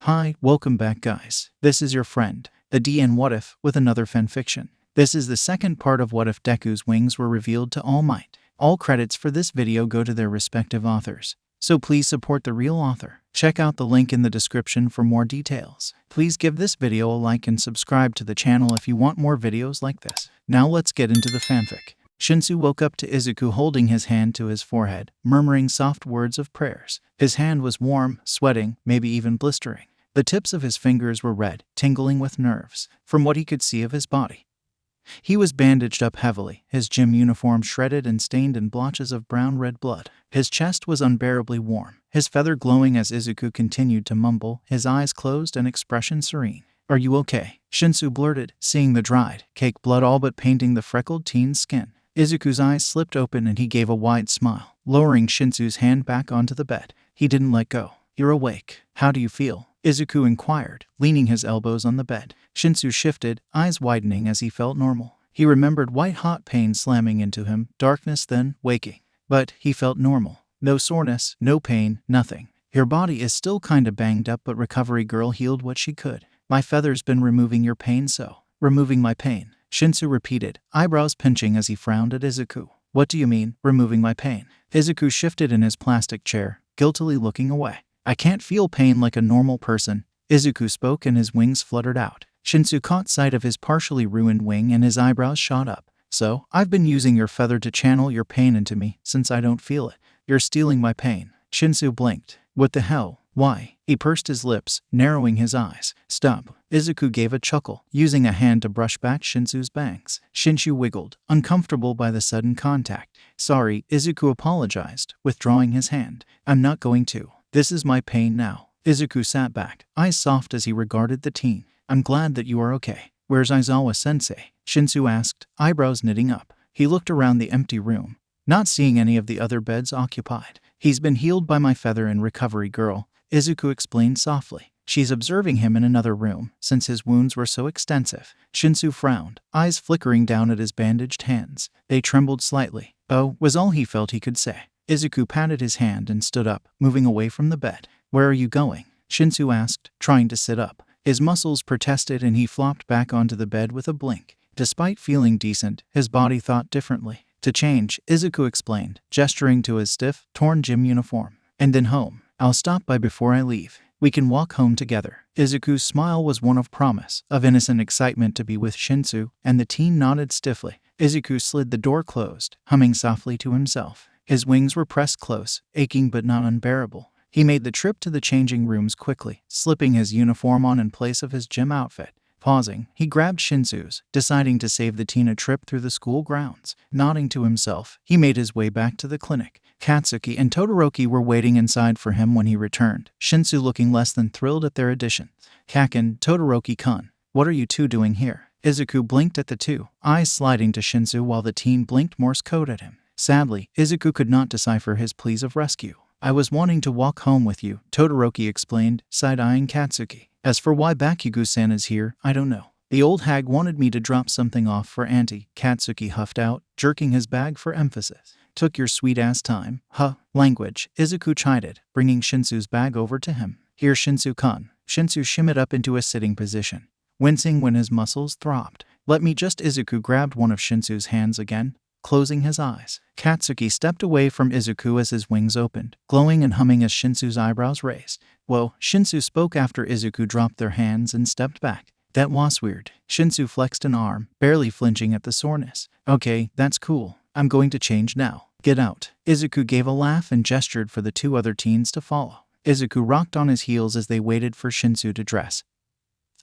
Hi, welcome back guys. This is your friend, the D and WhatIf, with another fanfiction. This is the second part of What If Deku's wings were revealed to All Might. All credits for this video go to their respective authors, so please support the real author. Check out the link in the description for more details. Please give this video a like and subscribe to the channel if you want more videos like this. Now let's get into the fanfic. Shinsu woke up to Izuku holding his hand to his forehead, murmuring soft words of prayers. His hand was warm, sweating, maybe even blistering. The tips of his fingers were red, tingling with nerves, from what he could see of his body. He was bandaged up heavily, his gym uniform shredded and stained in blotches of brown-red blood. His chest was unbearably warm, his feather glowing as Izuku continued to mumble, his eyes closed and expression serene. "Are you okay?" Shinsu blurted, seeing the dried, cake blood all but painting the freckled teen's skin. Izuku's eyes slipped open and he gave a wide smile, lowering Shinsu's hand back onto the bed. He didn't let go. "You're awake. How do you feel?" Izuku inquired, leaning his elbows on the bed. Shinsu shifted, eyes widening as he felt normal. He remembered white-hot pain slamming into him, darkness then, waking. But he felt normal. No soreness, no pain, nothing. "Your body is still kinda banged up, but recovery girl healed what she could. My feather's been removing your pain so." "Removing my pain?" Shinsu repeated, eyebrows pinching as he frowned at Izuku. "What do you mean, removing my pain?" Izuku shifted in his plastic chair, guiltily looking away. "I can't feel pain like a normal person." Izuku spoke and his wings fluttered out. Shinsu caught sight of his partially ruined wing and his eyebrows shot up. "So, I've been using your feather to channel your pain into me, since I don't feel it. You're stealing my pain." Shinsu blinked. "What the hell? Why?" He pursed his lips, narrowing his eyes. "Stop." Izuku gave a chuckle, using a hand to brush back Shinsu's bangs. Shinsu wiggled, uncomfortable by the sudden contact. "Sorry," Izuku apologized, withdrawing his hand. "I'm not going to. This is my pain now." Izuku sat back, eyes soft as he regarded the teen. "I'm glad that you are okay. Where's Aizawa-sensei?" Shinsu asked, eyebrows knitting up. He looked around the empty room, not seeing any of the other beds occupied. "He's been healed by my feather and recovery girl," Izuku explained softly. "She's observing him in another room, since his wounds were so extensive." Shinsu frowned, eyes flickering down at his bandaged hands. They trembled slightly. "Oh," was all he felt he could say. Izuku patted his hand and stood up, moving away from the bed. "Where are you going?" Shinsu asked, trying to sit up. His muscles protested and he flopped back onto the bed with a blink. Despite feeling decent, his body thought differently. "To change," Izuku explained, gesturing to his stiff, torn gym uniform. "And then home. I'll stop by before I leave. We can walk home together." Izuku's smile was one of promise, of innocent excitement to be with Shinsu, and the teen nodded stiffly. Izuku slid the door closed, humming softly to himself. His wings were pressed close, aching but not unbearable. He made the trip to the changing rooms quickly, slipping his uniform on in place of his gym outfit. Pausing, he grabbed Shinsu's, deciding to save the teen a trip through the school grounds. Nodding to himself, he made his way back to the clinic. Katsuki and Todoroki were waiting inside for him when he returned, Shinsu looking less than thrilled at their addition. "Kaken, Todoroki-kun, what are you two doing here?" Izuku blinked at the two, eyes sliding to Shinsu while the teen blinked Morse code at him. Sadly, Izuku could not decipher his pleas of rescue. "I was wanting to walk home with you," Todoroki explained, side-eyeing Katsuki. "As for why Bakugo-san is here, I don't know. The old hag wanted me to drop something off for Auntie," Katsuki huffed out, jerking his bag for emphasis. "Took your sweet-ass time." "Huh, language," Izuku chided, bringing Shinsu's bag over to him. "Here, Shinsu-kun." Shinsu shimmied up into a sitting position, wincing when his muscles throbbed. "Let me just." Izuku grabbed one of Shinsu's hands again, closing his eyes. Katsuki stepped away from Izuku as his wings opened, glowing and humming as Shinsu's eyebrows raised. "Whoa," Shinsu spoke after Izuku dropped their hands and stepped back. "That was weird." Shinsu flexed an arm, barely flinching at the soreness. "Okay, that's cool. I'm going to change now. Get out." Izuku gave a laugh and gestured for the two other teens to follow. Izuku rocked on his heels as they waited for Shinsu to dress,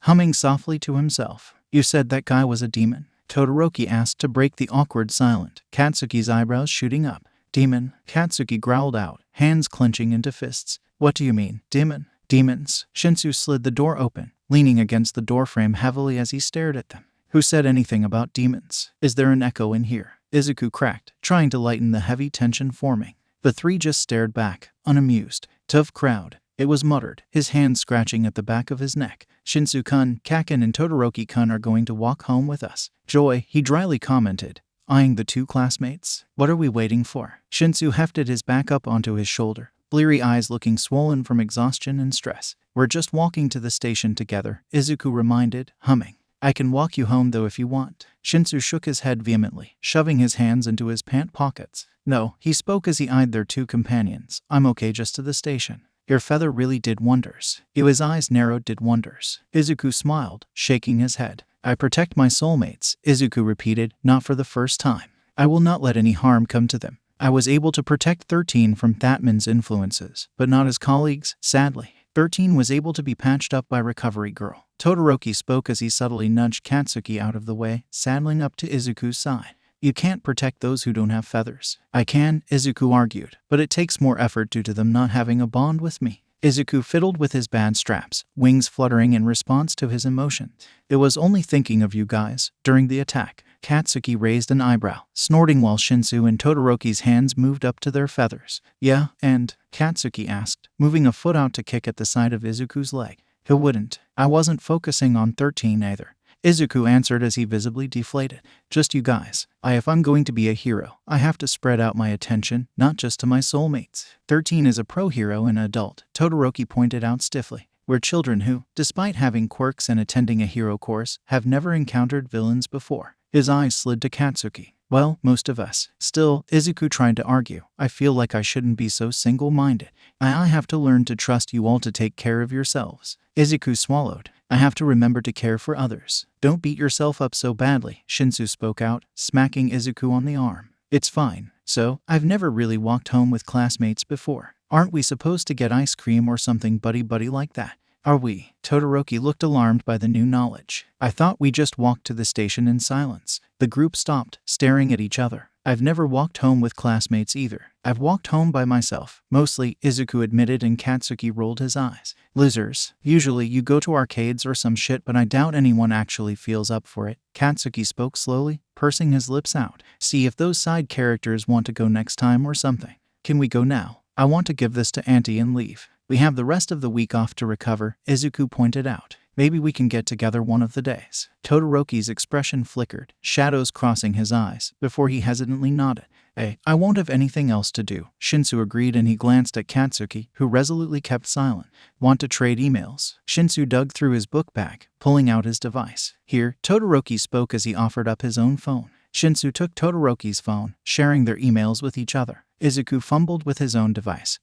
humming softly to himself. "You said that guy was a demon?" Todoroki asked to break the awkward silence, Katsuki's eyebrows shooting up. "Demon?" Katsuki growled out, hands clenching into fists. "What do you mean, demon?" "Demons." Shinsu slid the door open, leaning against the doorframe heavily as he stared at them. "Who said anything about demons? Is there an echo in here?" Izuku cracked, trying to lighten the heavy tension forming. The three just stared back, unamused. "Tough crowd," it was muttered, his hand scratching at the back of his neck. "Shinsu-kun, Kaken and Todoroki-kun are going to walk home with us." "Joy," he dryly commented, eyeing the two classmates. "What are we waiting for?" Shinsu hefted his back up onto his shoulder, bleary eyes looking swollen from exhaustion and stress. We're just walking to the station together, Izuku reminded, humming. I can walk you home though if you want. Shinsu shook his head vehemently, shoving his hands into his pant pockets. No, he spoke as he eyed their two companions. I'm okay just to the station. Your feather really did wonders. His eyes narrowed. Did wonders. Izuku smiled, shaking his head. I protect my soulmates, Izuku repeated, not for the first time. I will not let any harm come to them. I was able to protect 13 from Thatman's influences, but not his colleagues, sadly. 13 was able to be patched up by Recovery Girl. Todoroki spoke as he subtly nudged Katsuki out of the way, saddling up to Izuku's side. You can't protect those who don't have feathers. I can, Izuku argued, but it takes more effort due to them not having a bond with me. Izuku fiddled with his bad straps, wings fluttering in response to his emotions. It was only thinking of you guys. During the attack, Katsuki raised an eyebrow, snorting while Shinsu and Todoroki's hands moved up to their feathers. Yeah, and? Katsuki asked, moving a foot out to kick at the side of Izuku's leg. Who wouldn't? I wasn't focusing on 13 either. Izuku answered as he visibly deflated. Just you guys. If I'm going to be a hero, I have to spread out my attention, not just to my soulmates. 13 is a pro hero and adult, Todoroki pointed out stiffly. We're children who, despite having quirks and attending a hero course, have never encountered villains before. His eyes slid to Katsuki. Well, most of us. Still, Izuku tried to argue. I feel like I shouldn't be so single-minded. I have to learn to trust you all to take care of yourselves. Izuku swallowed. I have to remember to care for others. Don't beat yourself up so badly, Shinsu spoke out, smacking Izuku on the arm. It's fine. So, I've never really walked home with classmates before. Aren't we supposed to get ice cream or something buddy-buddy like that? Are we? Todoroki looked alarmed by the new knowledge. I thought we just walked to the station in silence. The group stopped, staring at each other. I've never walked home with classmates either. I've walked home by myself. Mostly, Izuku admitted, and Katsuki rolled his eyes. Losers. Usually you go to arcades or some shit, but I doubt anyone actually feels up for it. Katsuki spoke slowly, pursing his lips out. See if those side characters want to go next time or something. Can we go now? I want to give this to Auntie and leave. We have the rest of the week off to recover, Izuku pointed out. Maybe we can get together one of the days. Todoroki's expression flickered, shadows crossing his eyes, before he hesitantly nodded. Hey, I won't have anything else to do, Shinsu agreed, and he glanced at Katsuki, who resolutely kept silent. Want to trade emails? Shinsu dug through his book bag, pulling out his device. Here, Todoroki spoke as he offered up his own phone. Shinsu took Todoroki's phone, sharing their emails with each other. Izuku fumbled with his own device,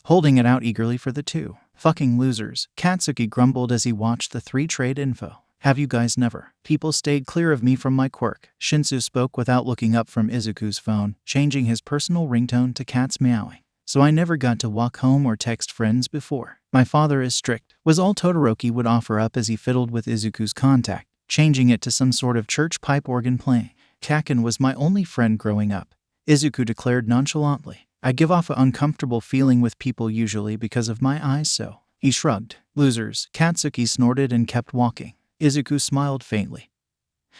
holding it out eagerly for the two. Fucking losers, Katsuki grumbled as he watched the three trade info. Have you guys never? People stayed clear of me from my quirk, Shinsu spoke without looking up from Izuku's phone, changing his personal ringtone to cats meowing. So I never got to walk home or text friends before. My father is strict, was all Todoroki would offer up as he fiddled with Izuku's contact, changing it to some sort of church pipe organ playing. Kaken was my only friend growing up, Izuku declared nonchalantly. I give off an uncomfortable feeling with people usually because of my eyes, so. He shrugged. Losers, Katsuki snorted and kept walking. Izuku smiled faintly,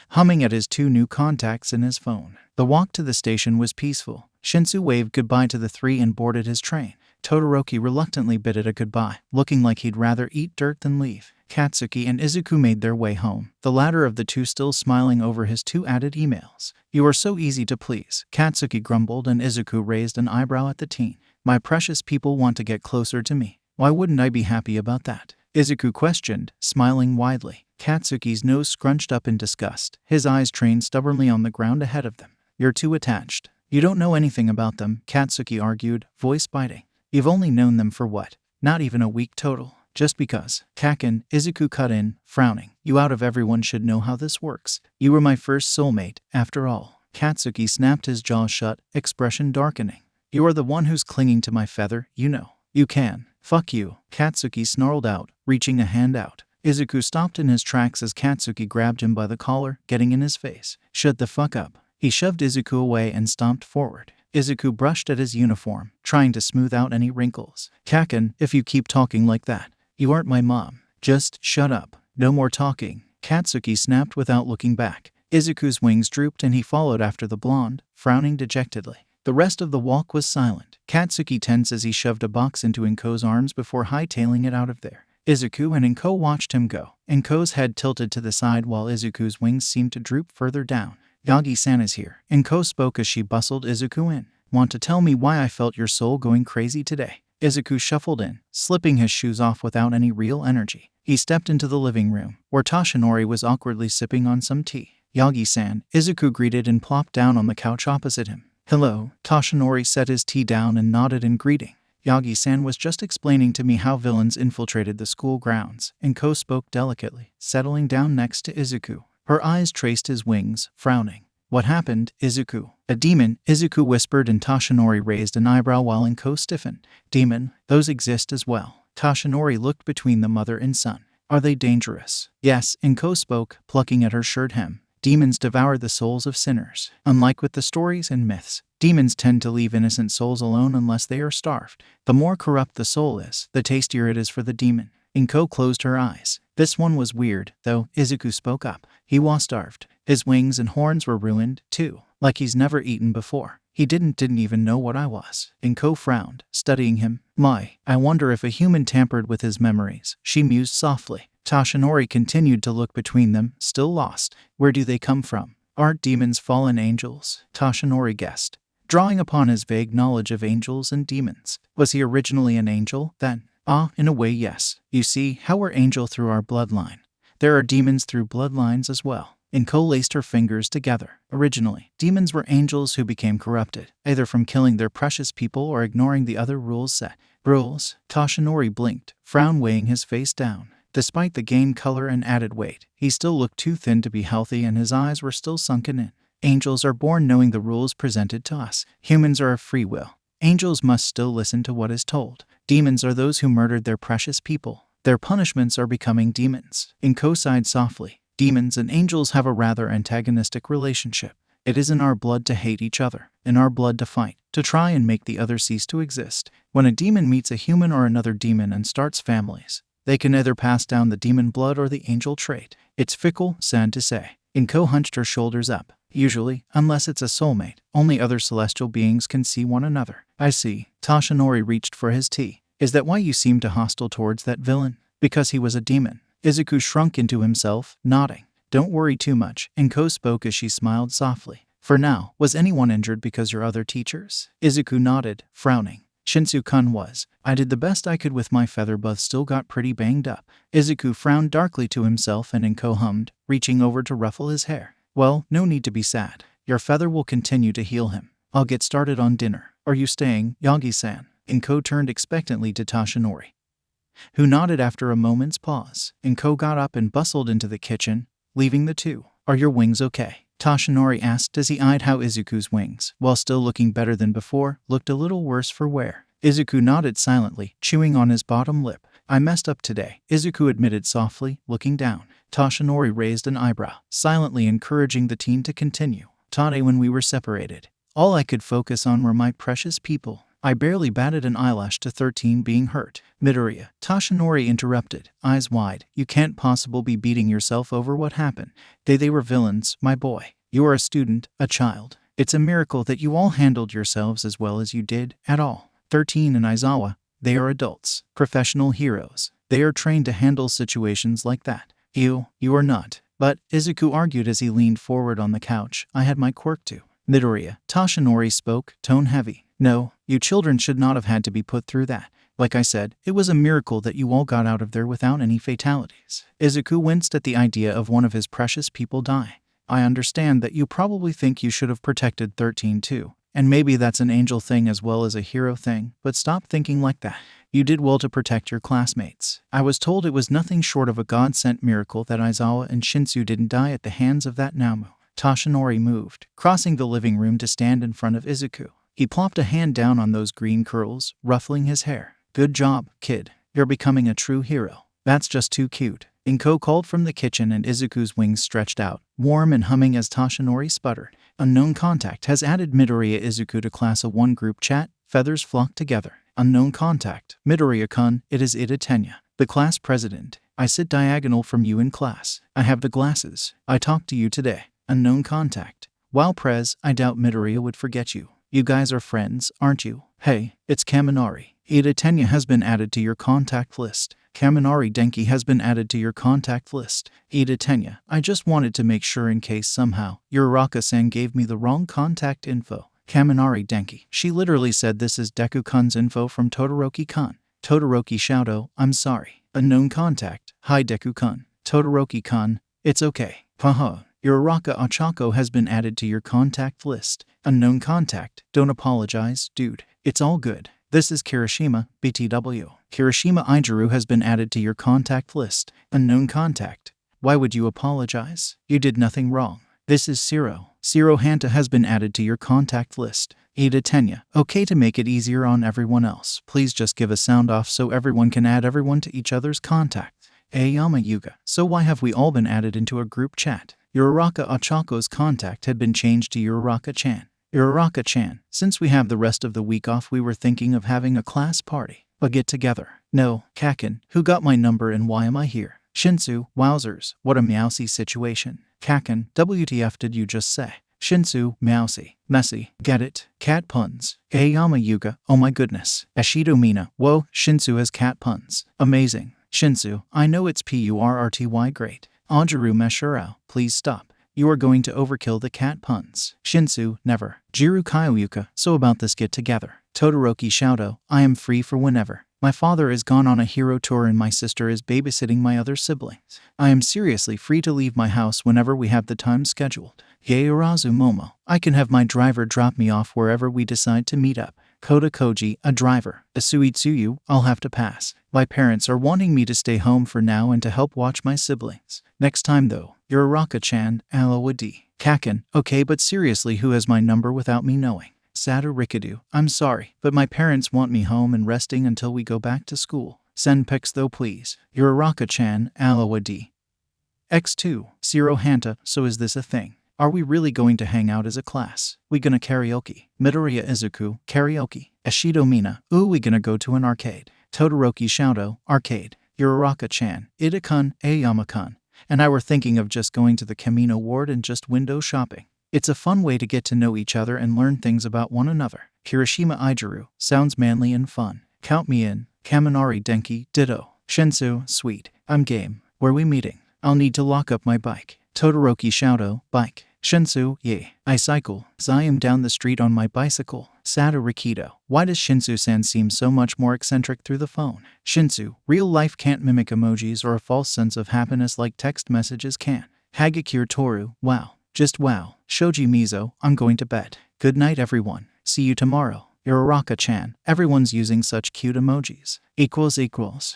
humming at his two new contacts in his phone. The walk to the station was peaceful. Shinsu waved goodbye to the three and boarded his train. Todoroki reluctantly bid it a goodbye, looking like he'd rather eat dirt than leave. Katsuki and Izuku made their way home, the latter of the two still smiling over his two added emails. You are so easy to please, Katsuki grumbled, and Izuku raised an eyebrow at the teen. My precious people want to get closer to me. Why wouldn't I be happy about that? Izuku questioned, smiling widely. Katsuki's nose scrunched up in disgust, his eyes trained stubbornly on the ground ahead of them. You're too attached. You don't know anything about them, Katsuki argued, voice biting. You've only known them for what? Not even a week total. Just because. Kaken, Izuku cut in, frowning. You out of everyone should know how this works. You were my first soulmate, after all. Katsuki snapped his jaw shut, expression darkening. You are the one who's clinging to my feather, you know. You can. Fuck you, Katsuki snarled out, reaching a hand out. Izuku stopped in his tracks as Katsuki grabbed him by the collar, getting in his face. Shut the fuck up. He shoved Izuku away and stomped forward. Izuku brushed at his uniform, trying to smooth out any wrinkles. Kaken, if you keep talking like that, you aren't my mom. Just shut up. No more talking. Katsuki snapped without looking back. Izuku's wings drooped and he followed after the blonde, frowning dejectedly. The rest of the walk was silent. Katsuki tensed as he shoved a box into Inko's arms before hightailing it out of there. Izuku and Inko watched him go. Inko's head tilted to the side while Izuku's wings seemed to droop further down. Yagi-san is here. Inko spoke as she bustled Izuku in. Want to tell me why I felt your soul going crazy today? Izuku shuffled in, slipping his shoes off without any real energy. He stepped into the living room, where Toshinori was awkwardly sipping on some tea. Yagi-san, Izuku greeted and plopped down on the couch opposite him. Hello, Toshinori set his tea down and nodded in greeting. Yagi-san was just explaining to me how villains infiltrated the school grounds, and Ko spoke delicately, settling down next to Izuku. Her eyes traced his wings, frowning. What happened, Izuku? A demon, Izuku whispered, and Toshinori raised an eyebrow while Inko stiffened. Demon, those exist as well. Toshinori looked between the mother and son. Are they dangerous? Yes, Inko spoke, plucking at her shirt hem. Demons devour the souls of sinners. Unlike with the stories and myths, demons tend to leave innocent souls alone unless they are starved. The more corrupt the soul is, the tastier it is for the demon. Inko closed her eyes. This one was weird, though. Izuku spoke up. He was starved. His wings and horns were ruined, too. Like he's never eaten before. He didn't even know what I was. Inko frowned, studying him. I wonder if a human tampered with his memories, she mused softly. Toshinori continued to look between them, still lost. Where do they come from? Aren't demons fallen angels? Toshinori guessed, drawing upon his vague knowledge of angels and demons. Was he originally an angel, then? In a way, yes. You see, how we're angel through our bloodline. There are demons through bloodlines as well. Inko laced her fingers together. Originally, demons were angels who became corrupted, either from killing their precious people or ignoring the other rules set. Rules? Toshinori blinked, frown weighing his face down. Despite the gained color and added weight, he still looked too thin to be healthy, and his eyes were still sunken in. Angels are born knowing the rules presented to us. Humans are of free will. Angels must still listen to what is told. Demons are those who murdered their precious people. Their punishments are becoming demons. Inko sighed softly. Demons and angels have a rather antagonistic relationship. It is in our blood to hate each other, in our blood to fight, to try and make the other cease to exist. When a demon meets a human or another demon and starts families, they can either pass down the demon blood or the angel trait. It's fickle, sad to say. Inko hunched her shoulders up. Usually, unless it's a soulmate, only other celestial beings can see one another. I see. Toshinori reached for his tea. Is that why you seemed hostile towards that villain? Because he was a demon. Izuku shrunk into himself, nodding. Don't worry too much, Inko spoke as she smiled softly. For now, was anyone injured because your other teachers? Izuku nodded, frowning. Shinsu-kun was. I did the best I could with my feather, but still got pretty banged up. Izuku frowned darkly to himself, and Inko hummed, reaching over to ruffle his hair. Well, no need to be sad. Your feather will continue to heal him. I'll get started on dinner. Are you staying, Yagi-san? Inko turned expectantly to Toshinori, who nodded after a moment's pause. Inko got up and bustled into the kitchen, leaving the two. Are your wings okay? Toshinori asked as he eyed how Izuku's wings, while still looking better than before, looked a little worse for wear. Izuku nodded silently, chewing on his bottom lip. I messed up today, Izuku admitted softly, looking down. Toshinori raised an eyebrow, silently encouraging the teen to continue. Today when we were separated, all I could focus on were my precious people. I barely batted an eyelash to 13 being hurt. Midoriya, Toshinori interrupted, eyes wide. You can't possibly be beating yourself over what happened. They were villains, my boy. You are a student, a child. It's a miracle that you all handled yourselves as well as you did, at all. 13 and Aizawa, they are adults, professional heroes. They are trained to handle situations like that. You are not. But, Izuku argued as he leaned forward on the couch, I had my quirk too. Midoriya, Toshinori spoke, tone heavy. No, you children should not have had to be put through that. Like I said, it was a miracle that you all got out of there without any fatalities. Izuku winced at the idea of one of his precious people dying. I understand that you probably think you should have protected 13 too. And maybe that's an angel thing as well as a hero thing, but stop thinking like that. You did well to protect your classmates. I was told it was nothing short of a God-sent miracle that Aizawa and Shinsu didn't die at the hands of that Namu. Toshinori moved, crossing the living room to stand in front of Izuku. He plopped a hand down on those green curls, ruffling his hair. Good job, kid. You're becoming a true hero. That's just too cute. Inko called from the kitchen, and Izuku's wings stretched out, warm and humming as Toshinori sputtered. Unknown contact has added Midoriya Izuku to Class of 1 group chat. Feathers flocked together. Unknown contact. Midoriya-kun, it is Ida Tenya, the class president. I sit diagonal from you in class. I have the glasses. I talked to you today. Unknown contact. Wow, Prez, I doubt Midoriya would forget you. You guys are friends, aren't you? Hey, it's Kaminari. Ida Tenya has been added to your contact list. Kaminari Denki has been added to your contact list. Ida Tenya, I just wanted to make sure in case somehow your Uraka-san gave me the wrong contact info. Kaminari Denki. She literally said this is Deku-kun's info from Todoroki-kun. Todoroki Shouto, I'm sorry. Unknown contact. Hi Deku-kun. Todoroki-kun, it's okay. Haha. Uraraka Ochako has been added to your contact list. Unknown contact. Don't apologize, dude. It's all good. This is Kirishima, BTW. Kirishima Ijiru has been added to your contact list. Unknown contact. Why would you apologize? You did nothing wrong. This is Zero. Zero Hanta has been added to your contact list. Ada Tenya. Okay, to make it easier on everyone else, please just give a sound off so everyone can add everyone to each other's contacts. Ayama Yuga. So why have we all been added into a group chat? Uraraka Ochako's contact had been changed to Uraraka-chan. Uraraka-chan, since we have the rest of the week off, we were thinking of having a class party. A get-together. No, Kakin, who got my number and why am I here? Shinsu, wowzers, what a meowsy situation. Kakin, WTF did you just say? Shinsu, meowsy, messy, get it? Cat puns. Ayama Yuga, oh my goodness. Ashido Mina, whoa, Shinsu has cat puns. Amazing. Shinsu, I know it's PURRTY great. Anjuru Meshurao, please stop. You are going to overkill the cat puns. Shinsu, never. Jiru Kyoyuka, so about this get-together. Todoroki Shouto, I am free for whenever. My father is gone on a hero tour and my sister is babysitting my other siblings. I am seriously free to leave my house whenever we have the time scheduled. Yaorazu Momo, I can have my driver drop me off wherever we decide to meet up. Koda Koji, a driver. Asuitsuyu, I'll have to pass. My parents are wanting me to stay home for now and to help watch my siblings. Next time though, Uraraka-chan, Alawadi. Kakin, okay, but seriously, who has my number without me knowing? Sadu Rikadu, I'm sorry, but my parents want me home and resting until we go back to school. Send pics though please. Uraraka-chan, Alawadi. X2, Zero Hanta, so is this a thing? Are we really going to hang out as a class? We gonna karaoke? Midoriya Izuku, karaoke. Ashido Mina, ooh, we gonna go to an arcade. Todoroki Shouto, arcade. Uraraka-chan, Ida-kun, Ayama-kun. And I were thinking of just going to the Camino Ward and just window shopping. It's a fun way to get to know each other and learn things about one another. Kirishima Ijiru, sounds manly and fun. Count me in. Kaminari Denki, ditto. Shinsu, sweet. I'm game. Where we meeting? I'll need to lock up my bike. Todoroki Shouto, bike. Shinsu, yay. I cycle. I am down the street on my bicycle. Sadu Rikido, why does Shinsu-san seem so much more eccentric through the phone? Shinsu, real life can't mimic emojis or a false sense of happiness like text messages can. Hagakure Toru, wow. Just wow. Shoji Mizo, I'm going to bed. Good night everyone. See you tomorrow. Uraraka-chan, everyone's using such cute emojis. Takoyami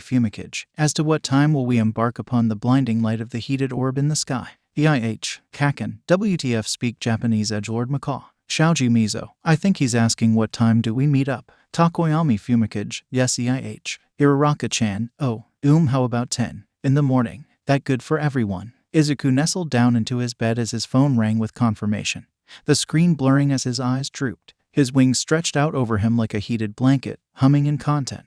Fumikage, as to what time will we embark upon the blinding light of the heated orb in the sky? EIH, Kakin, WTF speak Japanese edgelord macaw. Shoji Mizo, I think he's asking what time do we meet up. Takoyami Fumikage, yes EIH. Uraraka-chan, oh, how about 10 in the morning? That good for everyone. Izuku nestled down into his bed as his phone rang with confirmation, the screen blurring as his eyes drooped. His wings stretched out over him like a heated blanket, humming in content.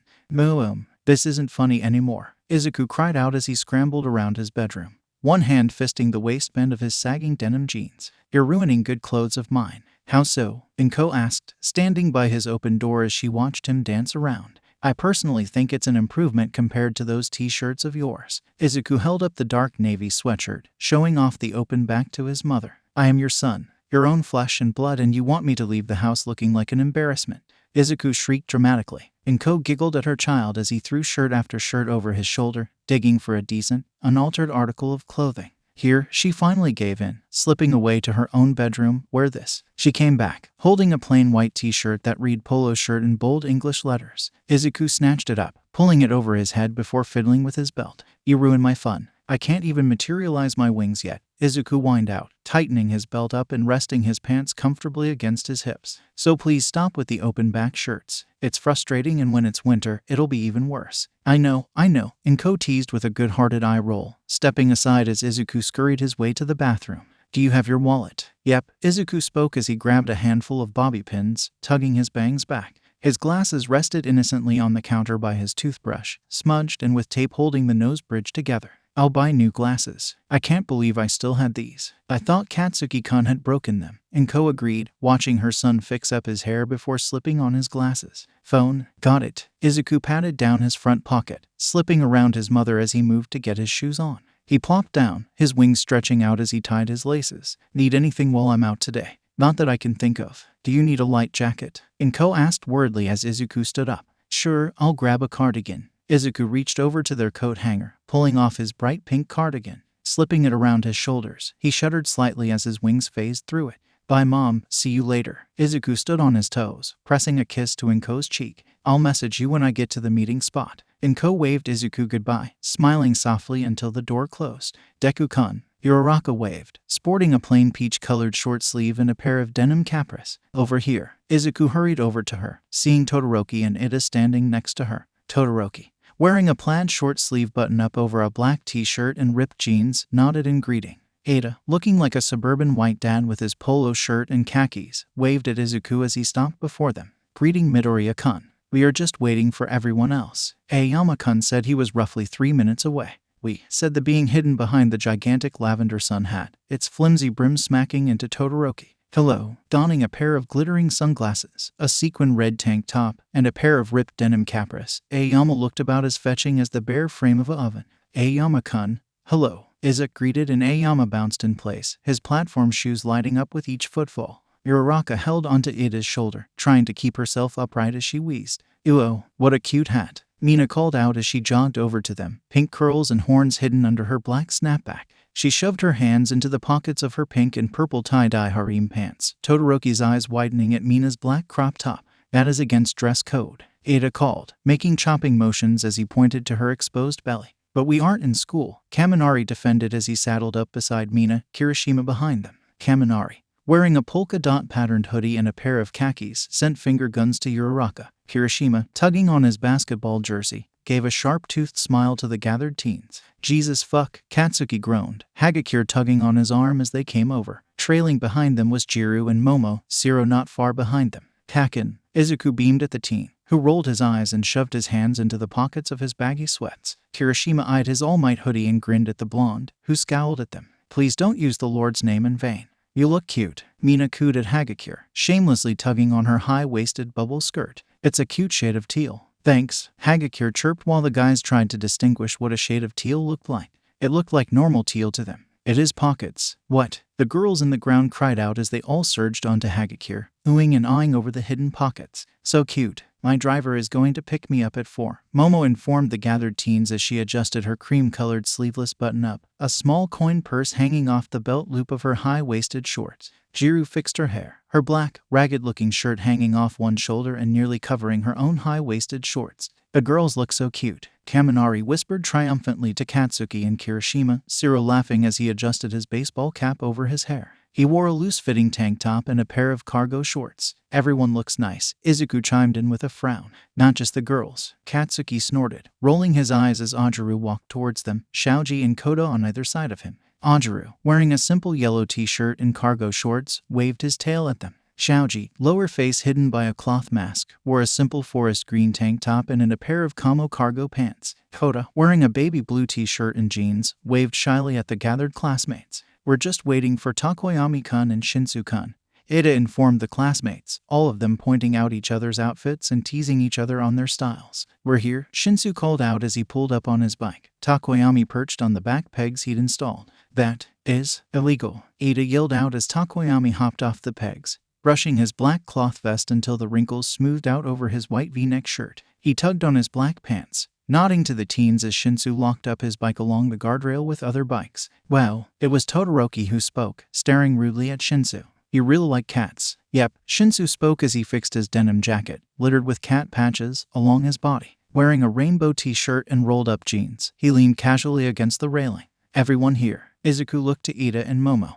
This isn't funny anymore. Izuku cried out as he scrambled around his bedroom, one hand fisting the waistband of his sagging denim jeans. You're ruining good clothes of mine. How so? Inko asked, standing by his open door as she watched him dance around. I personally think it's an improvement compared to those t-shirts of yours. Izuku held up the dark navy sweatshirt, showing off the open back to his mother. I am your son, your own flesh and blood, and you want me to leave the house looking like an embarrassment? Izuku shrieked dramatically. Inko giggled at her child as he threw shirt after shirt over his shoulder, digging for a decent, unaltered article of clothing. Here, she finally gave in, slipping away to her own bedroom. Wear this. She came back, holding a plain white t-shirt that read polo shirt in bold English letters. Izuku snatched it up, pulling it over his head before fiddling with his belt. You ruined my fun. I can't even materialize my wings yet. Izuku whined out, tightening his belt up and resting his pants comfortably against his hips. So please stop with the open back shirts. It's frustrating, and when it's winter, it'll be even worse. I know. Inko teased with a good-hearted eye roll, stepping aside as Izuku scurried his way to the bathroom. Do you have your wallet? Yep, Izuku spoke as he grabbed a handful of bobby pins, tugging his bangs back. His glasses rested innocently on the counter by his toothbrush, smudged and with tape holding the nose bridge together. I'll buy new glasses. I can't believe I still had these. I thought Katsuki-kun had broken them. Inko agreed, watching her son fix up his hair before slipping on his glasses. Phone, got it. Izuku patted down his front pocket, slipping around his mother as he moved to get his shoes on. He plopped down, his wings stretching out as he tied his laces. Need anything while I'm out today? Not that I can think of. Do you need a light jacket? Inko asked wordly as Izuku stood up. Sure, I'll grab a cardigan. Izuku reached over to their coat hanger, pulling off his bright pink cardigan, slipping it around his shoulders. He shuddered slightly as his wings phased through it. Bye, Mom. See you later. Izuku stood on his toes, pressing a kiss to Inko's cheek. I'll message you when I get to the meeting spot. Inko waved Izuku goodbye, smiling softly until the door closed. Deku-kun. Uraraka waved, sporting a plain peach-colored short sleeve and a pair of denim capris. Over here. Izuku hurried over to her, seeing Todoroki and Ida standing next to her. Todoroki, wearing a plaid short sleeve button-up over a black t-shirt and ripped jeans, nodded in greeting. Ada, looking like a suburban white dad with his polo shirt and khakis, waved at Izuku as he stopped before them. Greeting Midoriya-kun. We are just waiting for everyone else. Aoyama-kun said he was roughly 3 minutes away. We, said the being hidden behind the gigantic lavender sun hat, its flimsy brim smacking into Todoroki. Hello, donning a pair of glittering sunglasses, a sequin red tank top, and a pair of ripped denim capris. Aoyama looked about as fetching as the bare frame of an oven. Aoyama-kun, hello. Izuku greeted and Aoyama bounced in place, his platform shoes lighting up with each footfall. Uraraka held onto Ida's shoulder, trying to keep herself upright as she wheezed. Ew, what a cute hat. Mina called out as she jogged over to them, pink curls and horns hidden under her black snapback. She shoved her hands into the pockets of her pink and purple tie-dye harem pants, Todoroki's eyes widening at Mina's black crop top. That is against dress code, Ida called, making chopping motions as he pointed to her exposed belly. But we aren't in school, Kaminari defended as he saddled up beside Mina, Kirishima behind them. Kaminari, wearing a polka dot patterned hoodie and a pair of khakis, sent finger guns to Uraraka. Kirishima, tugging on his basketball jersey, gave a sharp-toothed smile to the gathered teens. Jesus fuck, Katsuki groaned, Hagakure tugging on his arm as they came over. Trailing behind them was Jiru and Momo, Zero not far behind them. Kakin, Izuku beamed at the teen, who rolled his eyes and shoved his hands into the pockets of his baggy sweats. Kirishima eyed his All Might hoodie and grinned at the blonde, who scowled at them. Please don't use the Lord's name in vain. You look cute. Mina cooed at Hagakure, shamelessly tugging on her high-waisted bubble skirt. It's a cute shade of teal. Thanks, Hagakure chirped while the guys tried to distinguish what a shade of teal looked like. It looked like normal teal to them. It is pockets. What? The girls in the ground cried out as they all surged onto Hagakure, oohing and awing over the hidden pockets. So cute. My driver is going to pick me up at 4. Momo informed the gathered teens as she adjusted her cream-colored sleeveless button-up, a small coin purse hanging off the belt loop of her high-waisted shorts. Jiru fixed her hair, her black, ragged-looking shirt hanging off one shoulder and nearly covering her own high-waisted shorts. The girls look so cute, Kaminari whispered triumphantly to Katsuki and Kirishima, Zero laughing as he adjusted his baseball cap over his hair. He wore a loose-fitting tank top and a pair of cargo shorts. Everyone looks nice, Izuku chimed in with a frown. Not just the girls, Katsuki snorted, rolling his eyes as Ajiru walked towards them, Shaoji and Koda on either side of him. Ajiru, wearing a simple yellow t-shirt and cargo shorts, waved his tail at them. Shaoji, lower face hidden by a cloth mask, wore a simple forest green tank top and in a pair of camo cargo pants. Koda, wearing a baby blue t-shirt and jeans, waved shyly at the gathered classmates. We're just waiting for Takoyami-kun and Shinsu-kun, Ida informed the classmates, all of them pointing out each other's outfits and teasing each other on their styles. We're here, Shinsu called out as he pulled up on his bike. Takoyami perched on the back pegs he'd installed. That is illegal, Ida yelled out as Takoyami hopped off the pegs, brushing his black cloth vest until the wrinkles smoothed out over his white V-neck shirt. He tugged on his black pants, nodding to the teens as Shinsu locked up his bike along the guardrail with other bikes. Well, it was Todoroki who spoke, staring rudely at Shinsu. You really like cats. Yep, Shinsu spoke as he fixed his denim jacket, littered with cat patches, along his body. Wearing a rainbow t-shirt and rolled-up jeans, he leaned casually against the railing. Everyone here. Izuku looked to Ida and Momo,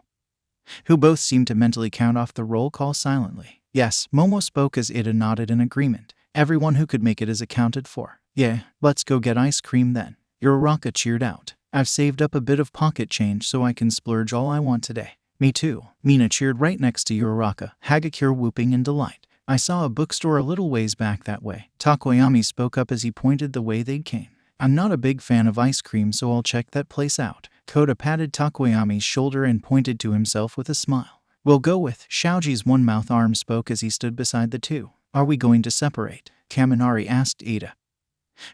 who both seemed to mentally count off the roll call silently. Yes, Momo spoke as Ida nodded in agreement. Everyone who could make it is accounted for. Yeah, let's go get ice cream then. Uraraka cheered out. I've saved up a bit of pocket change so I can splurge all I want today. Me too. Mina cheered right next to Uraraka, Hagakure whooping in delight. I saw a bookstore a little ways back that way. Takoyami spoke up as he pointed the way they'd came. I'm not a big fan of ice cream, so I'll check that place out. Koda patted Takoyami's shoulder and pointed to himself with a smile. We'll go with, Shaoji's one-mouth arm spoke as he stood beside the two. Are we going to separate? Kaminari asked Ida,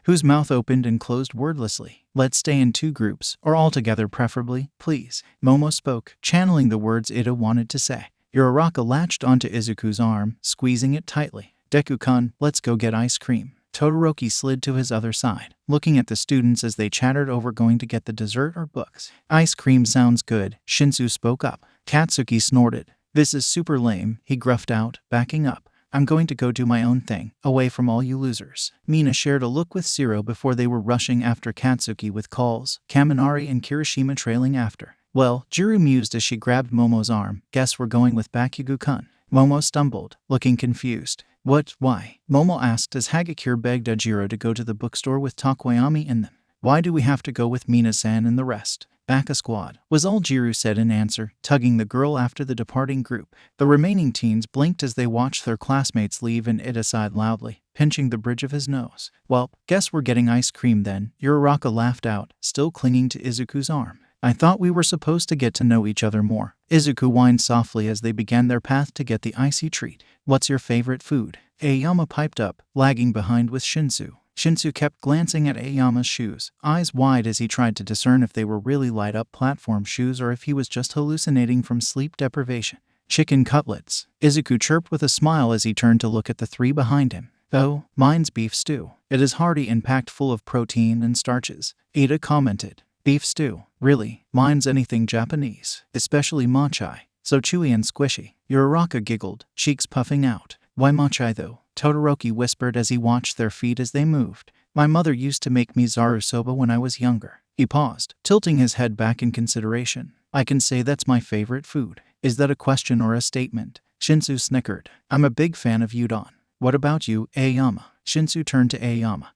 whose mouth opened and closed wordlessly. Let's stay in 2 groups, or all together preferably, please. Momo spoke, channeling the words Ida wanted to say. Uraraka latched onto Izuku's arm, squeezing it tightly. Deku-kun, let's go get ice cream. Todoroki slid to his other side, looking at the students as they chattered over going to get the dessert or books. Ice cream sounds good, Shinsu spoke up. Katsuki snorted. This is super lame, he gruffed out, backing up. I'm going to go do my own thing, away from all you losers. Mina shared a look with Shiro before they were rushing after Katsuki with calls, Kaminari and Kirishima trailing after. Well, Jiro mused as she grabbed Momo's arm. Guess we're going with Bakugo-kun. Momo stumbled, looking confused. What? Why? Momo asked as Hagakure begged Jiro to go to the bookstore with Takoyami in them. Why do we have to go with Mina-san and the rest? Baka squad, was all Jiro said in answer, tugging the girl after the departing group. The remaining teens blinked as they watched their classmates leave and Ida sighed loudly, pinching the bridge of his nose. Well, guess we're getting ice cream then, Uraraka laughed out, still clinging to Izuku's arm. I thought we were supposed to get to know each other more. Izuku whined softly as they began their path to get the icy treat. What's your favorite food? Aoyama piped up, lagging behind with Shinsu. Shinsu kept glancing at Aoyama's shoes, eyes wide as he tried to discern if they were really light-up platform shoes or if he was just hallucinating from sleep deprivation. Chicken cutlets. Izuku chirped with a smile as he turned to look at the three behind him. Oh, mine's beef stew. It is hearty and packed full of protein and starches. Ida commented. Beef stew. Really? Mine's anything Japanese, especially mochi. So chewy and squishy. Uraraka giggled, cheeks puffing out. Why mochi though? Todoroki whispered as he watched their feet as they moved. My mother used to make me zarusoba when I was younger. He paused, tilting his head back in consideration. I can say that's my favorite food. Is that a question or a statement? Shinsu snickered. I'm a big fan of udon. What about you, Aoyama? Shinsu turned to Aoyama,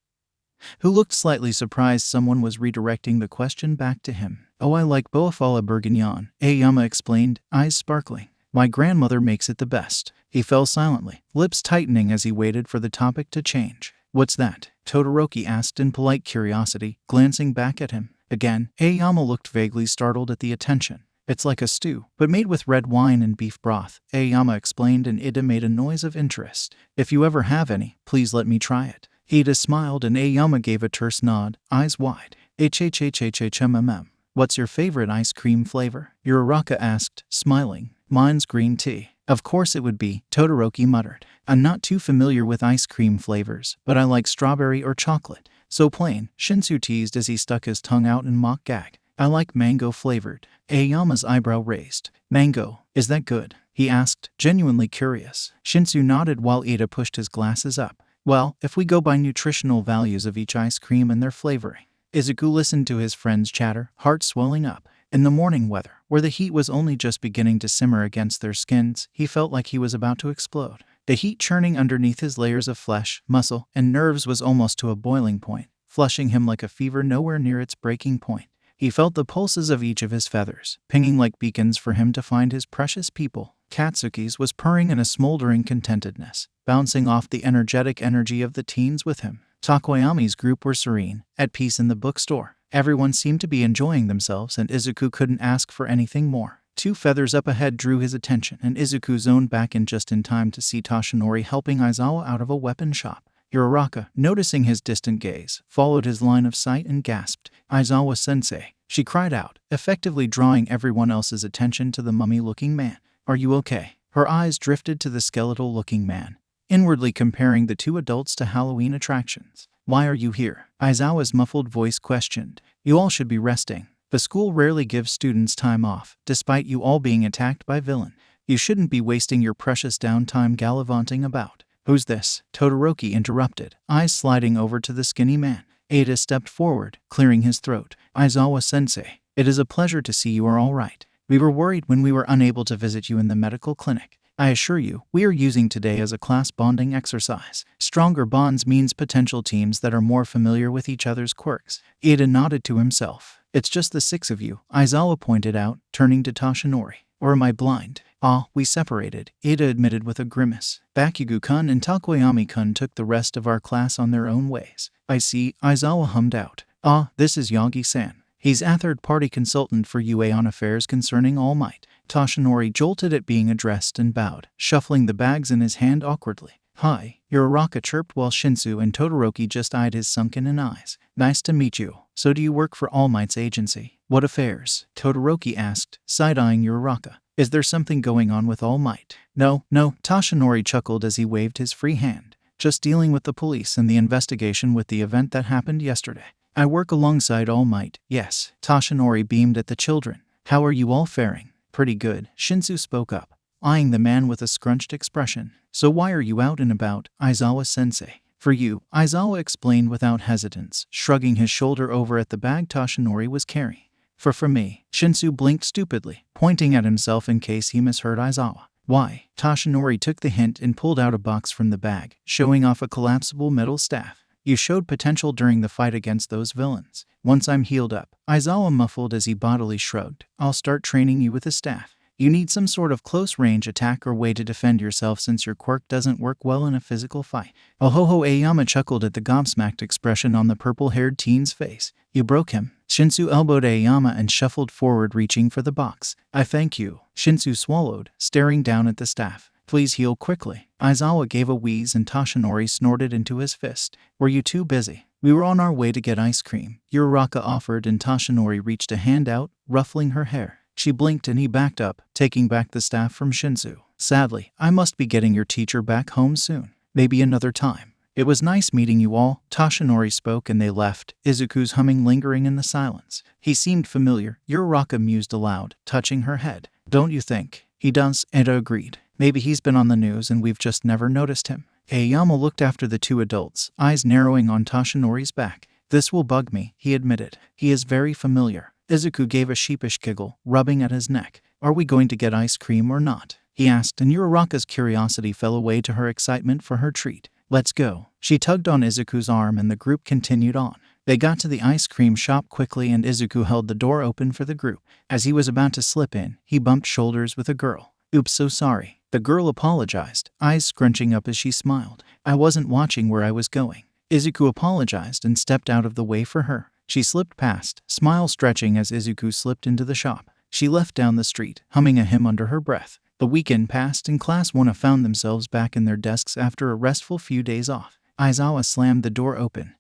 who looked slightly surprised someone was redirecting the question back to him. Oh, I like boafala bourguignon, Aoyama explained, eyes sparkling. My grandmother makes it the best. He fell silently, lips tightening as he waited for the topic to change. What's that? Todoroki asked in polite curiosity, glancing back at him. Again, Aoyama looked vaguely startled at the attention. It's like a stew, but made with red wine and beef broth, Aoyama explained, and Ida made a noise of interest. If you ever have any, please let me try it. Ida smiled and Aoyama gave a terse nod, eyes wide. HHHHHMMM. What's your favorite ice cream flavor? Uraraka asked, smiling. Mine's green tea. Of course it would be, Todoroki muttered. I'm not too familiar with ice cream flavors, but I like strawberry or chocolate. So plain, Shinsu teased as he stuck his tongue out in mock gag. I like mango flavored. Aoyama's eyebrow raised. Mango, is that good? He asked, genuinely curious. Shinsu nodded while Ida pushed his glasses up. Well, if we go by nutritional values of each ice cream and their flavoring. Izuku listened to his friend's chatter, heart swelling up. In the morning weather, where the heat was only just beginning to simmer against their skins, he felt like he was about to explode. The heat churning underneath his layers of flesh, muscle, and nerves was almost to a boiling point, flushing him like a fever nowhere near its breaking point. He felt the pulses of each of his feathers, pinging like beacons for him to find his precious people. Katsuki's was purring in a smoldering contentedness, bouncing off the energetic energy of the teens with him. Takoyami's group were serene, at peace in the bookstore. Everyone seemed to be enjoying themselves and Izuku couldn't ask for anything more. 2 feathers up ahead drew his attention and Izuku zoned back in just in time to see Toshinori helping Aizawa out of a weapon shop. Uraraka, noticing his distant gaze, followed his line of sight and gasped. Aizawa-sensei, she cried out, effectively drawing everyone else's attention to the mummy-looking man. Are you okay? Her eyes drifted to the skeletal-looking man, inwardly comparing the 2 adults to Halloween attractions. Why are you here? Aizawa's muffled voice questioned. You all should be resting. The school rarely gives students time off, despite you all being attacked by villain. You shouldn't be wasting your precious downtime gallivanting about. Who's this? Todoroki interrupted, eyes sliding over to the skinny man. Ida stepped forward, clearing his throat. Aizawa-sensei, it is a pleasure to see you are all right. We were worried when we were unable to visit you in the medical clinic. I assure you, we are using today as a class bonding exercise. Stronger bonds means potential teams that are more familiar with each other's quirks. Ida nodded to himself. It's just the 6 of you, Aizawa pointed out, turning to Toshinori. Or am I blind? Ah, we separated, Ida admitted with a grimace. Bakugo-kun and Takoyami-kun took the rest of our class on their own ways. I see, Aizawa hummed out. Ah, this is Yagi-san. He's a third-party consultant for UA on affairs concerning All Might. Toshinori jolted at being addressed and bowed, shuffling the bags in his hand awkwardly. Hi, Uraraka chirped while Shinsu and Todoroki just eyed his sunken eyes. Nice to meet you. So do you work for All Might's agency? What affairs? Todoroki asked, side-eyeing Uraraka. Is there something going on with All Might? No, Toshinori chuckled as he waved his free hand. Just dealing with the police and the investigation with the event that happened yesterday. I work alongside All Might, yes. Toshinori beamed at the children. How are you all faring? Pretty good, Shinsu spoke up, eyeing the man with a scrunched expression. So why are you out and about, Aizawa-sensei? For you, Aizawa explained without hesitance, shrugging his shoulder over at the bag Toshinori was carrying. For me, Shinsu blinked stupidly, pointing at himself in case he misheard Aizawa. Why? Toshinori took the hint and pulled out a box from the bag, showing off a collapsible metal staff. You showed potential during the fight against those villains. Once I'm healed up, Aizawa muffled as he bodily shrugged, I'll start training you with a staff. You need some sort of close-range attack or way to defend yourself since your quirk doesn't work well in a physical fight. Ohoho, Aoyama chuckled at the gobsmacked expression on the purple-haired teen's face. You broke him. Shinsu elbowed Aoyama and shuffled forward, reaching for the box. I thank you. Shinsu swallowed, staring down at the staff. Please heal quickly. Aizawa gave a wheeze and Toshinori snorted into his fist. Were you too busy? We were on our way to get ice cream. Uraraka offered and Toshinori reached a hand out, ruffling her hair. She blinked and he backed up, taking back the staff from Shinsu. Sadly, I must be getting your teacher back home soon. Maybe another time. It was nice meeting you all, Toshinori spoke and they left, Izuku's humming lingering in the silence. He seemed familiar, Uraraka mused aloud, touching her head. Don't you think? He does, Eda agreed. Maybe he's been on the news and we've just never noticed him. Aoyama looked after the two adults, eyes narrowing on Toshinori's back. This will bug me, he admitted. He is very familiar. Izuku gave a sheepish giggle, rubbing at his neck. Are we going to get ice cream or not? He asked, and Uraraka's curiosity fell away to her excitement for her treat. Let's go. She tugged on Izuku's arm and the group continued on. They got to the ice cream shop quickly and Izuku held the door open for the group. As he was about to slip in, he bumped shoulders with a girl. Oops, so sorry. The girl apologized, eyes scrunching up as she smiled. I wasn't watching where I was going. Izuku apologized and stepped out of the way for her. She slipped past, smile stretching as Izuku slipped into the shop. She left down the street, humming a hymn under her breath. The weekend passed and Class 1 found themselves back in their desks after a restful few days off. Aizawa slammed the door open,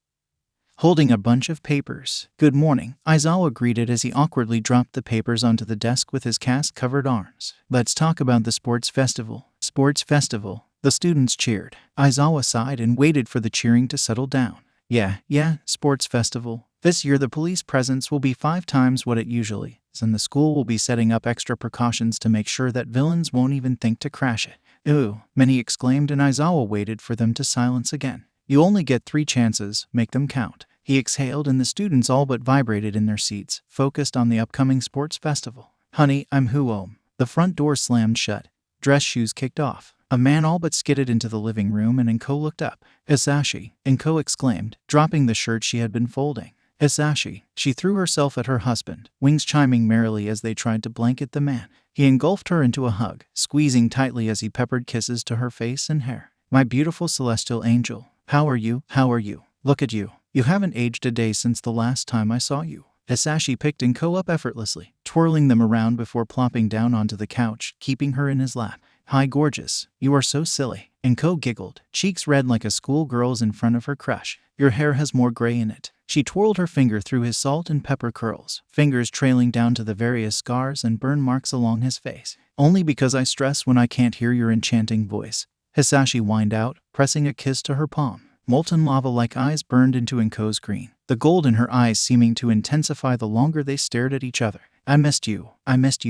holding a bunch of papers. Good morning, Aizawa greeted as he awkwardly dropped the papers onto the desk with his cast-covered arms. Let's talk about the sports festival. Sports festival. The students cheered. Aizawa sighed and waited for the cheering to settle down. Yeah, sports festival. This year the police presence will be 5 times what it usually is, and the school will be setting up extra precautions to make sure that villains won't even think to crash it. Ooh, many exclaimed and Aizawa waited for them to silence again. You only get 3 chances, make them count. He exhaled and the students all but vibrated in their seats, focused on the upcoming sports festival. Honey, I'm Huom. The front door slammed shut. Dress shoes kicked off. A man all but skidded into the living room and Inko looked up. Isashi, Inko exclaimed, dropping the shirt she had been folding. Isashi, she threw herself at her husband, wings chiming merrily as they tried to blanket the man. He engulfed her into a hug, squeezing tightly as he peppered kisses to her face and hair. My beautiful celestial angel, how are you? Look at you. You haven't aged a day since the last time I saw you. Isashi picked Inko up effortlessly, twirling them around before plopping down onto the couch, keeping her in his lap. Hi gorgeous, you are so silly. Inko giggled, cheeks red like a schoolgirl's in front of her crush. Your hair has more gray in it. She twirled her finger through his salt and pepper curls, fingers trailing down to the various scars and burn marks along his face. Only because I stress when I can't hear your enchanting voice. Hisashi whined out, pressing a kiss to her palm. Molten lava-like eyes burned into Inko's green, the gold in her eyes seeming to intensify the longer they stared at each other. I missed you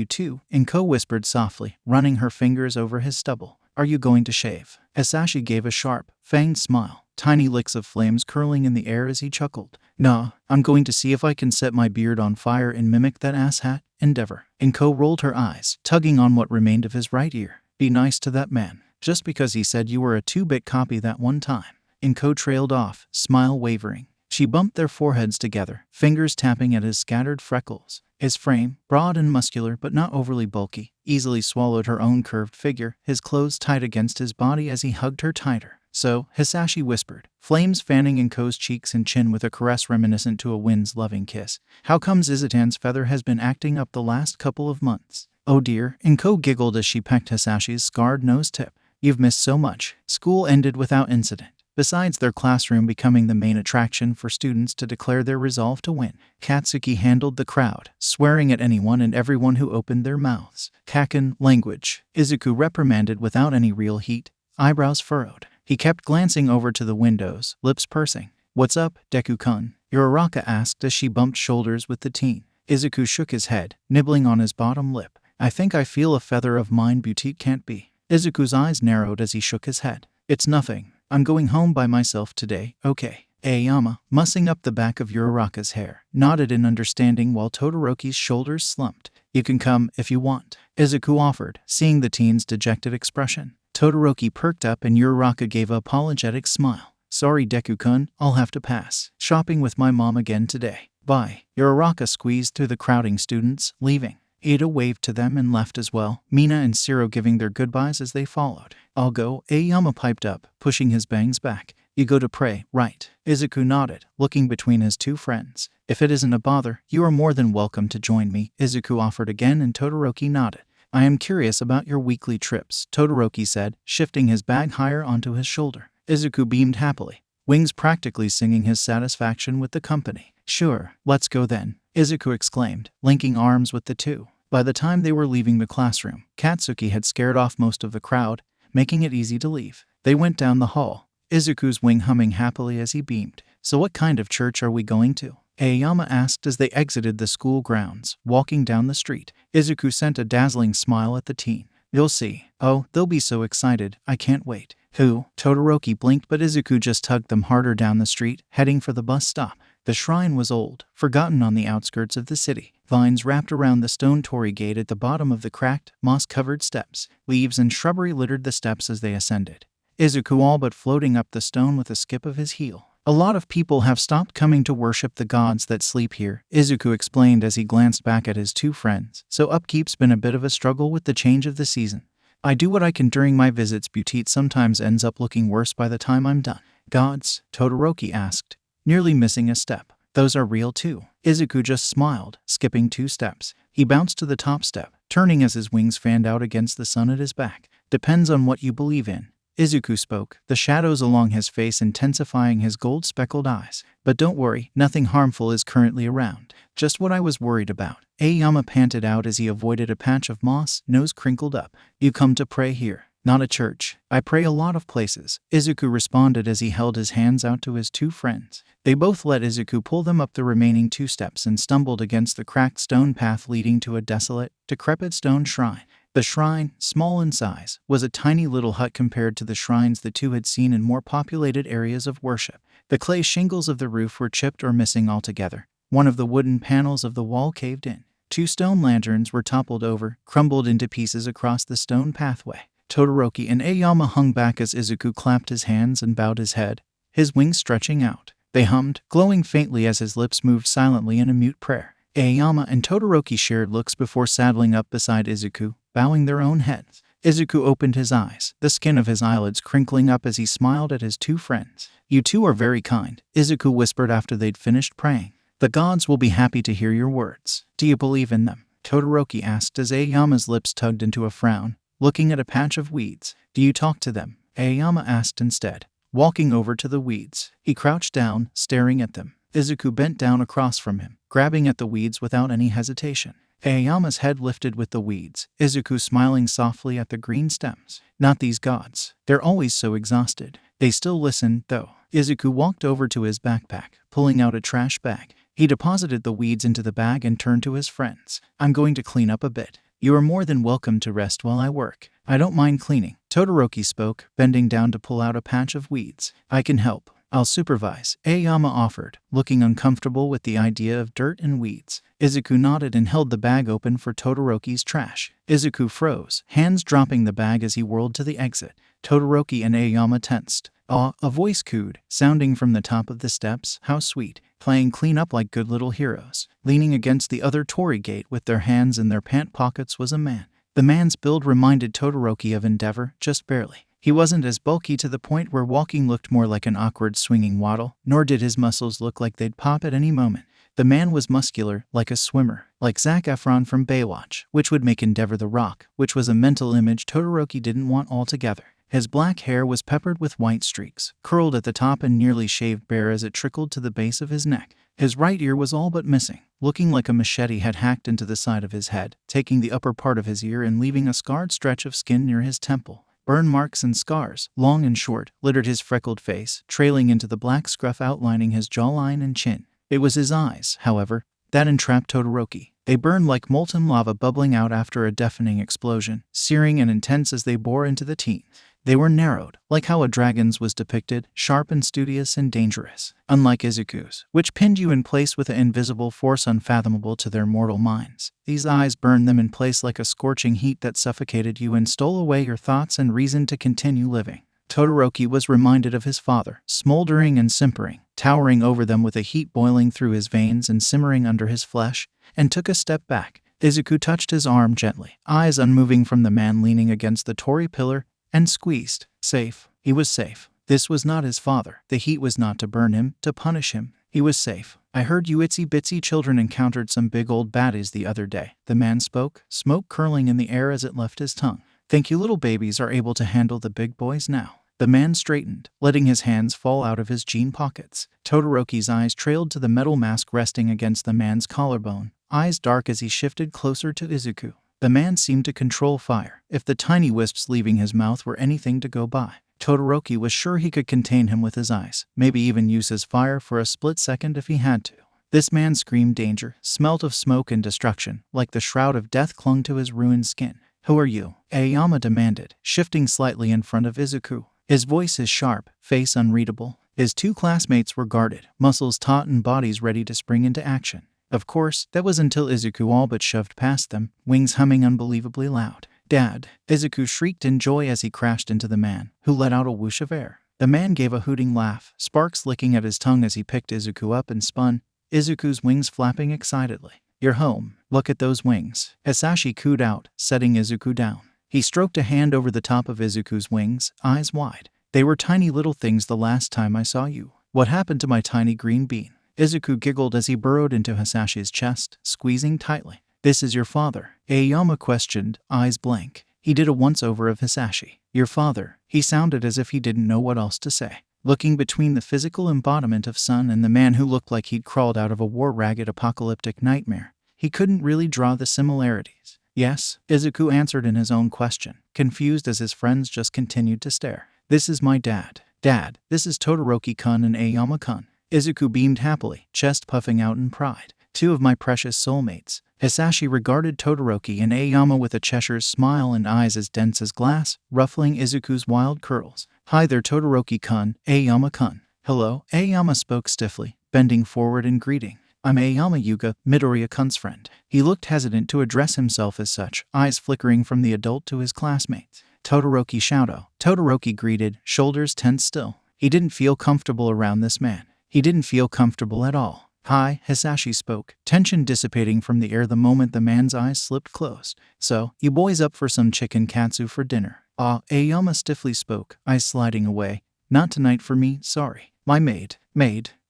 too, Inko whispered softly, running her fingers over his stubble. Are you going to shave? Hisashi gave a sharp, fanged smile, tiny licks of flames curling in the air as he chuckled. Nah, I'm going to see if I can set my beard on fire and mimic that asshat. Endeavor. Inko rolled her eyes, tugging on what remained of his right ear. Be nice to that man, just because he said you were a 2-bit copy that one time. Inko trailed off, smile wavering. She bumped their foreheads together, fingers tapping at his scattered freckles. His frame, broad and muscular but not overly bulky, easily swallowed her own curved figure, his clothes tight against his body as he hugged her tighter. So, Hisashi whispered, flames fanning Inko's cheeks and chin with a caress reminiscent to a wind's loving kiss. How comes Izutan's feather has been acting up the last couple of months? Oh dear, Inko giggled as she pecked Hisashi's scarred nose tip. You've missed so much. School ended without incident. besides their classroom becoming the main attraction for students to declare their resolve to win. Katsuki handled the crowd, swearing at anyone and everyone who opened their mouths. Kaken language. Izuku reprimanded without any real heat, eyebrows furrowed. He kept glancing over to the windows, lips pursing. "What's up, Deku-kun?" Uraraka asked as she bumped shoulders with the teen. Izuku shook his head, nibbling on his bottom lip. "I think I feel a feather of mine boutique can't be." Izuku's eyes narrowed as he shook his head. "It's nothing. I'm going home by myself today, okay?" Aoyama, mussing up the back of Uraraka's hair, nodded in understanding while Todoroki's shoulders slumped. "You can come if you want," Izuku offered, seeing the teen's dejected expression. Todoroki perked up and Uraraka gave an apologetic smile. "Sorry, Deku-kun, I'll have to pass. Shopping with my mom again today. Bye." Uraraka squeezed through the crowding students, leaving. Ida waved to them and left as well, Mina and Siro giving their goodbyes as they followed. "I'll go," Aoyama piped up, pushing his bangs back. "You go to pray, right?" Izuku nodded, looking between his two friends. "If it isn't a bother, you are more than welcome to join me," Izuku offered again and Todoroki nodded. "I am curious about your weekly trips," Todoroki said, shifting his bag higher onto his shoulder. Izuku beamed happily, Wings practically singing his satisfaction with the company. "Sure, let's go then," Izuku exclaimed, linking arms with the two. By the time they were leaving the classroom, Katsuki had scared off most of the crowd, making it easy to leave. They went down the hall, Izuku's wing humming happily as he beamed. "So what kind of church are we going to?" Aoyama asked as they exited the school grounds, walking down the street. Izuku sent a dazzling smile at the teen. "You'll see. Oh, they'll be so excited, I can't wait." "Who?" Todoroki blinked but Izuku just tugged them harder down the street, heading for the bus stop. The shrine was old, forgotten on the outskirts of the city. Vines wrapped around the stone torii gate at the bottom of the cracked, moss-covered steps. Leaves and shrubbery littered the steps as they ascended. Izuku all but floating up the stone with a skip of his heel. "A lot of people have stopped coming to worship the gods that sleep here," Izuku explained as he glanced back at his two friends. "So upkeep's been a bit of a struggle with the change of the season. I do what I can during my visits, but it sometimes ends up looking worse by the time I'm done." "Gods?" Todoroki asked, nearly missing a step. "Those are real too." Izuku just smiled, skipping 2 steps. He bounced to the top step, turning as his wings fanned out against the sun at his back. "Depends on what you believe in," Izuku spoke, the shadows along his face intensifying his gold-speckled eyes. "But don't worry, nothing harmful is currently around. Just what I was worried about." Aoyama panted out as he avoided a patch of moss, nose crinkled up. "You come to pray here?" "Not a church. I pray a lot of places," Izuku responded as he held his hands out to his two friends. They both let Izuku pull them up the remaining 2 steps and stumbled against the cracked stone path leading to a desolate, decrepit stone shrine. The shrine, small in size, was a tiny little hut compared to the shrines the two had seen in more populated areas of worship. The clay shingles of the roof were chipped or missing altogether. One of the wooden panels of the wall caved in. 2 stone lanterns were toppled over, crumbled into pieces across the stone pathway. Todoroki and Aoyama hung back as Izuku clapped his hands and bowed his head, his wings stretching out. They hummed, glowing faintly as his lips moved silently in a mute prayer. Aoyama and Todoroki shared looks before saddling up beside Izuku, bowing their own heads. Izuku opened his eyes, the skin of his eyelids crinkling up as he smiled at his two friends. "You two are very kind," Izuku whispered after they'd finished praying. "The gods will be happy to hear your words." "Do you believe in them?" Todoroki asked as Aoyama's lips tugged into a frown, looking at a patch of weeds. "Do you talk to them?" Aoyama asked instead, walking over to the weeds. He crouched down, staring at them. Izuku bent down across from him, grabbing at the weeds without any hesitation. Aoyama's head lifted with the weeds, Izuku smiling softly at the green stems. "Not these gods. They're always so exhausted." They still listened, though. Izuku walked over to his backpack, pulling out a trash bag. He deposited the weeds into the bag and turned to his friends. "I'm going to clean up a bit. You are more than welcome to rest while I work." "I don't mind cleaning," Todoroki spoke, bending down to pull out a patch of weeds. "I can help. I'll supervise," Aoyama offered, looking uncomfortable with the idea of dirt and weeds. Izuku nodded and held the bag open for Todoroki's trash. Izuku froze, hands dropping the bag as he whirled to the exit. Todoroki and Aoyama tensed. "Aw," a voice cooed, sounding from the top of the steps. "How sweet. Playing clean up like good little heroes." Leaning against the other torii gate with their hands in their pant pockets was a man. The man's build reminded Todoroki of Endeavor, just barely. He wasn't as bulky to the point where walking looked more like an awkward swinging waddle, nor did his muscles look like they'd pop at any moment. The man was muscular, like a swimmer, like Zac Efron from Baywatch, which would make Endeavor the Rock, which was a mental image Todoroki didn't want altogether. His black hair was peppered with white streaks, curled at the top and nearly shaved bare as it trickled to the base of his neck. His right ear was all but missing, looking like a machete had hacked into the side of his head, taking the upper part of his ear and leaving a scarred stretch of skin near his temple. Burn marks and scars, long and short, littered his freckled face, trailing into the black scruff outlining his jawline and chin. It was his eyes, however, that entrapped Todoroki. They burned like molten lava bubbling out after a deafening explosion, searing and intense as they bore into the teeth. They were narrowed, like how a dragon's was depicted, sharp and studious and dangerous, unlike Izuku's, which pinned you in place with an invisible force unfathomable to their mortal minds. These eyes burned them in place like a scorching heat that suffocated you and stole away your thoughts and reason to continue living. Todoroki was reminded of his father, smoldering and simpering, towering over them with a heat boiling through his veins and simmering under his flesh, and took a step back. Izuku touched his arm gently, eyes unmoving from the man leaning against the torii pillar, and squeezed. Safe. He was safe. This was not his father. The heat was not to burn him, to punish him. He was safe. I heard you itsy-bitsy children encountered some big old baddies the other day. The man spoke, smoke curling in the air as it left his tongue. Think you little babies are able to handle the big boys now? The man straightened, letting his hands fall out of his jean pockets. Todoroki's eyes trailed to the metal mask resting against the man's collarbone, eyes dark as he shifted closer to Izuku. The man seemed to control fire, if the tiny wisps leaving his mouth were anything to go by. Todoroki was sure he could contain him with his eyes, maybe even use his fire for a split second if he had to. This man screamed danger, smelt of smoke and destruction, like the shroud of death clung to his ruined skin. Who are you? Aoyama demanded, shifting slightly in front of Izuku. His voice is sharp, face unreadable. His two classmates were guarded, muscles taut and bodies ready to spring into action. Of course, that was until Izuku all but shoved past them, wings humming unbelievably loud. Dad! Izuku shrieked in joy as he crashed into the man, who let out a whoosh of air. The man gave a hooting laugh, sparks licking at his tongue as he picked Izuku up and spun, Izuku's wings flapping excitedly. You're home. Look at those wings. Hisashi cooed out, setting Izuku down. He stroked a hand over the top of Izuku's wings, eyes wide. They were tiny little things the last time I saw you. What happened to my tiny green bean? Izuku giggled as he burrowed into Hisashi's chest, squeezing tightly. This is your father? Aoyama questioned, eyes blank. He did a once-over of Hisashi. Your father. He sounded as if he didn't know what else to say. Looking between the physical embodiment of Sun and the man who looked like he'd crawled out of a war-ragged apocalyptic nightmare, he couldn't really draw the similarities. Yes, Izuku answered in his own question, confused as his friends just continued to stare. This is my dad. Dad, this is Todoroki-kun and Aoyama-kun. Izuku beamed happily, chest puffing out in pride. Two of my precious soulmates. Hisashi regarded Todoroki and Aoyama with a Cheshire's smile and eyes as dense as glass, ruffling Izuku's wild curls. Hi there Todoroki-kun, Aoyama-kun. Hello, Aoyama spoke stiffly, bending forward in greeting. I'm Aoyama Yuga, Midoriya-kun's friend. He looked hesitant to address himself as such, eyes flickering from the adult to his classmates. Todoroki Shouto. Todoroki greeted, shoulders tense still. He didn't feel comfortable around this man. He didn't feel comfortable at all. Hi, Hisashi spoke, tension dissipating from the air the moment the man's eyes slipped closed. So, you boys up for some chicken katsu for dinner? Aoyama stiffly spoke, eyes sliding away. Not tonight for me, sorry. My maid,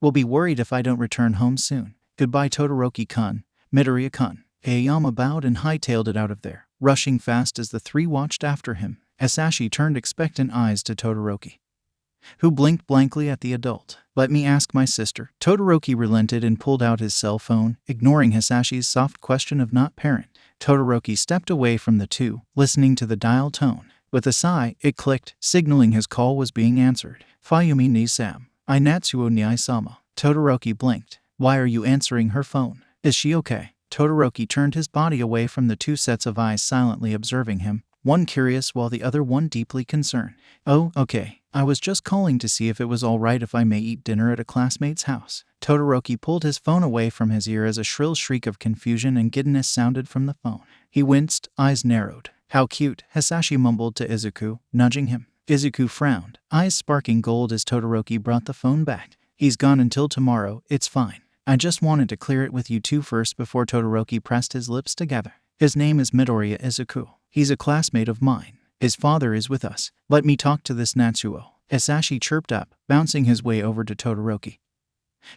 will be worried if I don't return home soon. Goodbye Todoroki-kun, Midoriya-kun. Aoyama bowed and hightailed it out of there, rushing fast as the three watched after him. Hisashi turned expectant eyes to Todoroki, who blinked blankly at the adult. Let me ask my sister. Todoroki relented and pulled out his cell phone, ignoring Hisashi's soft question of not parent. Todoroki stepped away from the two, listening to the dial tone. With a sigh, it clicked, signaling his call was being answered. Fayumi ni Sam. I Natsuo ni Isama. Todoroki blinked. Why are you answering her phone? Is she okay? Todoroki turned his body away from the two sets of eyes silently observing him, one curious while the other one deeply concerned. Oh, okay. I was just calling to see if it was all right if I may eat dinner at a classmate's house. Todoroki pulled his phone away from his ear as a shrill shriek of confusion and giddiness sounded from the phone. He winced, eyes narrowed. How cute, Hisashi mumbled to Izuku, nudging him. Izuku frowned, eyes sparking gold as Todoroki brought the phone back. He's gone until tomorrow, it's fine. I just wanted to clear it with you two first before Todoroki pressed his lips together. His name is Midoriya Izuku. He's a classmate of mine. His father is with us. Let me talk to this Natsuo. Hisashi chirped up, bouncing his way over to Todoroki,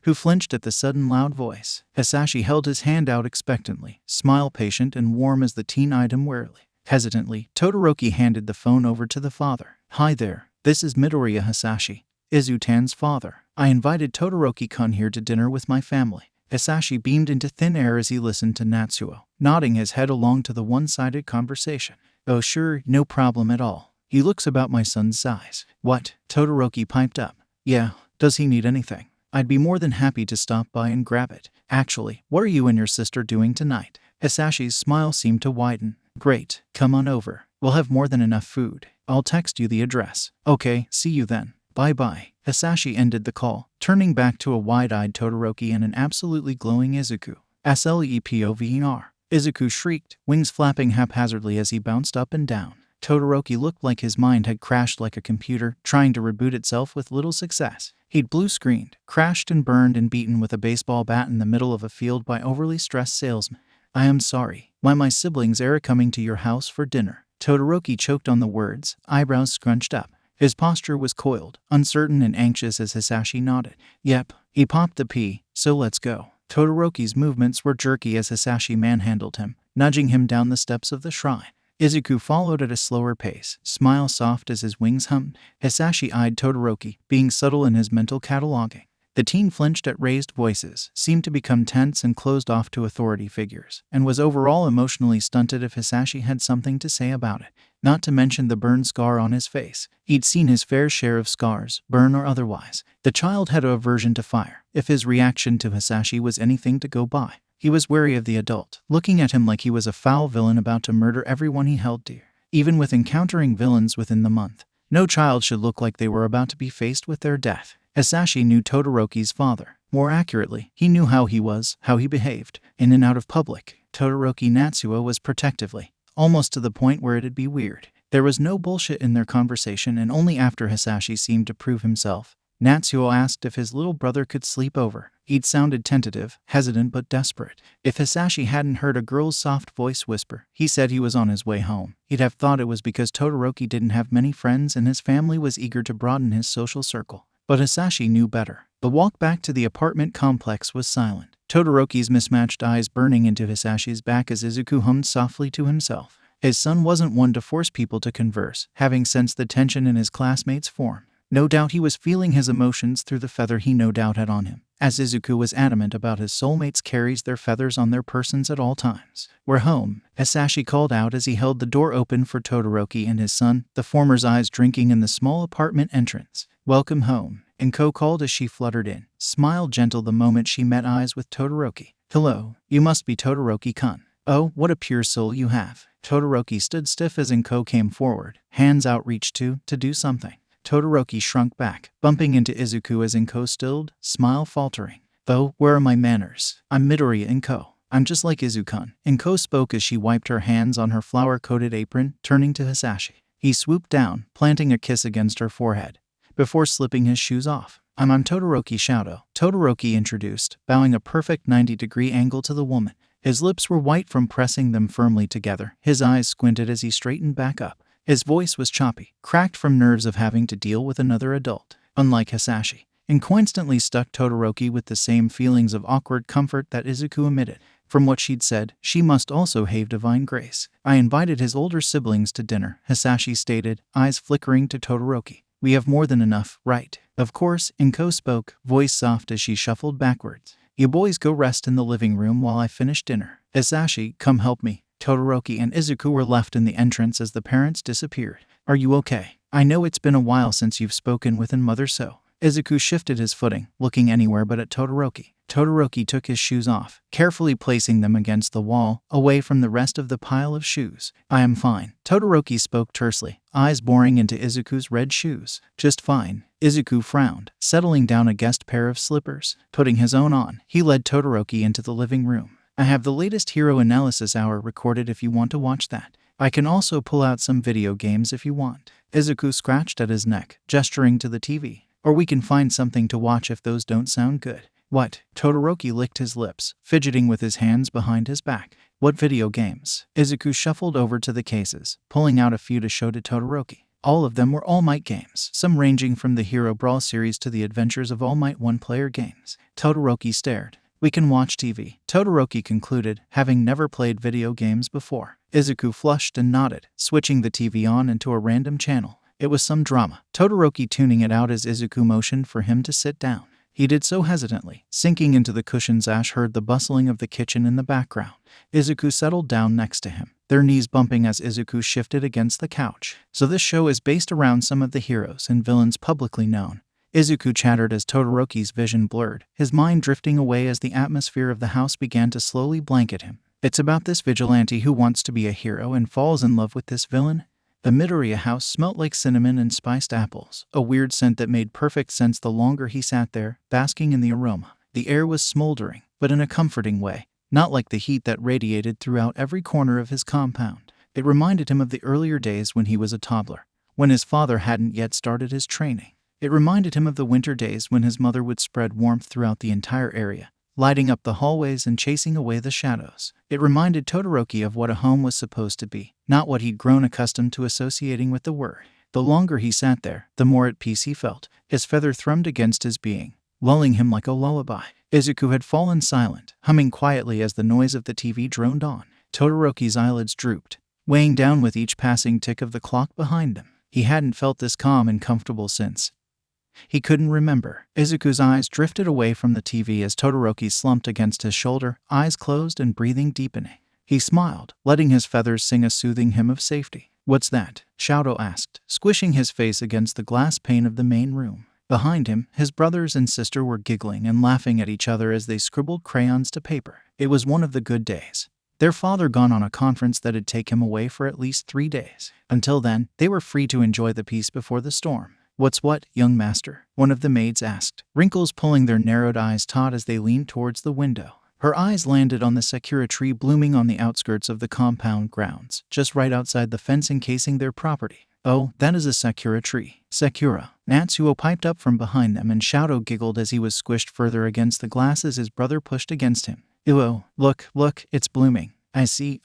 who flinched at the sudden loud voice. Hisashi held his hand out expectantly, smile patient and warm as the teen eyed him warily. Hesitantly, Todoroki handed the phone over to the father. Hi there, this is Midoriya Hisashi, Izutan's father. I invited Todoroki-kun here to dinner with my family. Hisashi beamed into thin air as he listened to Natsuo, nodding his head along to the one-sided conversation. Oh sure, no problem at all. He looks about my son's size. What? Todoroki piped up. Yeah, does he need anything? I'd be more than happy to stop by and grab it. Actually, what are you and your sister doing tonight? Hisashi's smile seemed to widen. Great, come on over. We'll have more than enough food. I'll text you the address. Okay, see you then. Bye-bye. Hisashi ended the call, turning back to a wide-eyed Todoroki and an absolutely glowing Izuku. SLEPOVER. Izuku shrieked, wings flapping haphazardly as he bounced up and down. Todoroki looked like his mind had crashed like a computer, trying to reboot itself with little success. He'd blue-screened, crashed and burned and beaten with a baseball bat in the middle of a field by overly stressed salesmen. I am sorry. Why my siblings are coming to your house for dinner. Todoroki choked on the words, eyebrows scrunched up. His posture was coiled, uncertain and anxious as Hisashi nodded. Yep, he popped the P, so let's go. Todoroki's movements were jerky as Hisashi manhandled him, nudging him down the steps of the shrine. Izuku followed at a slower pace, smile soft as his wings hummed. Hisashi eyed Todoroki, being subtle in his mental cataloging. The teen flinched at raised voices, seemed to become tense and closed off to authority figures, and was overall emotionally stunted if Hisashi had something to say about it, not to mention the burn scar on his face. He'd seen his fair share of scars, burn or otherwise. The child had an aversion to fire, if his reaction to Hisashi was anything to go by. He was wary of the adult, looking at him like he was a foul villain about to murder everyone he held dear. Even with encountering villains within the month, no child should look like they were about to be faced with their death. Hisashi knew Todoroki's father. More accurately, he knew how he was, how he behaved, in and out of public. Todoroki Natsuo was protectively, almost to the point where it'd be weird. There was no bullshit in their conversation, and only after Hisashi seemed to prove himself, Natsuo asked if his little brother could sleep over. He'd sounded tentative, hesitant but desperate. If Hisashi hadn't heard a girl's soft voice whisper, he said he was on his way home. He'd have thought it was because Todoroki didn't have many friends and his family was eager to broaden his social circle. But Hisashi knew better. The walk back to the apartment complex was silent, Todoroki's mismatched eyes burning into Hisashi's back as Izuku hummed softly to himself. His son wasn't one to force people to converse, having sensed the tension in his classmates' form. No doubt he was feeling his emotions through the feather he no doubt had on him, as Izuku was adamant about his soulmates carries their feathers on their persons at all times. We're home, Hisashi called out as he held the door open for Todoroki and his son, the former's eyes drinking in the small apartment entrance. Welcome home, Inko called as she fluttered in, smiled gentle the moment she met eyes with Todoroki. Hello, you must be Todoroki-kun. Oh, what a pure soul you have. Todoroki stood stiff as Inko came forward, hands outreached to do something. Todoroki shrunk back, bumping into Izuku as Inko stilled, smile faltering. Though, where are my manners? I'm Midoriya Inko. I'm just like Izuku-kun. Inko spoke as she wiped her hands on her flower-coated apron, turning to Hisashi. He swooped down, planting a kiss against her forehead, before slipping his shoes off. I'm Todoroki Shadow, Todoroki introduced, bowing a perfect 90-degree angle to the woman. His lips were white from pressing them firmly together. His eyes squinted as he straightened back up. His voice was choppy, cracked from nerves of having to deal with another adult. Unlike Hisashi, Inko instantly stuck Todoroki with the same feelings of awkward comfort that Izuku emitted. From what she'd said, she must also have divine grace. I invited his older siblings to dinner, Hisashi stated, eyes flickering to Todoroki. We have more than enough, right? Of course, Inko spoke, voice soft as she shuffled backwards. You boys go rest in the living room while I finish dinner. Hisashi, come help me. Todoroki and Izuku were left in the entrance as the parents disappeared. Are you okay? I know it's been a while since you've spoken with mother, so. Izuku shifted his footing, looking anywhere but at Todoroki. Todoroki took his shoes off, carefully placing them against the wall, away from the rest of the pile of shoes. I am fine. Todoroki spoke tersely, eyes boring into Izuku's red shoes. Just fine. Izuku frowned, settling down a guest pair of slippers. Putting his own on, he led Todoroki into the living room. I have the latest Hero Analysis Hour recorded if you want to watch that. I can also pull out some video games if you want. Izuku scratched at his neck, gesturing to the TV. Or we can find something to watch if those don't sound good. What? Todoroki licked his lips, fidgeting with his hands behind his back. What video games? Izuku shuffled over to the cases, pulling out a few to show to Todoroki. All of them were All Might games, some ranging from the Hero Brawl series to the Adventures of All Might one-player games. Todoroki stared. We can watch TV, Todoroki concluded, having never played video games before. Izuku flushed and nodded, switching the TV on into a random channel. It was some drama, Todoroki tuning it out as Izuku motioned for him to sit down. He did so hesitantly, sinking into the cushions. Ash heard the bustling of the kitchen in the background. Izuku settled down next to him, their knees bumping as Izuku shifted against the couch. So this show is based around some of the heroes and villains publicly known. Izuku chattered as Todoroki's vision blurred, his mind drifting away as the atmosphere of the house began to slowly blanket him. It's about this vigilante who wants to be a hero and falls in love with this villain. The Midoriya house smelt like cinnamon and spiced apples, a weird scent that made perfect sense the longer he sat there, basking in the aroma. The air was smoldering, but in a comforting way, not like the heat that radiated throughout every corner of his compound. It reminded him of the earlier days when he was a toddler, when his father hadn't yet started his training. It reminded him of the winter days when his mother would spread warmth throughout the entire area, lighting up the hallways and chasing away the shadows. It reminded Todoroki of what a home was supposed to be, not what he'd grown accustomed to associating with the word. The longer he sat there, the more at peace he felt. His feather thrummed against his being, lulling him like a lullaby. Izuku had fallen silent, humming quietly as the noise of the TV droned on. Todoroki's eyelids drooped, weighing down with each passing tick of the clock behind them. He hadn't felt this calm and comfortable since he couldn't remember. Izuku's eyes drifted away from the TV as Todoroki slumped against his shoulder, eyes closed and breathing deepening. He smiled, letting his feathers sing a soothing hymn of safety. "What's that?" Shadow asked, squishing his face against the glass pane of the main room. Behind him, his brothers and sister were giggling and laughing at each other as they scribbled crayons to paper. It was one of the good days. Their father gone on a conference that'd take him away for at least 3 days. Until then, they were free to enjoy the peace before the storm. "What's what, young master?" one of the maids asked, wrinkles pulling their narrowed eyes taut as they leaned towards the window. Her eyes landed on the sakura tree blooming on the outskirts of the compound grounds, just right outside the fence encasing their property. "Oh, that is a sakura tree." "Sakura," Natsuo piped up from behind them, and Shadow giggled as he was squished further against the glass as his brother pushed against him. "Ew, look, it's blooming." I see.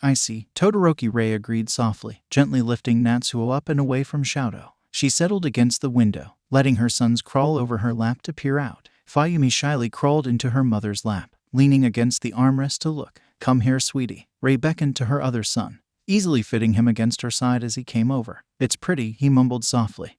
Todoroki Ray agreed softly, gently lifting Natsuo up and away from Shadow. She settled against the window, letting her sons crawl over her lap to peer out. Fayumi shyly crawled into her mother's lap, leaning against the armrest to look. "Come here, sweetie." Ray beckoned to her other son, easily fitting him against her side as he came over. "It's pretty," he mumbled softly,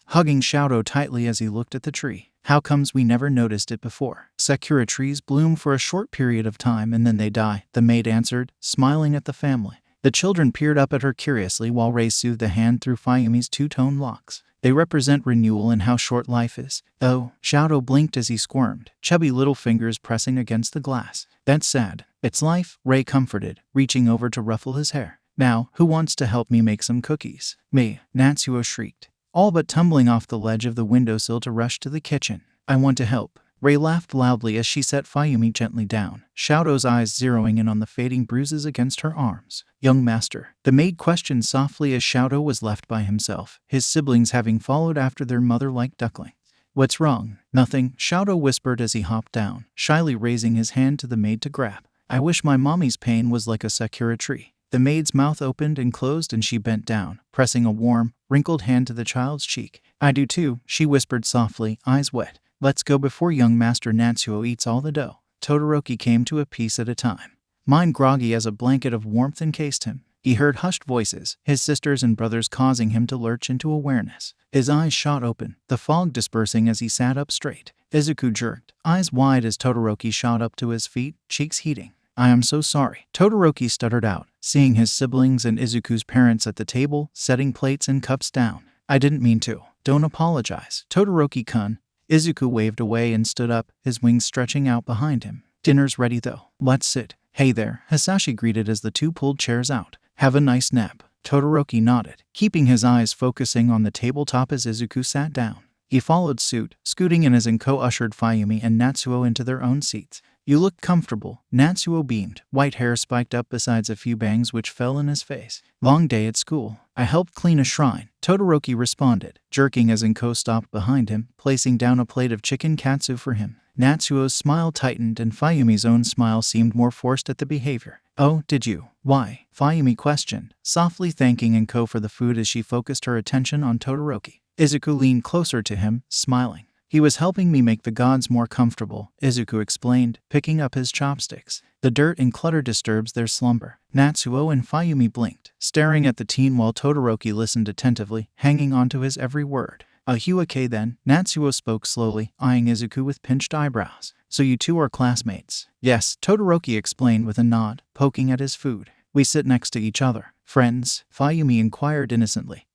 hugging Shadow tightly as he looked at the tree. "How comes we never noticed it before?" "Sakura trees bloom for a short period of time and then they die," the maid answered, smiling at the family. The children peered up at her curiously while Ray soothed a hand through Fayumi's two-tone locks. "They represent renewal and how short life is." "Oh," Shadow blinked as he squirmed, chubby little fingers pressing against the glass. "That's sad." "It's life," Ray comforted, reaching over to ruffle his hair. "Now, who wants to help me make some cookies?" "Me," Natsuo shrieked, all but tumbling off the ledge of the windowsill to rush to the kitchen. "I want to help." Ray laughed loudly as she set Fayumi gently down, Shadow's eyes zeroing in on the fading bruises against her arms. "Young master," the maid questioned softly as Shadow was left by himself, his siblings having followed after their mother like ducklings. "What's wrong?" "Nothing," Shadow whispered as he hopped down, shyly raising his hand to the maid to grab. "I wish my mommy's pain was like a sakura tree." The maid's mouth opened and closed and she bent down, pressing a warm, wrinkled hand to the child's cheek. "I do too," she whispered softly, eyes wet. "Let's go before young master Natsuo eats all the dough." Todoroki came to a piece at a time, mind groggy as a blanket of warmth encased him. He heard hushed voices, his sisters and brothers causing him to lurch into awareness. His eyes shot open, the fog dispersing as he sat up straight. Izuku jerked, eyes wide as Todoroki shot up to his feet, cheeks heating. "I am so sorry," Todoroki stuttered out, seeing his siblings and Izuku's parents at the table, setting plates and cups down. "I didn't mean to." "Don't apologize, Todoroki-kun." Izuku waved away and stood up, his wings stretching out behind him. "Dinner's ready though. Let's sit." "Hey there," Hisashi greeted as the two pulled chairs out. "Have a nice nap." Todoroki nodded, keeping his eyes focusing on the tabletop as Izuku sat down. He followed suit, scooting in as Inko ushered Fayumi and Natsuo into their own seats. "You look comfortable," Natsuo beamed, white hair spiked up besides a few bangs which fell in his face. "Long day at school." "I helped clean a shrine," Todoroki responded, jerking as Inko stopped behind him, placing down a plate of chicken katsu for him. Natsuo's smile tightened and Fayumi's own smile seemed more forced at the behavior. "Oh, did you? Why?" Fayumi questioned, softly thanking Inko for the food as she focused her attention on Todoroki. Izuku leaned closer to him, smiling. He was helping me make the gods more comfortable, Izuku explained, picking up his chopsticks. The dirt and clutter disturbs their slumber. Natsuo and Fayumi blinked, staring at the teen while Todoroki listened attentively, hanging onto his every word. Okay then, Natsuo spoke slowly, eyeing Izuku with pinched eyebrows. So you two are classmates? Yes, Todoroki explained with a nod, poking at his food. We sit next to each other. Friends? Fayumi inquired innocently,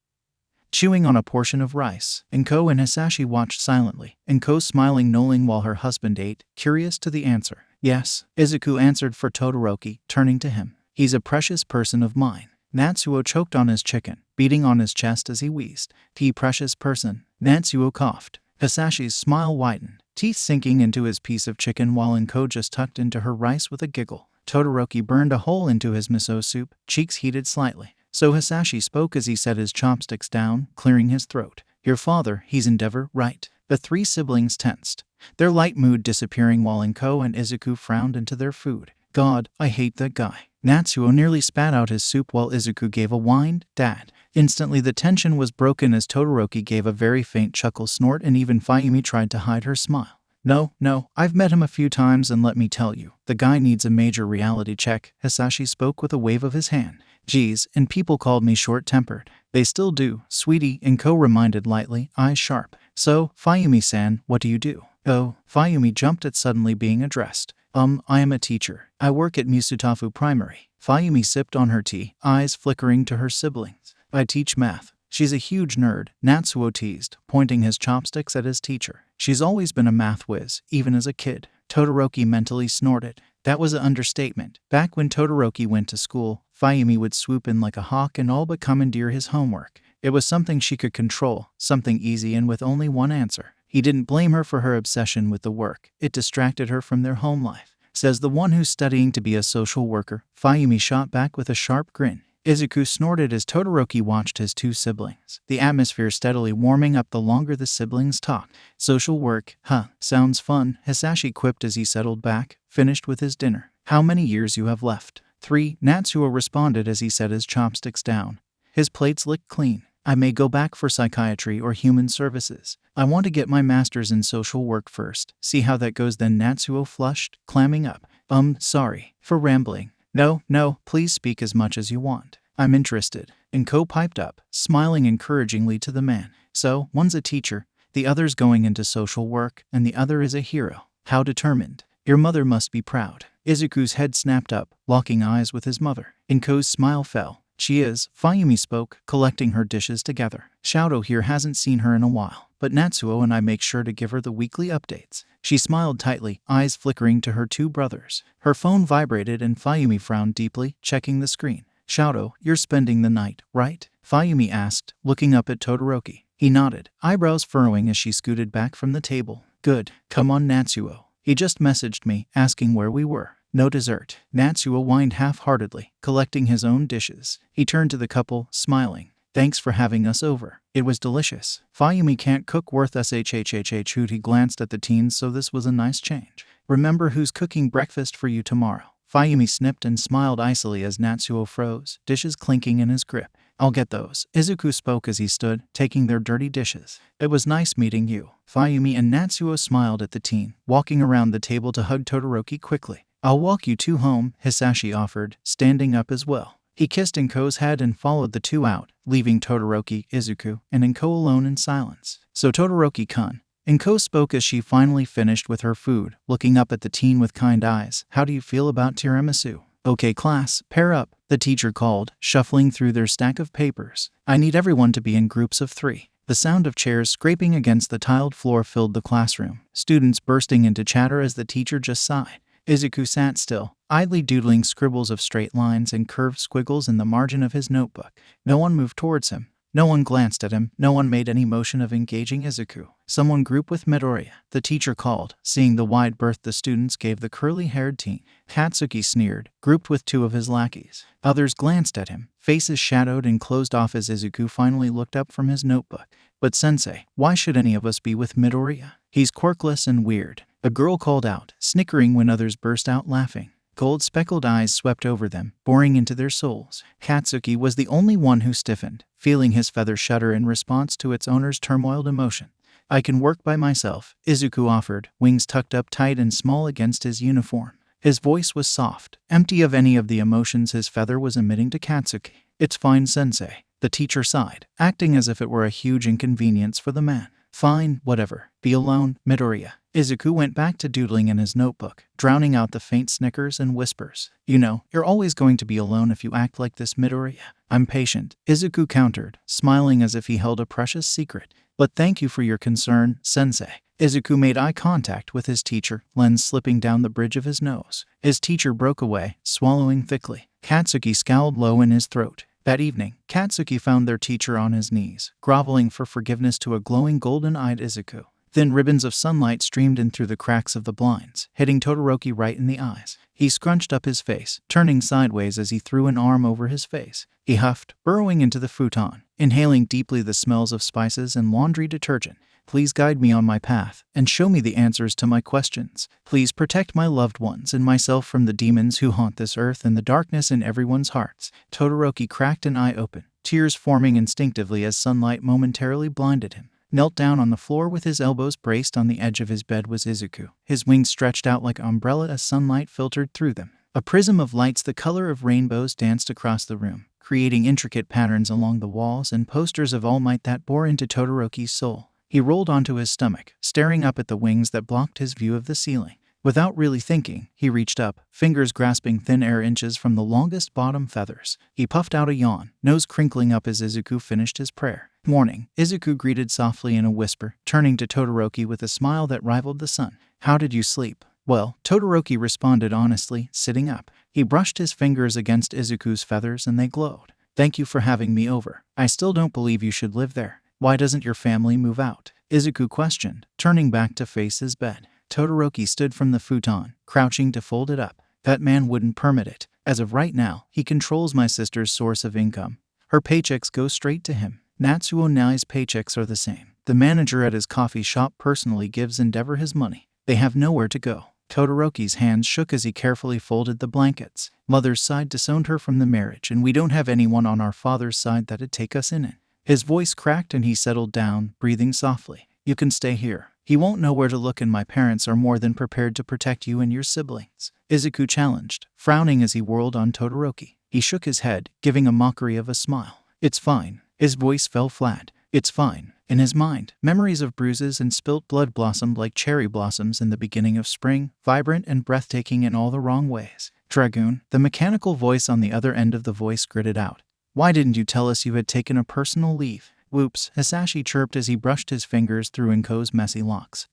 chewing on a portion of rice. Enko and Hisashi watched silently, Enko smiling knowing while her husband ate, curious to the answer. Yes, Izuku answered for Todoroki, turning to him. He's a precious person of mine. Natsuo choked on his chicken, beating on his chest as he wheezed. He precious person. Natsuo coughed. Hisashi's smile widened, teeth sinking into his piece of chicken while Enko just tucked into her rice with a giggle. Todoroki burned a hole into his miso soup, cheeks heated slightly. So Hisashi spoke as he set his chopsticks down, clearing his throat. Your father, he's Endeavor, right? The three siblings tensed, their light mood disappearing while Enko and Izuku frowned into their food. God, I hate that guy. Natsuo nearly spat out his soup while Izuku gave a whined, Dad. Instantly the tension was broken as Todoroki gave a very faint chuckle snort and even Fayumi tried to hide her smile. No, I've met him a few times and let me tell you, the guy needs a major reality check, Hisashi spoke with a wave of his hand. Geez, and people called me short-tempered. They still do, sweetie, Enko reminded lightly, eyes sharp. So, Fayumi-san, what do you do? Oh, Fayumi jumped at suddenly being addressed. I am a teacher. I work at Musutafu Primary. Fayumi sipped on her tea, eyes flickering to her siblings. I teach math. She's a huge nerd, Natsuo teased, pointing his chopsticks at his teacher. She's always been a math whiz, even as a kid. Todoroki mentally snorted. That was an understatement. Back when Todoroki went to school, Fayumi would swoop in like a hawk and all but commandeer his homework. It was something she could control, something easy and with only one answer. He didn't blame her for her obsession with the work. It distracted her from their home life. Says the one who's studying to be a social worker. Fayumi shot back with a sharp grin. Izuku snorted as Todoroki watched his two siblings, the atmosphere steadily warming up the longer the siblings talked. Social work, huh, sounds fun, Hisashi quipped as he settled back, finished with his dinner. How many years you have left? 3, Natsuo responded as he set his chopsticks down. His plates licked clean. I may go back for psychiatry or human services. I want to get my master's in social work first. See how that goes then, Natsuo flushed, clamming up. Sorry for rambling. No, please speak as much as you want. I'm interested. Enko piped up, smiling encouragingly to the man. So, one's a teacher, the other's going into social work, and the other is a hero. How determined. Your mother must be proud. Izuku's head snapped up, locking eyes with his mother. Enko's smile fell. She is, Fayumi spoke, collecting her dishes together. Shadow here hasn't seen her in a while, but Natsuo and I make sure to give her the weekly updates. She smiled tightly, eyes flickering to her two brothers. Her phone vibrated and Fayumi frowned deeply, checking the screen. Shadow, you're spending the night, right? Fayumi asked, looking up at Todoroki. He nodded, eyebrows furrowing as she scooted back from the table. Good. Come on, Natsuo. He just messaged me, asking where we were. No dessert. Natsuo whined half-heartedly, collecting his own dishes. He turned to the couple, smiling. Thanks for having us over. It was delicious. Fayumi can't cook worth shhhh. He glanced at the teens, so this was a nice change. Remember who's cooking breakfast for you tomorrow. Fayumi snipped and smiled icily as Natsuo froze, dishes clinking in his grip. I'll get those. Izuku spoke as he stood, taking their dirty dishes. It was nice meeting you. Fayumi and Natsuo smiled at the teen, walking around the table to hug Todoroki quickly. I'll walk you two home, Hisashi offered, standing up as well. He kissed Enko's head and followed the two out, leaving Todoroki, Izuku, and Enko alone in silence. So Todoroki-kun. Enko spoke as she finally finished with her food, looking up at the teen with kind eyes. How do you feel about tiramisu? Okay class, pair up, the teacher called, shuffling through their stack of papers. I need everyone to be in groups of 3. The sound of chairs scraping against the tiled floor filled the classroom, students bursting into chatter as the teacher just sighed. Izuku sat still, idly doodling scribbles of straight lines and curved squiggles in the margin of his notebook. No one moved towards him. No one glanced at him. No one made any motion of engaging Izuku. Someone group with Midoriya, the teacher called. Seeing the wide berth the students gave the curly-haired teen. Katsuki sneered, grouped with 2 of his lackeys. Others glanced at him, faces shadowed and closed off as Izuku finally looked up from his notebook. But sensei, why should any of us be with Midoriya? He's quirkless and weird. A girl called out, snickering when others burst out laughing. Gold-speckled eyes swept over them, boring into their souls. Katsuki was the only one who stiffened, feeling his feather shudder in response to its owner's turmoiled emotion. I can work by myself, Izuku offered, wings tucked up tight and small against his uniform. His voice was soft, empty of any of the emotions his feather was emitting to Katsuki. It's fine, sensei, the teacher sighed, acting as if it were a huge inconvenience for the man. Fine, whatever. Be alone, Midoriya. Izuku went back to doodling in his notebook, drowning out the faint snickers and whispers. You know, you're always going to be alone if you act like this, Midoriya. I'm patient, Izuku countered, smiling as if he held a precious secret. But thank you for your concern, sensei. Izuku made eye contact with his teacher, lens slipping down the bridge of his nose. His teacher broke away, swallowing thickly. Katsuki scowled low in his throat. That evening, Katsuki found their teacher on his knees, groveling for forgiveness to a glowing golden-eyed Izuku. Thin ribbons of sunlight streamed in through the cracks of the blinds, hitting Todoroki right in the eyes. He scrunched up his face, turning sideways as he threw an arm over his face. He huffed, burrowing into the futon, inhaling deeply the smells of spices and laundry detergent. Please guide me on my path, and show me the answers to my questions. Please protect my loved ones and myself from the demons who haunt this earth and the darkness in everyone's hearts. Todoroki cracked an eye open, tears forming instinctively as sunlight momentarily blinded him. Knelt down on the floor with his elbows braced on the edge of his bed was Izuku, his wings stretched out like an umbrella as sunlight filtered through them. A prism of lights the color of rainbows danced across the room, creating intricate patterns along the walls and posters of All Might that bore into Todoroki's soul. He rolled onto his stomach, staring up at the wings that blocked his view of the ceiling. Without really thinking, he reached up, fingers grasping thin air inches from the longest bottom feathers. He puffed out a yawn, nose crinkling up as Izuku finished his prayer. Morning, Izuku greeted softly in a whisper, turning to Todoroki with a smile that rivaled the sun. How did you sleep? Well, Todoroki responded honestly, sitting up. He brushed his fingers against Izuku's feathers and they glowed. Thank you for having me over. I still don't believe you should live there. Why doesn't your family move out? Izuku questioned, turning back to face his bed. Todoroki stood from the futon, crouching to fold it up. That man wouldn't permit it. As of right now, he controls my sister's source of income. Her paychecks go straight to him. Natsuo Nai's paychecks are the same. The manager at his coffee shop personally gives Endeavor his money. They have nowhere to go. Todoroki's hands shook as he carefully folded the blankets. Mother's side disowned her from the marriage, and we don't have anyone on our father's side that'd take us in it. His voice cracked and he settled down, breathing softly. You can stay here. He won't know where to look and my parents are more than prepared to protect you and your siblings. Izuku challenged, frowning as he whirled on Todoroki. He shook his head, giving a mockery of a smile. It's fine. His voice fell flat. It's fine. In his mind, memories of bruises and spilt blood blossomed like cherry blossoms in the beginning of spring, vibrant and breathtaking in all the wrong ways. Dragoon, the mechanical voice on the other end of the voice gritted out. Why didn't you tell us you had taken a personal leave? Whoops, Hisashi chirped as he brushed his fingers through Inko's messy locks.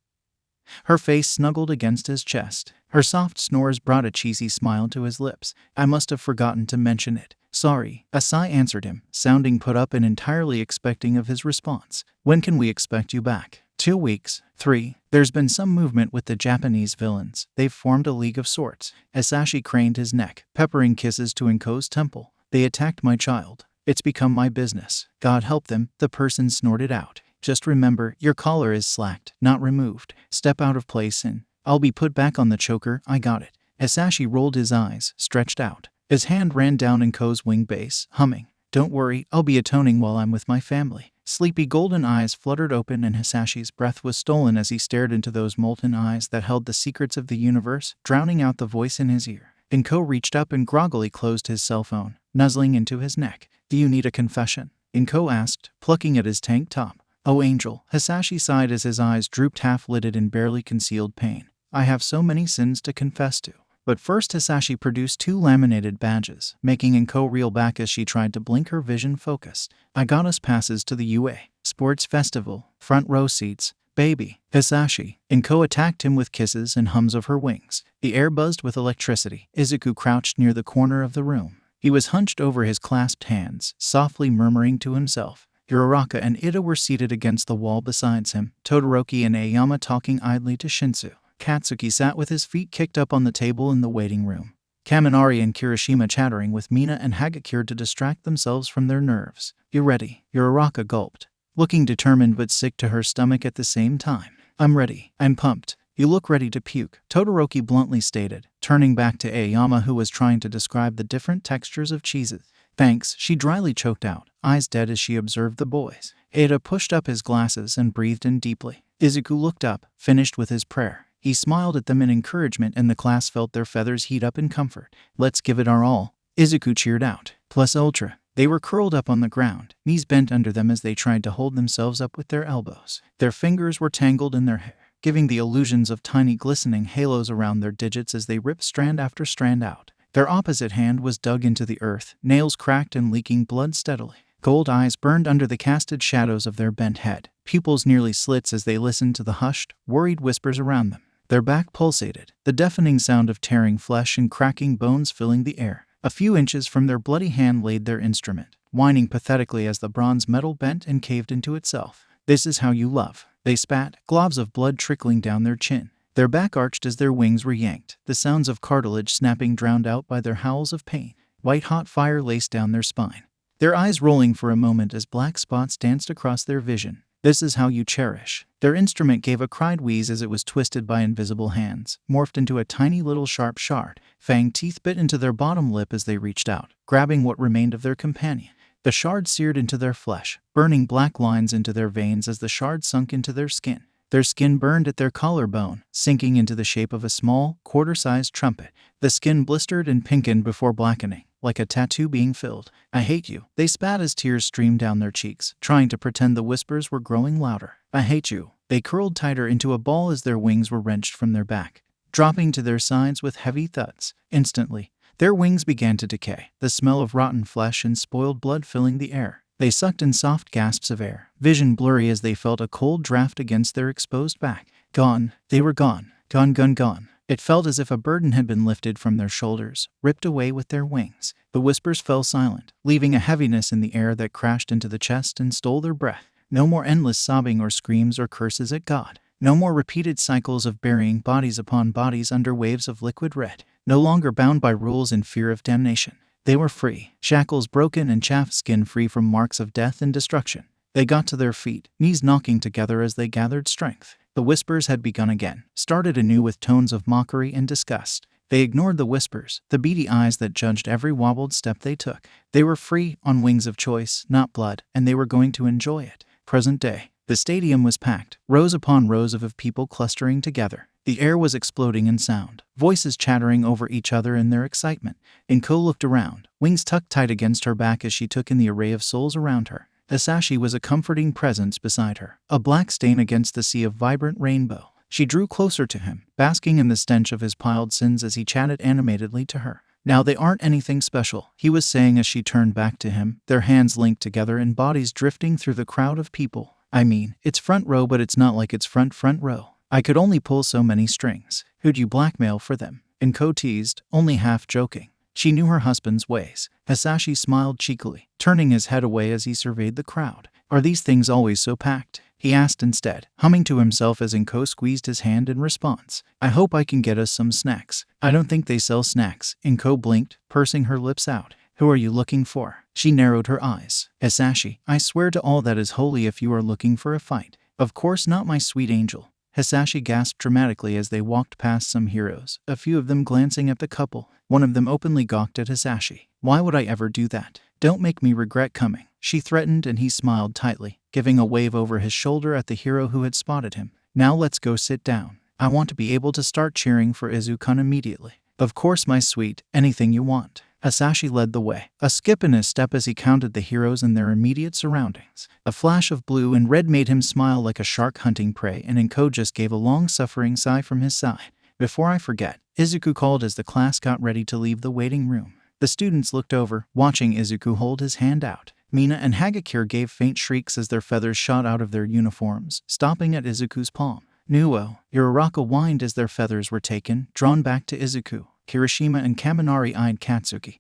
Her face snuggled against his chest. Her soft snores brought a cheesy smile to his lips. I must have forgotten to mention it. Sorry, Asai answered him, sounding put up and entirely expecting of his response. When can we expect you back? 2 weeks. 3. There's been some movement with the Japanese villains. They've formed a league of sorts. Hisashi craned his neck, peppering kisses to Inko's temple. They attacked my child. It's become my business. God help them, the person snorted out. Just remember, your collar is slacked, not removed. Step out of place and I'll be put back on the choker. I got it. Hisashi rolled his eyes, stretched out. His hand ran down Inko's wing base, humming. Don't worry, I'll be atoning while I'm with my family. Sleepy golden eyes fluttered open and Hisashi's breath was stolen as he stared into those molten eyes that held the secrets of the universe, drowning out the voice in his ear. Inko reached up and groggily closed his cell phone, nuzzling into his neck. Do you need a confession? Inko asked, plucking at his tank top. Oh angel, Hisashi sighed as his eyes drooped half-lidded in barely concealed pain. I have so many sins to confess to. But first Hisashi produced 2 laminated badges, making Inko reel back as she tried to blink her vision focused. I got us passes to the UA Sports Festival, front row seats. Baby, Hisashi. Inko attacked him with kisses and hums of her wings. The air buzzed with electricity. Izuku crouched near the corner of the room. He was hunched over his clasped hands, softly murmuring to himself. Uraraka and Ida were seated against the wall besides him, Todoroki and Aoyama talking idly to Shinsu. Katsuki sat with his feet kicked up on the table in the waiting room. Kaminari and Kirishima chattering with Mina and Hagakure to distract themselves from their nerves. You ready? Uraraka gulped, looking determined but sick to her stomach at the same time. I'm ready. I'm pumped. You look ready to puke, Todoroki bluntly stated, turning back to Aoyama who was trying to describe the different textures of cheeses. Thanks, she dryly choked out, eyes dead as she observed the boys. Ada pushed up his glasses and breathed in deeply. Izuku looked up, finished with his prayer. He smiled at them in encouragement and the class felt their feathers heat up in comfort. Let's give it our all, Izuku cheered out. Plus ultra. They were curled up on the ground, knees bent under them as they tried to hold themselves up with their elbows. Their fingers were tangled in their hair, giving the illusions of tiny glistening halos around their digits as they ripped strand after strand out. Their opposite hand was dug into the earth, nails cracked and leaking blood steadily. Gold eyes burned under the casted shadows of their bent head. Pupils nearly slits as they listened to the hushed, worried whispers around them. Their back pulsated, the deafening sound of tearing flesh and cracking bones filling the air. A few inches from their bloody hand laid their instrument, whining pathetically as the bronze metal bent and caved into itself. This is how you love. They spat, globs of blood trickling down their chin. Their back arched as their wings were yanked, the sounds of cartilage snapping drowned out by their howls of pain. White-hot fire laced down their spine, their eyes rolling for a moment as black spots danced across their vision. This is how you cherish. Their instrument gave a cried wheeze as it was twisted by invisible hands, morphed into a tiny little sharp shard. Fanged teeth bit into their bottom lip as they reached out, grabbing what remained of their companion. The shard seared into their flesh, burning black lines into their veins as the shard sunk into their skin. Their skin burned at their collarbone, sinking into the shape of a small, quarter-sized trumpet. The skin blistered and pinkened before blackening, like a tattoo being filled. I hate you. They spat as tears streamed down their cheeks, trying to pretend the whispers were growing louder. I hate you. They curled tighter into a ball as their wings were wrenched from their back, dropping to their sides with heavy thuds. Instantly, their wings began to decay, the smell of rotten flesh and spoiled blood filling the air. They sucked in soft gasps of air, vision blurry as they felt a cold draft against their exposed back. Gone. They were gone. Gone. It felt as if a burden had been lifted from their shoulders, ripped away with their wings. The whispers fell silent, leaving a heaviness in the air that crashed into the chest and stole their breath. No more endless sobbing or screams or curses at God. No more repeated cycles of burying bodies upon bodies under waves of liquid red. No longer bound by rules and fear of damnation. They were free, shackles broken and chaffed skin free from marks of death and destruction. They got to their feet, knees knocking together as they gathered strength. The whispers had begun again, started anew with tones of mockery and disgust. They ignored the whispers, the beady eyes that judged every wobbled step they took. They were free, on wings of choice, not blood, and they were going to enjoy it. Present day. The stadium was packed, rows upon rows of people clustering together. The air was exploding in sound, voices chattering over each other in their excitement. Inko looked around, wings tucked tight against her back as she took in the array of souls around her. Hisashi was a comforting presence beside her, a black stain against the sea of vibrant rainbow. She drew closer to him, basking in the stench of his piled sins as he chatted animatedly to her. Now they aren't anything special, he was saying as she turned back to him, their hands linked together and bodies drifting through the crowd of people. I mean, it's front row, but it's not like it's front row. I could only pull so many strings. Who'd you blackmail for them? Inko teased, only half joking. She knew her husband's ways. Hisashi smiled cheekily, turning his head away as he surveyed the crowd. Are these things always so packed? He asked instead, humming to himself as Inko squeezed his hand in response. I hope I can get us some snacks. I don't think they sell snacks. Inko blinked, pursing her lips out. Who are you looking for? She narrowed her eyes. Hisashi, I swear to all that is holy if you are looking for a fight. Of course not, my sweet angel. Hisashi gasped dramatically as they walked past some heroes, a few of them glancing at the couple. One of them openly gawked at Hisashi. Why would I ever do that? Don't make me regret coming, she threatened, and he smiled tightly, giving a wave over his shoulder at the hero who had spotted him. Now let's go sit down. I want to be able to start cheering for Izuku immediately. Of course, my sweet, anything you want. Hisashi led the way, a skip in his step as he counted the heroes and their immediate surroundings. A flash of blue and red made him smile like a shark hunting prey, and Inko just gave a long-suffering sigh from his side. Before I forget, Izuku called as the class got ready to leave the waiting room. The students looked over, watching Izuku hold his hand out. Mina and Hagakure gave faint shrieks as their feathers shot out of their uniforms, stopping at Izuku's palm. Nuo, Uraraka whined as their feathers were taken, drawn back to Izuku. Kirishima and Kaminari eyed Katsuki,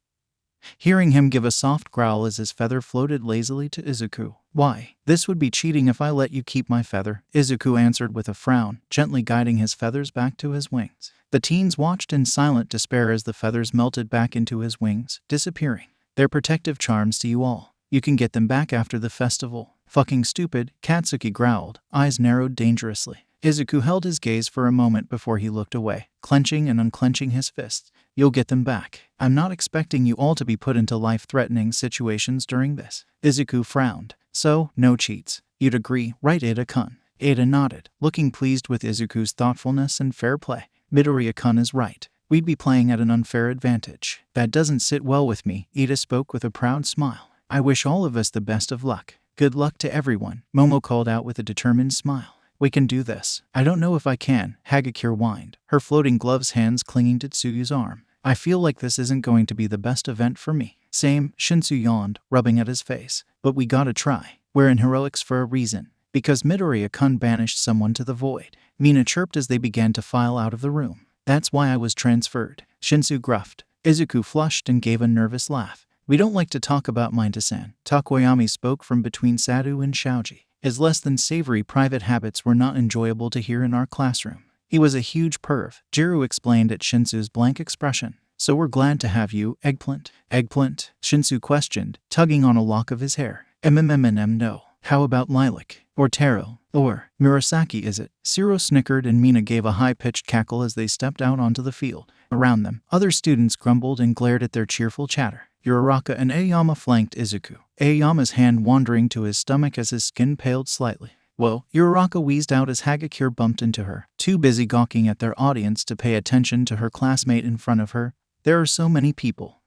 hearing him give a soft growl as his feather floated lazily to Izuku. Why? This would be cheating if I let you keep my feather, Izuku answered with a frown, gently guiding his feathers back to his wings. The teens watched in silent despair as the feathers melted back into his wings, disappearing. They're protective charms to you all. You can get them back after the festival. Fucking stupid, Katsuki growled, eyes narrowed dangerously. Izuku held his gaze for a moment before he looked away, clenching and unclenching his fists. You'll get them back. I'm not expecting you all to be put into life-threatening situations during this. Izuku frowned. So, no cheats. You'd agree, right, Ida-kun? Ada nodded, looking pleased with Izuku's thoughtfulness and fair play. Midoriya-kun is right. We'd be playing at an unfair advantage. That doesn't sit well with me, Ada spoke with a proud smile. I wish all of us the best of luck. Good luck to everyone, Momo called out with a determined smile. We can do this. I don't know if I can, Hagakure whined, her floating gloves hands clinging to Tsuyu's arm. I feel like this isn't going to be the best event for me. Same, Shinsu yawned, rubbing at his face. But we gotta try. We're in heroics for a reason. Because Midoriya-kun banished someone to the void. Mina chirped as they began to file out of the room. That's why I was transferred, Shinsu gruffed. Izuku flushed and gave a nervous laugh. We don't like to talk about Mineta-san, Takoyami spoke from between Sadu and Shaoji. His less than savory private habits were not enjoyable to hear in our classroom. He was a huge perv, Jiru explained at Shinsu's blank expression. So we're glad to have you, Eggplant. Eggplant? Shinsu questioned, tugging on a lock of his hair. No. How about Lilac? Or Taro? Or Murasaki is it? Zero snickered and Mina gave a high-pitched cackle as they stepped out onto the field. Around them, other students grumbled and glared at their cheerful chatter. Uraraka and Aoyama flanked Izuku, Aoyama's hand wandering to his stomach as his skin paled slightly. Whoa, Uraraka wheezed out as Hagakure bumped into her, too busy gawking at their audience to pay attention to her classmate in front of her. There are so many people.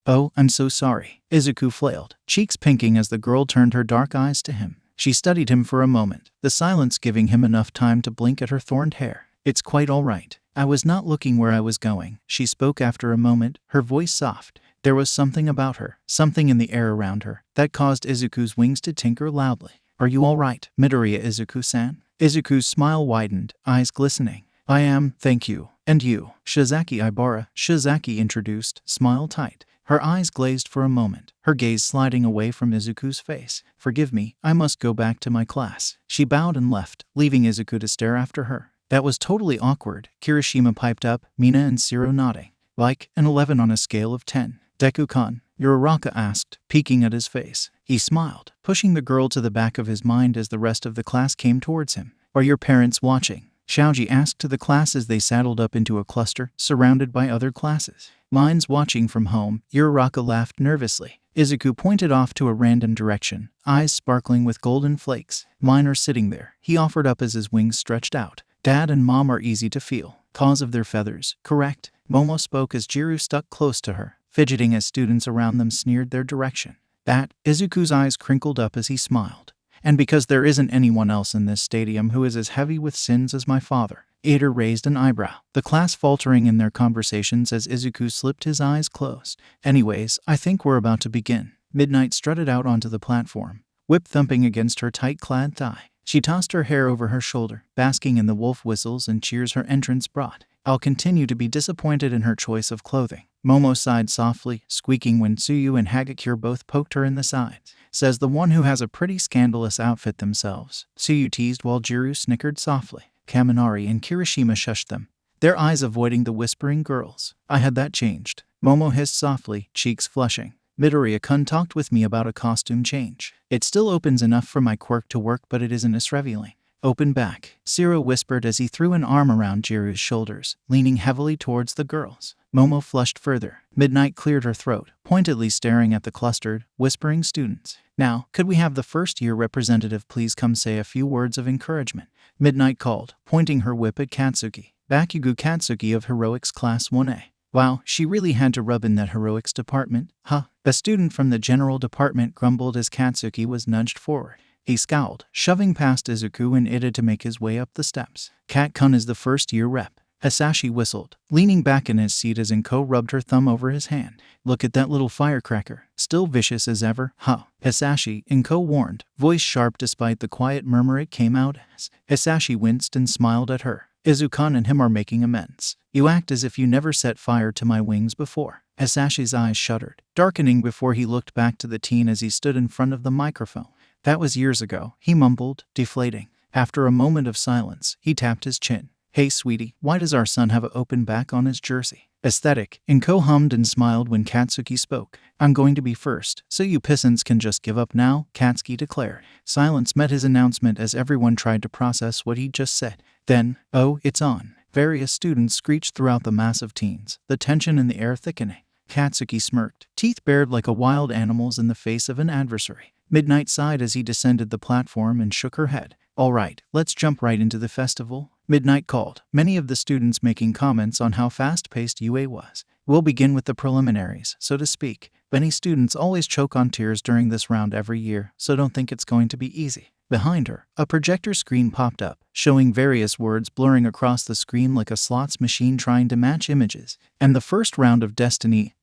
Oh, I'm so sorry, Izuku flailed, cheeks pinking as the girl turned her dark eyes to him. She studied him for a moment, the silence giving him enough time to blink at her thorned hair. It's quite all right. I was not looking where I was going, she spoke after a moment, her voice soft. There was something about her, something in the air around her, that caused Izuku's wings to tinker loudly. Are you all right, Midoriya Izuku-san? Izuku's smile widened, eyes glistening. I am, thank you. And you? Shizaki Ibara, Shizaki introduced, smile tight. Her eyes glazed for a moment, her gaze sliding away from Izuku's face. Forgive me, I must go back to my class. She bowed and left, leaving Izuku to stare after her. That was totally awkward, Kirishima piped up, Mina and Zero nodding. Like an 11 on a scale of 10. Deku-kun, Uraraka asked, peeking at his face. He smiled, pushing the girl to the back of his mind as the rest of the class came towards him. Are your parents watching? Shaoji asked to the class as they saddled up into a cluster, surrounded by other classes. Mine's watching from home, Uraraka laughed nervously. Izuku pointed off to a random direction, eyes sparkling with golden flakes. Mine are sitting there, he offered up as his wings stretched out. Dad and Mom are easy to feel, cause of their feathers, correct? Momo spoke as Jiru stuck close to her, fidgeting as students around them sneered their direction. That, Izuku's eyes crinkled up as he smiled. And because there isn't anyone else in this stadium who is as heavy with sins as my father. Ada raised an eyebrow, the class faltering in their conversations as Izuku slipped his eyes closed. Anyways, I think we're about to begin. Midnight strutted out onto the platform, whip thumping against her tight-clad thigh. She tossed her hair over her shoulder, basking in the wolf whistles and cheers her entrance brought. I'll continue to be disappointed in her choice of clothing. Momo sighed softly, squeaking when Tsuyu and Hagakure both poked her in the sides. Says the one who has a pretty scandalous outfit themselves. Tsuyu teased while Jiru snickered softly. Kaminari and Kirishima shushed them, their eyes avoiding the whispering girls. I had that changed. Momo hissed softly, cheeks flushing. Midoriya-kun talked with me about a costume change. It still opens enough for my quirk to work, but it isn't as revealing. Open back, Zero whispered as he threw an arm around Jiru's shoulders, leaning heavily towards the girls. Momo flushed further. Midnight cleared her throat, pointedly staring at the clustered, whispering students. Now, could we have the first-year representative please come say a few words of encouragement? Midnight called, pointing her whip at Katsuki. Bakugo Katsuki of Heroics Class 1A. Wow, she really had to rub in that heroics department, huh? A student from the general department grumbled as Katsuki was nudged forward. He scowled, shoving past Izuku and Ida to make his way up the steps. Kat-kun is the first-year rep. Hasashi whistled, leaning back in his seat as Inko rubbed her thumb over his hand. Look at that little firecracker, still vicious as ever, huh? Hasashi, Inko warned, voice sharp despite the quiet murmur it came out as. Hasashi winced and smiled at her. Izuku and him are making amends. You act as if you never set fire to my wings before. Hasashi's eyes shuddered, darkening before he looked back to the teen as he stood in front of the microphone. That was years ago, he mumbled, deflating. After a moment of silence, he tapped his chin. Hey sweetie, why does our son have an open back on his jersey? Aesthetic. Inko hummed and smiled when Katsuki spoke. I'm going to be first, so you pissants can just give up now, Katsuki declared. Silence met his announcement as everyone tried to process what he'd just said. Then, oh, it's on. Various students screeched throughout the mass of teens, the tension in the air thickening. Katsuki smirked, teeth bared like a wild animal's in the face of an adversary. Midnight sighed as he descended the platform and shook her head. All right, let's jump right into the festival, Midnight called, many of the students making comments on how fast-paced UA was. We'll begin with the preliminaries, so to speak. Many students always choke on tears during this round every year, so don't think it's going to be easy. Behind her, a projector screen popped up, showing various words blurring across the screen like a slots machine trying to match images. And the first round of Destiny,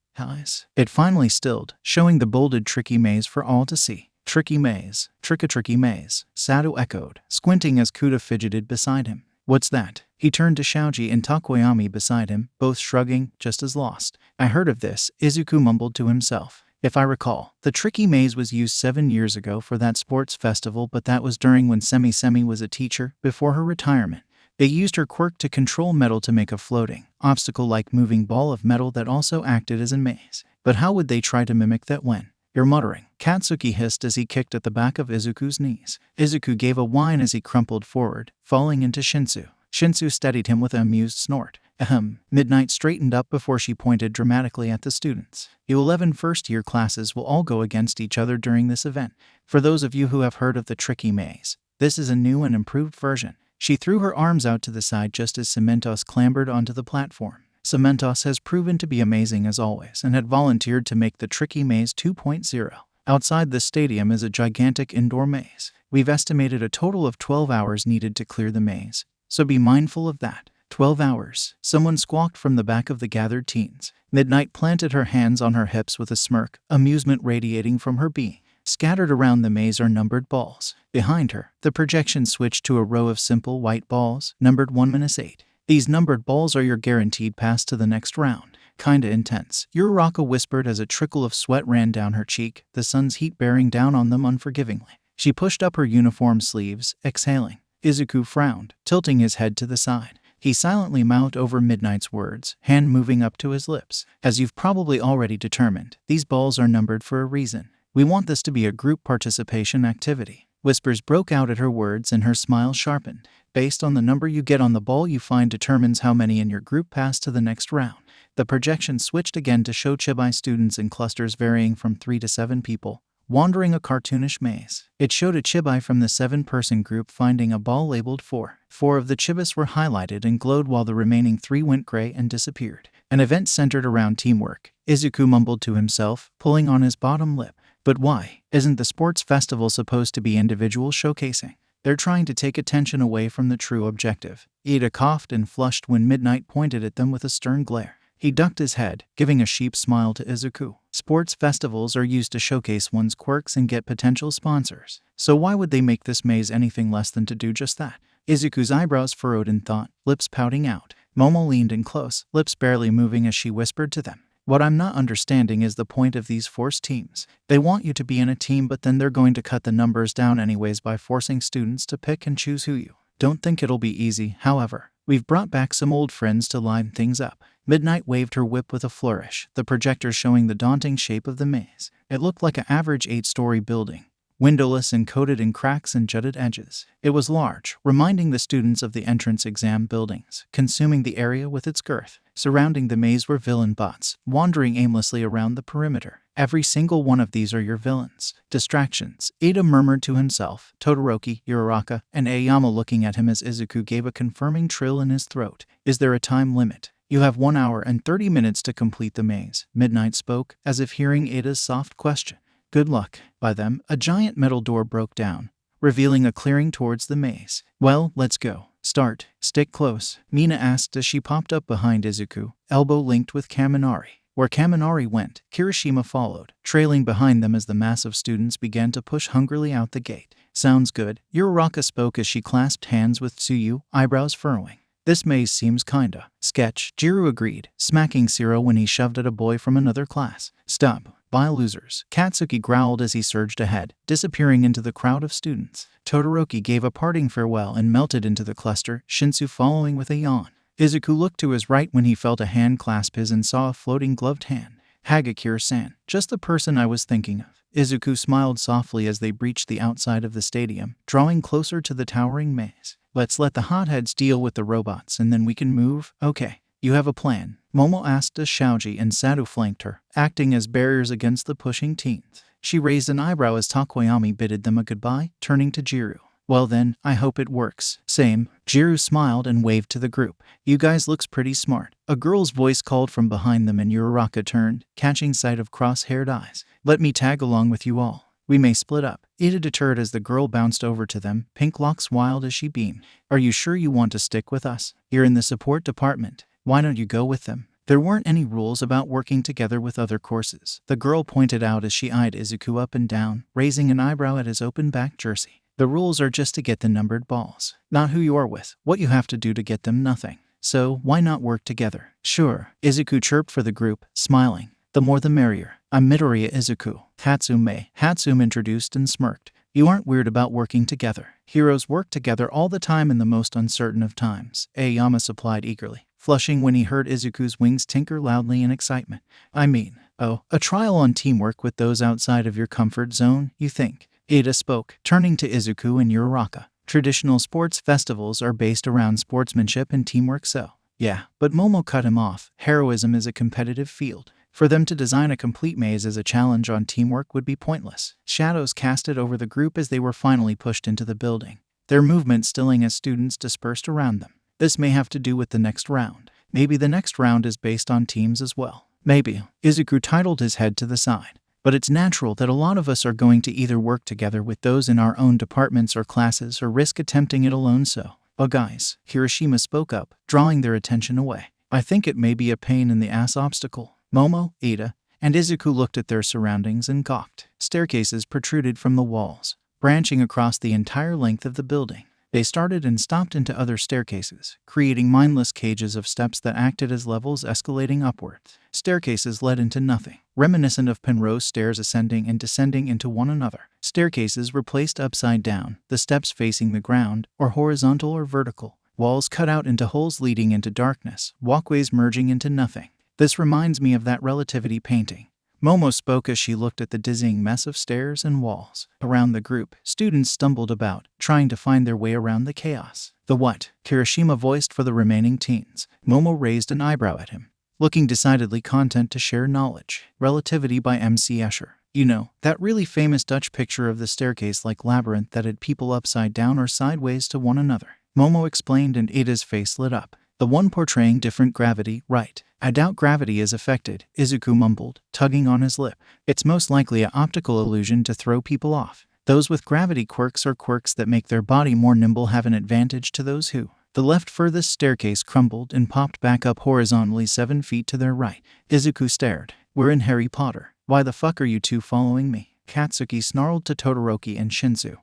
it finally stilled, showing the bolded tricky maze for all to see. Tricky maze, tricky maze, Sato echoed, squinting as Kuta fidgeted beside him. What's that? He turned to Shaoji and Takoyami beside him, both shrugging, just as lost. I heard of this, Izuku mumbled to himself. If I recall, the tricky maze was used 7 years ago for that sports festival, but that was during when Semi was a teacher, before her retirement. They used her quirk to control metal to make a floating, obstacle-like moving ball of metal that also acted as a maze. But how would they try to mimic that when? You're muttering, Katsuki hissed as he kicked at the back of Izuku's knees. Izuku gave a whine as he crumpled forward, falling into Shinsu. Shinsu steadied him with an amused snort. Ahem. Midnight straightened up before she pointed dramatically at the students. You 11 first-year classes will all go against each other during this event. For those of you who have heard of the tricky maze, this is a new and improved version. She threw her arms out to the side just as Cementos clambered onto the platform. Cementos has proven to be amazing as always and had volunteered to make the Tricky Maze 2.0. Outside the stadium is a gigantic indoor maze. We've estimated a total of 12 hours needed to clear the maze, so be mindful of that. 12 hours, someone squawked from the back of the gathered teens. Midnight planted her hands on her hips with a smirk, amusement radiating from her being. Scattered around the maze are numbered balls. Behind her, the projection switched to a row of simple white balls, numbered 1-8. These numbered balls are your guaranteed pass to the next round. Kinda intense, Uraraka whispered as a trickle of sweat ran down her cheek, the sun's heat bearing down on them unforgivingly. She pushed up her uniform sleeves, exhaling. Izuku frowned, tilting his head to the side. He silently mouthed over Midnight's words, hand moving up to his lips. As you've probably already determined, these balls are numbered for a reason. We want this to be a group participation activity. Whispers broke out at her words and her smile sharpened. Based on the number you get on the ball you find determines how many in your group pass to the next round. The projection switched again to show Chibai students in clusters varying from 3 to 7 people, wandering a cartoonish maze. It showed a Chibai from the 7-person group finding a ball labeled 4. 4 of the Chibis were highlighted and glowed while the remaining 3 went gray and disappeared. An event centered around teamwork, Izuku mumbled to himself, pulling on his bottom lip. But why? Isn't the sports festival supposed to be individual showcasing? They're trying to take attention away from the true objective. Ida coughed and flushed when Midnight pointed at them with a stern glare. He ducked his head, giving a sheep smile to Izuku. Sports festivals are used to showcase one's quirks and get potential sponsors. So why would they make this maze anything less than to do just that? Izuku's eyebrows furrowed in thought, lips pouting out. Momo leaned in close, lips barely moving as she whispered to them. What I'm not understanding is the point of these forced teams. They want you to be in a team, but then they're going to cut the numbers down anyways by forcing students to pick and choose who you. Don't think it'll be easy, however. We've brought back some old friends to line things up. Midnight waved her whip with a flourish, the projector showing the daunting shape of the maze. It looked like an average 8-story building, windowless and coated in cracks and jutted edges. It was large, reminding the students of the entrance exam buildings, consuming the area with its girth. Surrounding the maze were villain bots, wandering aimlessly around the perimeter. Every single one of these are your villains. Distractions, Ida murmured to himself, Todoroki, Uraraka, and Aoyama looking at him as Izuku gave a confirming trill in his throat. Is there a time limit? You have 1 hour and 30 minutes to complete the maze, Midnight spoke, as if hearing Ada's soft question. Good luck. By them, a giant metal door broke down, revealing a clearing towards the maze. Well, let's go. Start. Stick close, Mina asked as she popped up behind Izuku, elbow linked with Kaminari. Where Kaminari went, Kirishima followed, trailing behind them as the mass of students began to push hungrily out the gate. Sounds good, Uraraka spoke as she clasped hands with Tsuyu, eyebrows furrowing. This maze seems kinda sketch, Jiru agreed, smacking Siro when he shoved at a boy from another class. Stop. Bye losers, Katsuki growled as he surged ahead, disappearing into the crowd of students. Todoroki gave a parting farewell and melted into the cluster, Shinsu following with a yawn. Izuku looked to his right when he felt a hand clasp his and saw a floating gloved hand. Hagakure-san, just the person I was thinking of. Izuku smiled softly as they breached the outside of the stadium, drawing closer to the towering maze. Let's let the hotheads deal with the robots and then we can move, okay? You have a plan? Momo asked as Shaoji and Sadu flanked her, acting as barriers against the pushing teens. She raised an eyebrow as Takoyami bidded them a goodbye, turning to Jiru. Well then, I hope it works. Same. Jiru smiled and waved to the group. You guys looks pretty smart. A girl's voice called from behind them and Uraraka turned, catching sight of cross-haired eyes. Let me tag along with you all. We may split up. Ida deterred as the girl bounced over to them, pink locks wild as she beamed. Are you sure you want to stick with us? You're in the support department. Why don't you go with them? There weren't any rules about working together with other courses, the girl pointed out as she eyed Izuku up and down, raising an eyebrow at his open-back jersey. The rules are just to get the numbered balls, not who you are with. What you have to do to get them, nothing. So, why not work together? Sure, Izuku chirped for the group, smiling. The more the merrier. I'm Midoriya Izuku. Hatsume introduced and smirked. You aren't weird about working together. Heroes work together all the time in the most uncertain of times, Aoyama supplied eagerly, flushing when he heard Izuku's wings tinker loudly in excitement. I mean, a trial on teamwork with those outside of your comfort zone, you think? Ida spoke, turning to Izuku and Uraraka. Traditional sports festivals are based around sportsmanship and teamwork, so. Yeah, but Momo cut him off. Heroism is a competitive field. For them to design a complete maze as a challenge on teamwork would be pointless. Shadows casted over the group as they were finally pushed into the building, their movement stilling as students dispersed around them. This may have to do with the next round. Maybe the next round is based on teams as well. Maybe. Izuku titled his head to the side. But it's natural that a lot of us are going to either work together with those in our own departments or classes or risk attempting it alone, so. But guys, Hiroshima spoke up, drawing their attention away. I think it may be a pain in the ass obstacle. Momo, Ida, and Izuku looked at their surroundings and gawked. Staircases protruded from the walls, branching across the entire length of the building. They started and stopped into other staircases, creating mindless cages of steps that acted as levels escalating upwards. Staircases led into nothing, reminiscent of Penrose stairs ascending and descending into one another. Staircases were placed upside down, the steps facing the ground, or horizontal or vertical. Walls cut out into holes leading into darkness, walkways merging into nothing. This reminds me of that relativity painting. Momo spoke as she looked at the dizzying mess of stairs and walls. Around the group, students stumbled about, trying to find their way around the chaos. The what? Kirishima voiced for the remaining teens. Momo raised an eyebrow at him, looking decidedly content to share knowledge. Relativity by M.C. Escher. You know, that really famous Dutch picture of the staircase-like labyrinth that had people upside down or sideways to one another. Momo explained and Ida's face lit up. The one portraying different gravity, right? I doubt gravity is affected, Izuku mumbled, tugging on his lip. It's most likely an optical illusion to throw people off. Those with gravity quirks or quirks that make their body more nimble have an advantage to those who. The left furthest staircase crumbled and popped back up horizontally 7 feet to their right. Izuku stared. We're in Harry Potter. Why the fuck are you two following me? Katsuki snarled to Todoroki and Shinsu,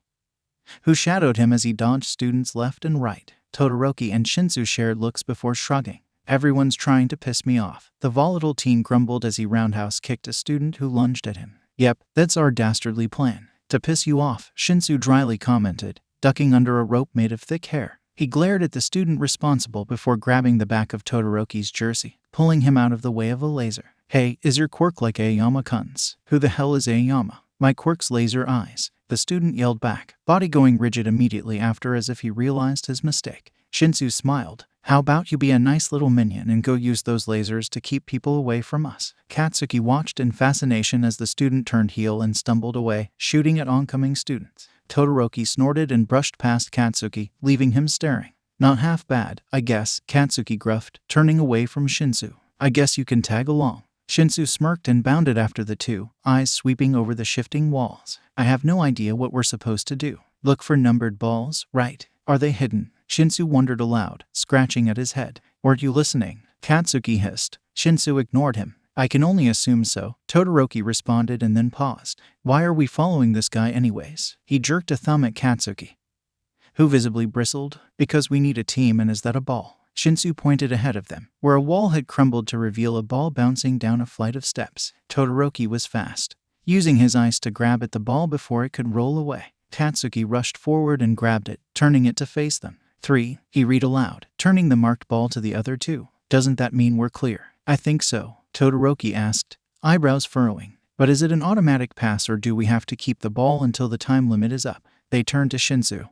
who shadowed him as he dodged students left and right. Todoroki and Shinsu shared looks before shrugging. Everyone's trying to piss me off. The volatile teen grumbled as he roundhouse kicked a student who lunged at him. Yep, that's our dastardly plan. To piss you off, Shinsu dryly commented, ducking under a rope made of thick hair. He glared at the student responsible before grabbing the back of Todoroki's jersey, pulling him out of the way of a laser. Hey, is your quirk like Aoyama Kun's? Who the hell is Aoyama? My quirk's laser eyes. The student yelled back, body going rigid immediately after as if he realized his mistake. Shinsu smiled. How about you be a nice little minion and go use those lasers to keep people away from us? Katsuki watched in fascination as the student turned heel and stumbled away, shooting at oncoming students. Todoroki snorted and brushed past Katsuki, leaving him staring. Not half bad, I guess, Katsuki gruffed, turning away from Shinsu. I guess you can tag along. Shinsu smirked and bounded after the two, eyes sweeping over the shifting walls. I have no idea what we're supposed to do. Look for numbered balls, right? Are they hidden? Shinsu wondered aloud, scratching at his head. Weren't you listening? Katsuki hissed. Shinsu ignored him. I can only assume so, Todoroki responded and then paused. Why are we following this guy anyways? He jerked a thumb at Katsuki, who visibly bristled. Because we need a team, and is that a ball? Shinsu pointed ahead of them, where a wall had crumbled to reveal a ball bouncing down a flight of steps. Todoroki was fast, using his eyes to grab at the ball before it could roll away. Katsuki rushed forward and grabbed it, turning it to face them. 3, he read aloud, turning the marked ball to the other two. Doesn't that mean we're clear? I think so, Todoroki asked, eyebrows furrowing. But is it an automatic pass or do we have to keep the ball until the time limit is up? They turned to Shinsu,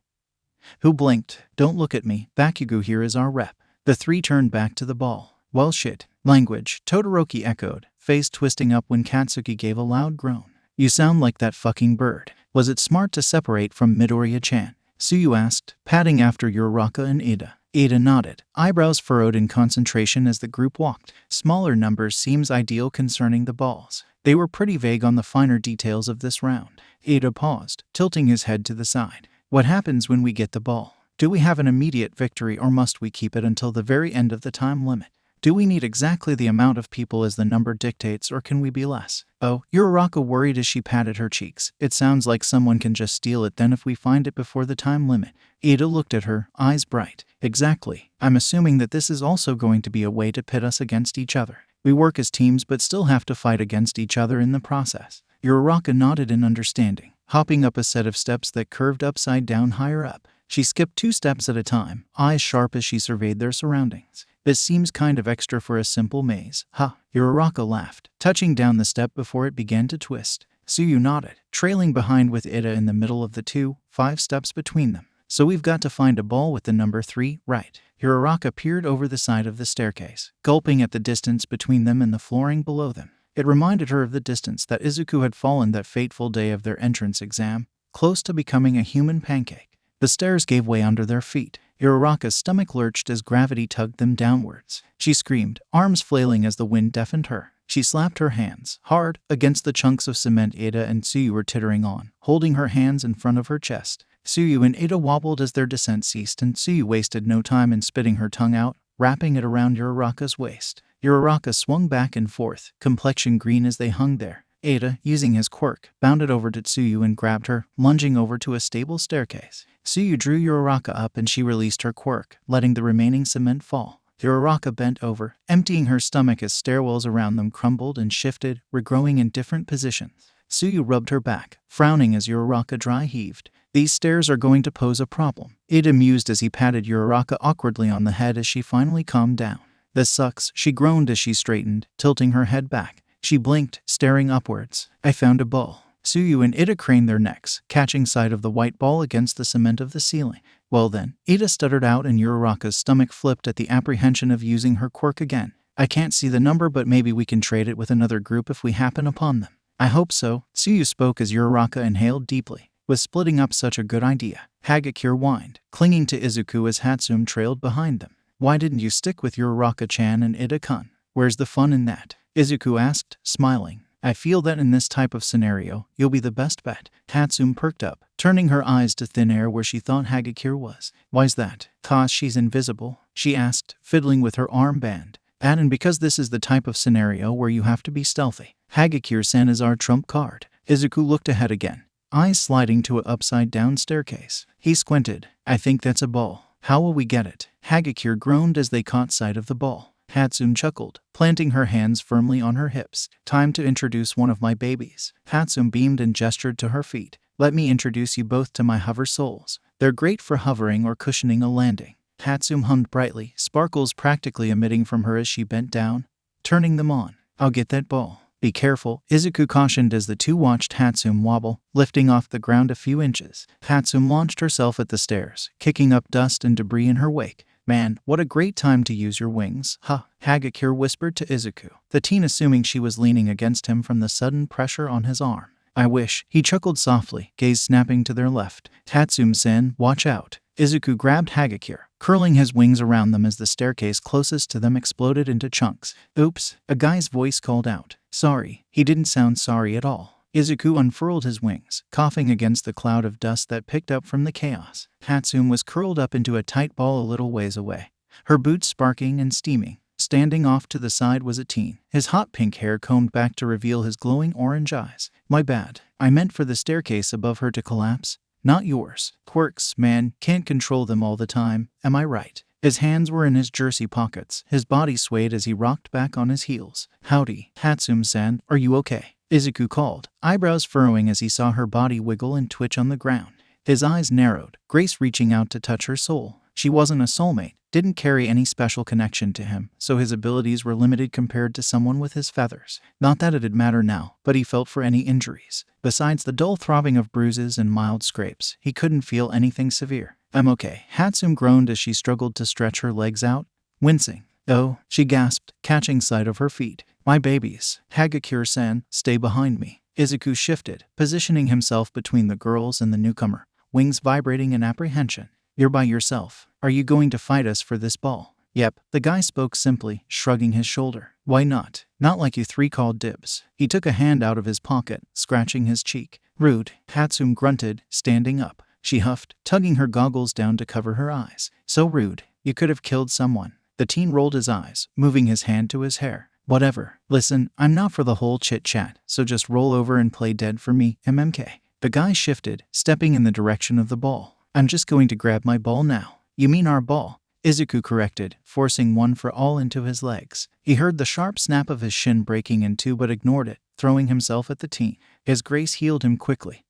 who blinked. Don't look at me, Bakugo here is our rep. The 3 turned back to the ball. Well shit. Language, Todoroki echoed, face twisting up when Katsuki gave a loud groan. You sound like that fucking bird. Was it smart to separate from Midoriya-chan? Tsuyu asked, patting after Uraraka and Ida. Ida nodded, eyebrows furrowed in concentration as the group walked. Smaller numbers seems ideal concerning the balls. They were pretty vague on the finer details of this round. Ida paused, tilting his head to the side. What happens when we get the ball? Do we have an immediate victory or must we keep it until the very end of the time limit? Do we need exactly the amount of people as the number dictates or can we be less? Oh, Uraraka worried as she patted her cheeks. It sounds like someone can just steal it then if we find it before the time limit. Ida looked at her, eyes bright. Exactly. I'm assuming that this is also going to be a way to pit us against each other. We work as teams but still have to fight against each other in the process. Uraraka nodded in understanding, hopping up a set of steps that curved upside down higher up. She skipped 2 steps at a time, eyes sharp as she surveyed their surroundings. This seems kind of extra for a simple maze. Ha! Uraraka laughed, touching down the step before it began to twist. Tsuyu nodded, trailing behind with Ida in the middle of the 5 steps between them. So we've got to find a ball with the number 3, right? Uraraka peered over the side of the staircase, gulping at the distance between them and the flooring below them. It reminded her of the distance that Izuku had fallen that fateful day of their entrance exam, close to becoming a human pancake. The stairs gave way under their feet. Uraraka's stomach lurched as gravity tugged them downwards. She screamed, arms flailing as the wind deafened her. She slapped her hands, hard, against the chunks of cement Ida and Tsuyu were tittering on, holding her hands in front of her chest. Tsuyu and Ida wobbled as their descent ceased and Tsuyu wasted no time in spitting her tongue out, wrapping it around Uraraka's waist. Uraraka swung back and forth, complexion green as they hung there. Ida, using his quirk, bounded over to Tsuyu and grabbed her, lunging over to a stable staircase. Tsuyu drew Uraraka up and she released her quirk, letting the remaining cement fall. Uraraka bent over, emptying her stomach as stairwells around them crumbled and shifted, regrowing in different positions. Tsuyu rubbed her back, frowning as Uraraka dry heaved. These stairs are going to pose a problem. Ida mused as he patted Uraraka awkwardly on the head as she finally calmed down. This sucks, she groaned as she straightened, tilting her head back. She blinked, staring upwards. I found a ball. Tsuyu and Ida craned their necks, catching sight of the white ball against the cement of the ceiling. Well then, Ida stuttered out and Uraraka's stomach flipped at the apprehension of using her quirk again. I can't see the number but maybe we can trade it with another group if we happen upon them. I hope so. Tsuyu spoke as Uraraka inhaled deeply. Was splitting up such a good idea? Hagakure whined, clinging to Izuku as Hatsune trailed behind them. Why didn't you stick with Uraraka-chan and Ida-kun? Where's the fun in that? Izuku asked, smiling. I feel that in this type of scenario, you'll be the best bet. Hatsune perked up, turning her eyes to thin air where she thought Hagakure was. Why's that? 'Cause she's invisible, she asked, fiddling with her armband. And because this is the type of scenario where you have to be stealthy. Hagakure-san is our trump card. Izuku looked ahead again, eyes sliding to an upside-down staircase. He squinted. I think that's a ball. How will we get it? Hagakure groaned as they caught sight of the ball. Hatsune chuckled, planting her hands firmly on her hips. Time to introduce one of my babies. Hatsune beamed and gestured to her feet. Let me introduce you both to my hover souls. They're great for hovering or cushioning a landing. Hatsune hummed brightly, sparkles practically emitting from her as she bent down, turning them on. I'll get that ball. Be careful, Izuku cautioned as the two watched Hatsune wobble, lifting off the ground a few inches. Hatsune launched herself at the stairs, kicking up dust and debris in her wake. Man, what a great time to use your wings, huh? Hagakure whispered to Izuku, the teen assuming she was leaning against him from the sudden pressure on his arm. I wish, he chuckled softly, gaze snapping to their left. Hatsune-sen, watch out. Izuku grabbed Hagakure, curling his wings around them as the staircase closest to them exploded into chunks. Oops, a guy's voice called out. Sorry. He didn't sound sorry at all. Izuku unfurled his wings, coughing against the cloud of dust that picked up from the chaos. Hatsune was curled up into a tight ball a little ways away, her boots sparking and steaming. Standing off to the side was a teen, his hot pink hair combed back to reveal his glowing orange eyes. My bad. I meant for the staircase above her to collapse, not yours. Quirks, man, can't control them all the time, am I right? His hands were in his jersey pockets, his body swayed as he rocked back on his heels. Howdy, Hatsune-san, are you okay? Izuku called, eyebrows furrowing as he saw her body wiggle and twitch on the ground. His eyes narrowed, Grace reaching out to touch her soul. She wasn't a soulmate, didn't carry any special connection to him, so his abilities were limited compared to someone with his feathers. Not that it'd matter now, but he felt for any injuries. Besides the dull throbbing of bruises and mild scrapes, he couldn't feel anything severe. I'm okay. Hatsune groaned as she struggled to stretch her legs out, wincing. Oh, she gasped, catching sight of her feet. My babies. Hagakure-san, stay behind me. Izuku shifted, positioning himself between the girls and the newcomer, wings vibrating in apprehension. You're by yourself. Are you going to fight us for this ball? Yep, the guy spoke simply, shrugging his shoulder. Why not? Not like you three called dibs. He took a hand out of his pocket, scratching his cheek. Rude, Hatsum grunted, standing up. She huffed, tugging her goggles down to cover her eyes. So rude. You could have killed someone. The teen rolled his eyes, moving his hand to his hair. Whatever. Listen, I'm not for the whole chit-chat, so just roll over and play dead for me, MMK. The guy shifted, stepping in the direction of the ball. I'm just going to grab my ball now. You mean our ball? Izuku corrected, forcing one for all into his legs. He heard the sharp snap of his shin breaking in two but ignored it, throwing himself at the teen. His grace healed him quickly.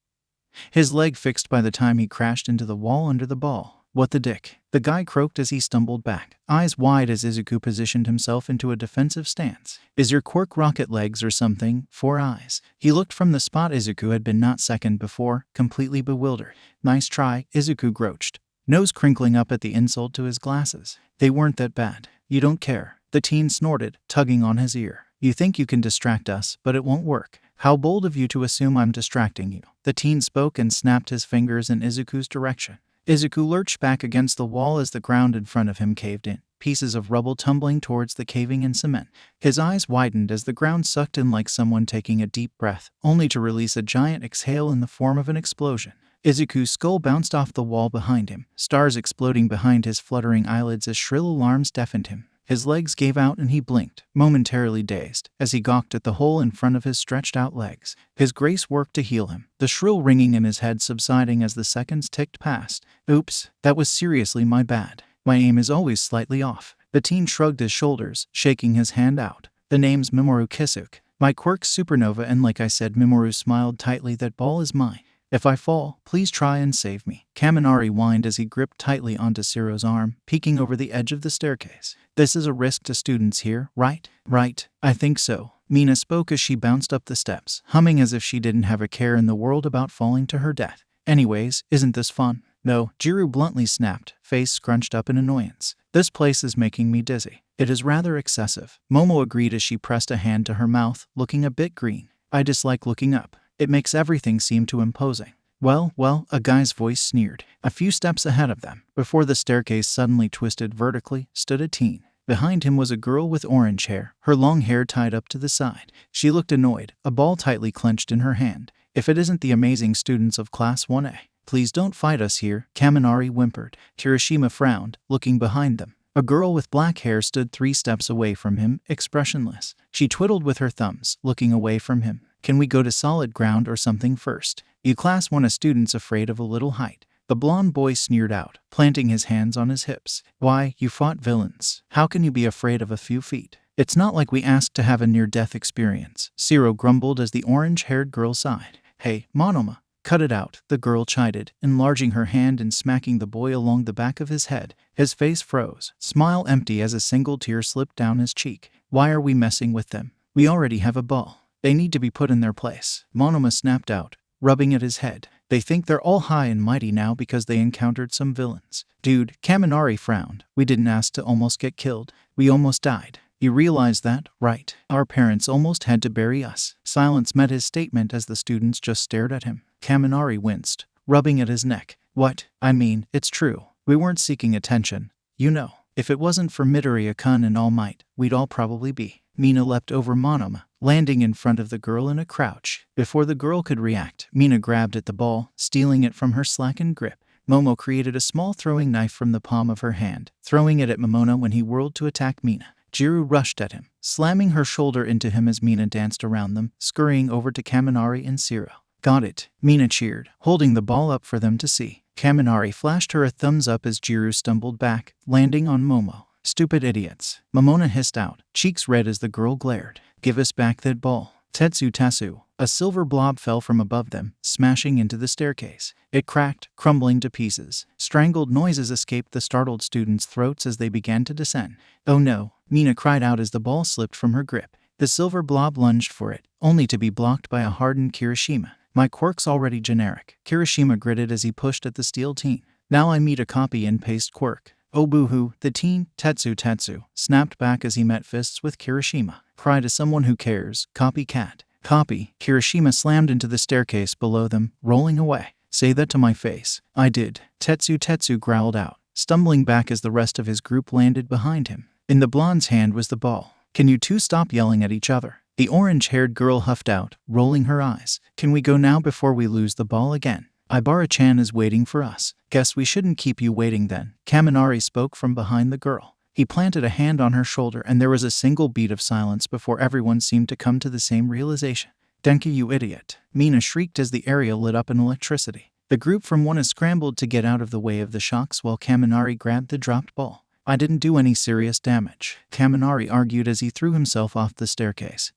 His leg fixed by the time he crashed into the wall under the ball. What the dick? The guy croaked as he stumbled back, eyes wide as Izuku positioned himself into a defensive stance. Is your quirk rocket legs or something? 4 eyes. He looked from the spot Izuku had been not second before, completely bewildered. Nice try, Izuku grouched, nose crinkling up at the insult to his glasses. They weren't that bad. You don't care. The teen snorted, tugging on his ear. You think you can distract us, but it won't work. How bold of you to assume I'm distracting you. The teen spoke and snapped his fingers in Izuku's direction. Izuku lurched back against the wall as the ground in front of him caved in, pieces of rubble tumbling towards the caving-in cement. His eyes widened as the ground sucked in like someone taking a deep breath, only to release a giant exhale in the form of an explosion. Izuku's skull bounced off the wall behind him, stars exploding behind his fluttering eyelids as shrill alarms deafened him. His legs gave out and he blinked, momentarily dazed, as he gawked at the hole in front of his stretched-out legs. His grace worked to heal him, the shrill ringing in his head subsiding as the seconds ticked past. Oops, that was seriously my bad. My aim is always slightly off. The teen shrugged his shoulders, shaking his hand out. The name's Mamoru Kisuke. My quirk's supernova, and like I said, Mamoru smiled tightly. That ball is mine. If I fall, please try and save me. Kaminari whined as he gripped tightly onto Siro's arm, peeking over the edge of the staircase. This is a risk to students here, right? Right, I think so. Mina spoke as she bounced up the steps, humming as if she didn't have a care in the world about falling to her death. Anyways, isn't this fun? No, Jiru bluntly snapped, face scrunched up in annoyance. This place is making me dizzy. It is rather excessive. Momo agreed as she pressed a hand to her mouth, looking a bit green. I dislike looking up. It makes everything seem too imposing. Well, a guy's voice sneered. A few steps ahead of them, before the staircase suddenly twisted vertically, stood a teen. Behind him was a girl with orange hair, her long hair tied up to the side. She looked annoyed, a ball tightly clenched in her hand. If it isn't the amazing students of Class 1A. Please don't fight us here, Kaminari whimpered. Kirishima frowned, looking behind them. A girl with black hair stood 3 steps away from him, expressionless. She twiddled with her thumbs, looking away from him. Can we go to solid ground or something first? You Class 1A students afraid of a little height. The blonde boy sneered out, planting his hands on his hips. Why, you fought villains. How can you be afraid of a few feet? It's not like we asked to have a near-death experience, Siro grumbled as the orange-haired girl sighed. Hey, Monoma, cut it out, the girl chided, enlarging her hand and smacking the boy along the back of his head. His face froze, smile empty as a single tear slipped down his cheek. Why are we messing with them? We already have a ball. They need to be put in their place, Monoma snapped out, rubbing at his head. They think they're all high and mighty now because they encountered some villains. Dude, Kaminari frowned. We didn't ask to almost get killed. We almost died. You realize that, right? Our parents almost had to bury us. Silence met his statement as the students just stared at him. Kaminari winced, rubbing at his neck. What? I mean, it's true. We weren't seeking attention. You know, if it wasn't for Midoriya-kun and All Might, we'd all probably be. Mina leapt over Monoma, landing in front of the girl in a crouch. Before the girl could react, Mina grabbed at the ball, stealing it from her slackened grip. Momo created a small throwing knife from the palm of her hand, throwing it at Momona when he whirled to attack Mina. Jiru rushed at him, slamming her shoulder into him as Mina danced around them, scurrying over to Kaminari and Siro. Got it, Mina cheered, holding the ball up for them to see. Kaminari flashed her a thumbs up as Jiru stumbled back, landing on Momo. Stupid idiots, Momona hissed out, cheeks red as the girl glared. Give us back that ball. Tetsu Tasu. A silver blob fell from above them, smashing into the staircase. It cracked, crumbling to pieces. Strangled noises escaped the startled students' throats as they began to descend. Oh no, Mina cried out as the ball slipped from her grip. The silver blob lunged for it, only to be blocked by a hardened Kirishima. My quirk's already generic, Kirishima gritted as he pushed at the steel teen. Now I meet a copy and paste quirk. Oh boo-hoo, the teen, Tetsu, snapped back as he met fists with Kirishima. Cry to someone who cares, copycat. Copy. Kirishima slammed into the staircase below them, rolling away. Say that to my face. I did. Tetsu growled out, stumbling back as the rest of his group landed behind him. In the blonde's hand was the ball. Can you two stop yelling at each other? The orange-haired girl huffed out, rolling her eyes. Can we go now before we lose the ball again? Ibara-chan is waiting for us. Guess we shouldn't keep you waiting then. Kaminari spoke from behind the girl. He planted a hand on her shoulder and there was a single beat of silence before everyone seemed to come to the same realization. Denki, you idiot. Mina shrieked as the area lit up in electricity. The group from WhatIf scrambled to get out of the way of the shocks while Kaminari grabbed the dropped ball. I didn't do any serious damage, Kaminari argued as he threw himself off the staircase.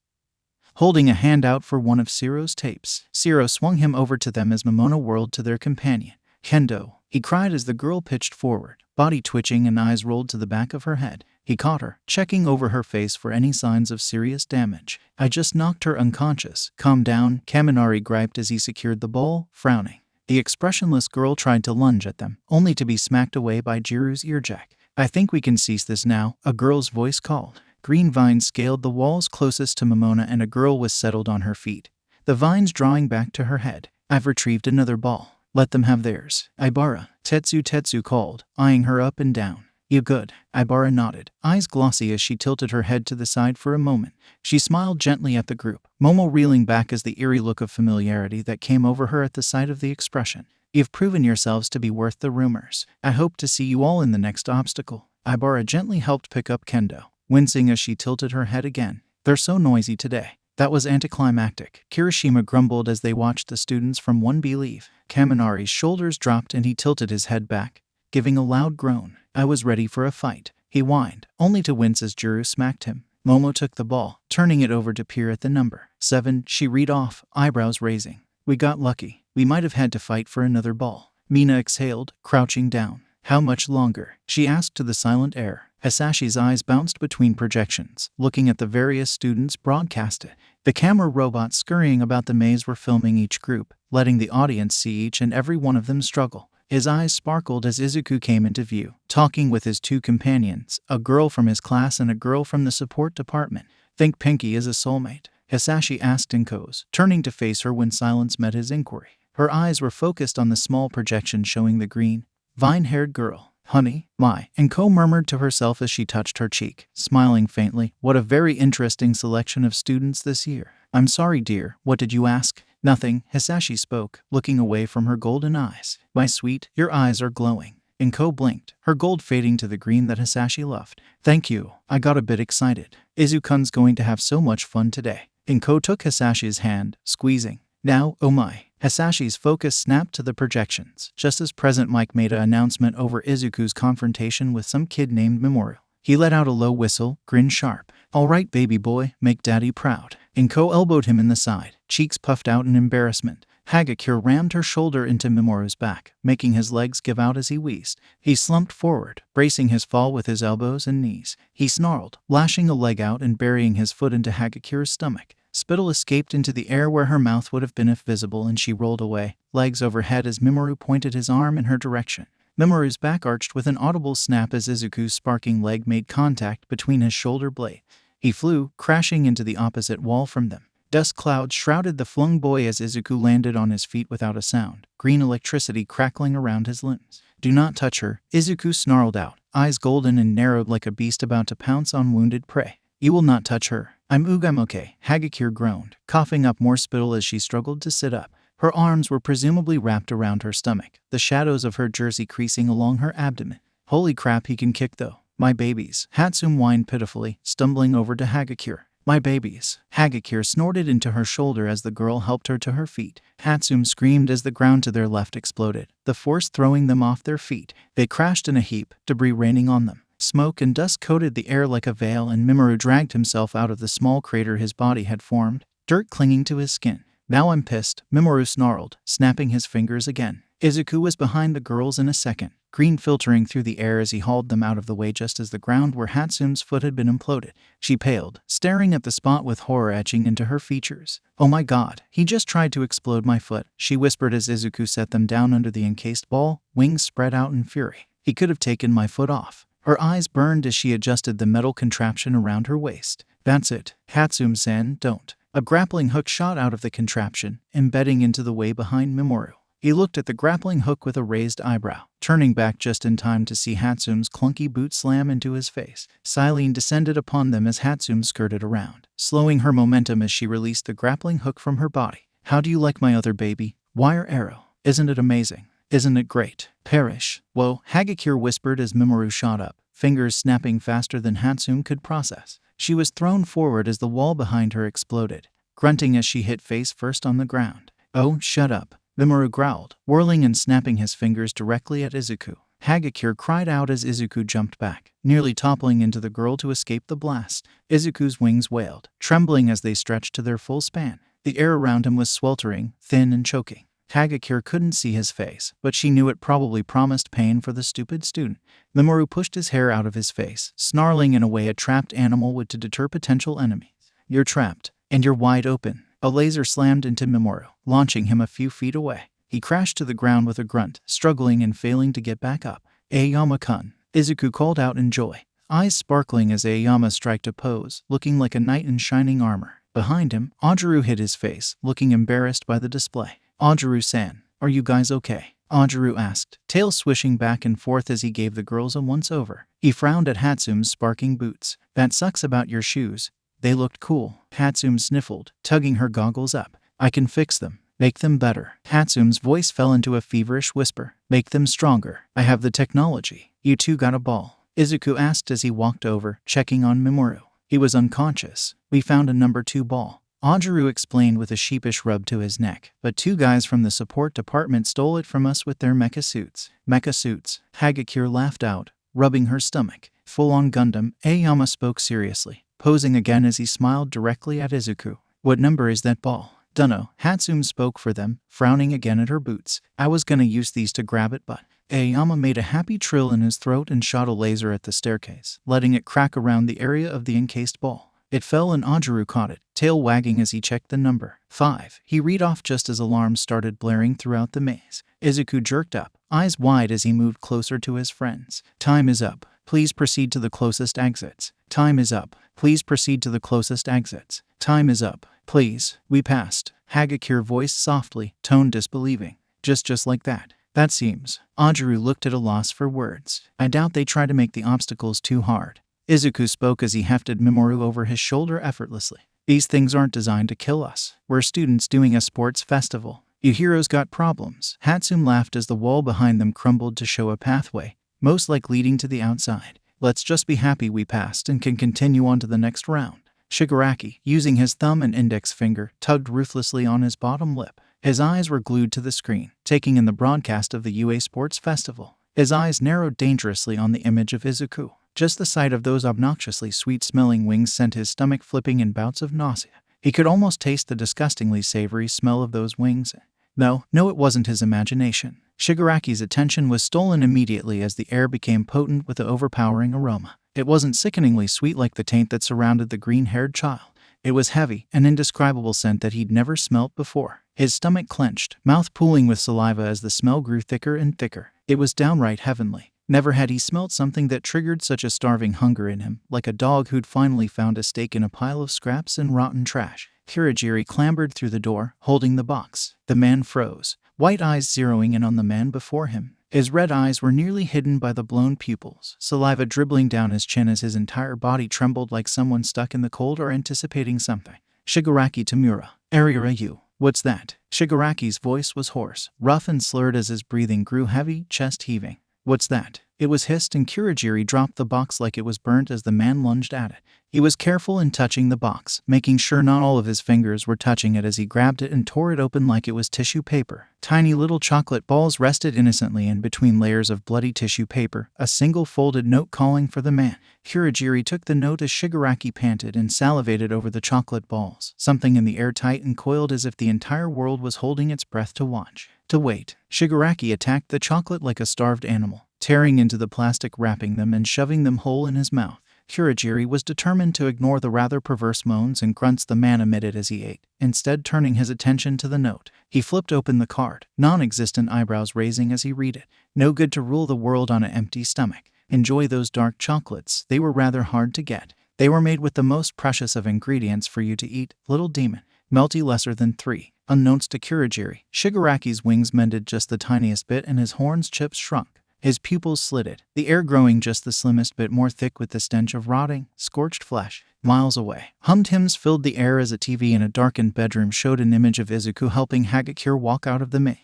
Holding a hand out for one of Siro's tapes, Siro swung him over to them as Momono whirled to their companion. Kendo, he cried as the girl pitched forward, body twitching and eyes rolled to the back of her head. He caught her, checking over her face for any signs of serious damage. I just knocked her unconscious. Calm down, Kaminari griped as he secured the ball, frowning. The expressionless girl tried to lunge at them, only to be smacked away by Jiru's earjack. I think we can cease this now, a girl's voice called. Green vines scaled the walls closest to Momona and a girl was settled on her feet, the vines drawing back to her head. I've retrieved another ball. Let them have theirs. Ibara, Tetsu called, eyeing her up and down. You good? Ibara nodded, eyes glossy as she tilted her head to the side for a moment. She smiled gently at the group, Momo reeling back as the eerie look of familiarity that came over her at the sight of the expression. You've proven yourselves to be worth the rumors. I hope to see you all in the next obstacle. Ibara gently helped pick up Kendo, wincing as she tilted her head again. They're so noisy today. That was anticlimactic, Kirishima grumbled as they watched the students from 1B leave. Kaminari's shoulders dropped and he tilted his head back, giving a loud groan. I was ready for a fight, he whined, only to wince as Jiru smacked him. Momo took the ball, turning it over to peer at the number 7. She read off, eyebrows raising. We got lucky. We might have had to fight for another ball. Mina exhaled, crouching down. How much longer? She asked to the silent air. Hisashi's eyes bounced between projections, looking at the various students broadcasted. The camera robots scurrying about the maze were filming each group, letting the audience see each and every one of them struggle. His eyes sparkled as Izuku came into view, talking with his two companions, a girl from his class and a girl from the support department. Think Pinky is a soulmate? Hisashi asked Inko's, turning to face her when silence met his inquiry. Her eyes were focused on the small projection showing the green, vine-haired girl. Honey, my, Inko murmured to herself as she touched her cheek, smiling faintly. What a very interesting selection of students this year. I'm sorry, dear, what did you ask? Nothing, Hisashi spoke, looking away from her golden eyes. My sweet, your eyes are glowing. Inko blinked, her gold fading to the green that Hisashi loved. Thank you, I got a bit excited. Izukun's going to have so much fun today. Inko took Hisashi's hand, squeezing. Now, oh my. Hisashi's focus snapped to the projections, just as President Mike made an announcement over Izuku's confrontation with some kid named Mamoru. He let out a low whistle, grinned sharp. All right, baby boy, make daddy proud. Inko elbowed him in the side, cheeks puffed out in embarrassment. Hagakure rammed her shoulder into Mamoru's back, making his legs give out as he wheezed. He slumped forward, bracing his fall with his elbows and knees. He snarled, lashing a leg out and burying his foot into Hagakure's stomach. Spittle escaped into the air where her mouth would have been if visible and she rolled away, legs overhead as Mamoru pointed his arm in her direction. Mamoru's back arched with an audible snap as Izuku's sparking leg made contact between his shoulder blade. He flew, crashing into the opposite wall from them. Dust clouds shrouded the flung boy as Izuku landed on his feet without a sound, green electricity crackling around his limbs. Do not touch her, Izuku snarled out, eyes golden and narrowed like a beast about to pounce on wounded prey. You will not touch her. I'm okay, Hagakure groaned, coughing up more spittle as she struggled to sit up. Her arms were presumably wrapped around her stomach, the shadows of her jersey creasing along her abdomen. Holy crap, he can kick though. My babies, Hatsune whined pitifully, stumbling over to Hagakure. My babies. Hagakure snorted into her shoulder as the girl helped her to her feet. Hatsune screamed as the ground to their left exploded, the force throwing them off their feet. They crashed in a heap, debris raining on them. Smoke and dust coated the air like a veil and Mamoru dragged himself out of the small crater his body had formed, dirt clinging to his skin. Now I'm pissed, Mamoru snarled, snapping his fingers again. Izuku was behind the girls in a second, green filtering through the air as he hauled them out of the way just as the ground where Hatsune's foot had been imploded. She paled, staring at the spot with horror etching into her features. Oh my god, he just tried to explode my foot, she whispered as Izuku set them down under the encased ball, wings spread out in fury. He could have taken my foot off. Her eyes burned as she adjusted the metal contraption around her waist. That's it. Hatsume-san, don't. A grappling hook shot out of the contraption, embedding into the way behind Mamoru. He looked at the grappling hook with a raised eyebrow, turning back just in time to see Hatsume's clunky boot slam into his face. Silene descended upon them as Hatsume skirted around, slowing her momentum as she released the grappling hook from her body. How do you like my other baby? Wire arrow. Isn't it amazing? Isn't it great? Perish. Whoa, Hagakure whispered as Mamoru shot up, fingers snapping faster than Hatsume could process. She was thrown forward as the wall behind her exploded, grunting as she hit face first on the ground. Oh, shut up. Mamoru growled, whirling and snapping his fingers directly at Izuku. Hagakure cried out as Izuku jumped back, nearly toppling into the girl to escape the blast. Izuku's wings wailed, trembling as they stretched to their full span. The air around him was sweltering, thin and choking. Hagakure couldn't see his face, but she knew it probably promised pain for the stupid student. Mamoru pushed his hair out of his face, snarling in a way a trapped animal would to deter potential enemies. You're trapped, and you're wide open. A laser slammed into Mamoru, launching him a few feet away. He crashed to the ground with a grunt, struggling and failing to get back up. Aoyama-kun, Izuku called out in joy, eyes sparkling as Aoyama striked a pose, looking like a knight in shining armor. Behind him, Ajaru hid his face, looking embarrassed by the display. Ajaru-san, are you guys okay? Ajaru asked, tail swishing back and forth as he gave the girls a once-over. He frowned at Hatsume's sparking boots. That sucks about your shoes. They looked cool. Hatsume sniffled, tugging her goggles up. I can fix them. Make them better. Hatsume's voice fell into a feverish whisper. Make them stronger. I have the technology. You two got a ball? Izuku asked as he walked over, checking on Mamoru. He was unconscious. We found a number 2 ball. Ajaru explained with a sheepish rub to his neck, but 2 guys from the support department stole it from us with their mecha suits. Mecha suits? Hagakure laughed out, rubbing her stomach. Full-on Gundam, Aoyama spoke seriously, posing again as he smiled directly at Izuku. What number is that ball? Dunno. Hatsume spoke for them, frowning again at her boots. I was gonna use these to grab it, but... Aoyama made a happy trill in his throat and shot a laser at the staircase, letting it crack around the area of the encased ball. It fell and Ajaru caught it, tail wagging as he checked the number. 5. He read off just as alarms started blaring throughout the maze. Izuku jerked up, eyes wide as he moved closer to his friends. Time is up. Please proceed to the closest exits. Time is up. Please proceed to the closest exits. Time is up. Please. We passed. Hagakure voiced softly, tone disbelieving. Just like that. That seems. Ajaru looked at a loss for words. I doubt they try to make the obstacles too hard. Izuku spoke as he hefted Mamoru over his shoulder effortlessly. These things aren't designed to kill us. We're students doing a sports festival. You heroes got problems. Hatsume laughed as the wall behind them crumbled to show a pathway, most like leading to the outside. Let's just be happy we passed and can continue on to the next round. Shigaraki, using his thumb and index finger, tugged ruthlessly on his bottom lip. His eyes were glued to the screen, taking in the broadcast of the UA Sports Festival. His eyes narrowed dangerously on the image of Izuku. Just the sight of those obnoxiously sweet-smelling wings sent his stomach flipping in bouts of nausea. He could almost taste the disgustingly savory smell of those wings. No, it wasn't his imagination. Shigaraki's attention was stolen immediately as the air became potent with the overpowering aroma. It wasn't sickeningly sweet like the taint that surrounded the green-haired child. It was heavy, an indescribable scent that he'd never smelt before. His stomach clenched, mouth pooling with saliva as the smell grew thicker and thicker. It was downright heavenly. Never had he smelt something that triggered such a starving hunger in him, like a dog who'd finally found a steak in a pile of scraps and rotten trash. Kirigiri clambered through the door, holding the box. The man froze, white eyes zeroing in on the man before him. His red eyes were nearly hidden by the blown pupils, saliva dribbling down his chin as his entire body trembled like someone stuck in the cold or anticipating something. Shigaraki Tamura. Ariara you. What's that? Shigaraki's voice was hoarse, rough and slurred as his breathing grew heavy, chest heaving. What's that? It was hissed and Kirigiri dropped the box like it was burnt as the man lunged at it. He was careful in touching the box, making sure not all of his fingers were touching it as he grabbed it and tore it open like it was tissue paper. Tiny little chocolate balls rested innocently in between layers of bloody tissue paper, a single folded note calling for the man. Kirigiri took the note as Shigaraki panted and salivated over the chocolate balls, something in the air tight and coiled as if the entire world was holding its breath to watch. To wait. Shigaraki attacked the chocolate like a starved animal, tearing into the plastic wrapping them and shoving them whole in his mouth. Kurogiri was determined to ignore the rather perverse moans and grunts the man emitted as he ate, instead turning his attention to the note. He flipped open the card, non-existent eyebrows raising as he read it. No good to rule the world on an empty stomach. Enjoy those dark chocolates, they were rather hard to get. They were made with the most precious of ingredients for you to eat, little demon. Melty lesser than 3. Unknowns to Kurogiri, Shigaraki's wings mended just the tiniest bit and his horns chips shrunk. His pupils slitted, the air growing just the slimmest bit more thick with the stench of rotting, scorched flesh. Miles away, hummed hymns filled the air as a TV in a darkened bedroom showed an image of Izuku helping Hagakure walk out of the maze.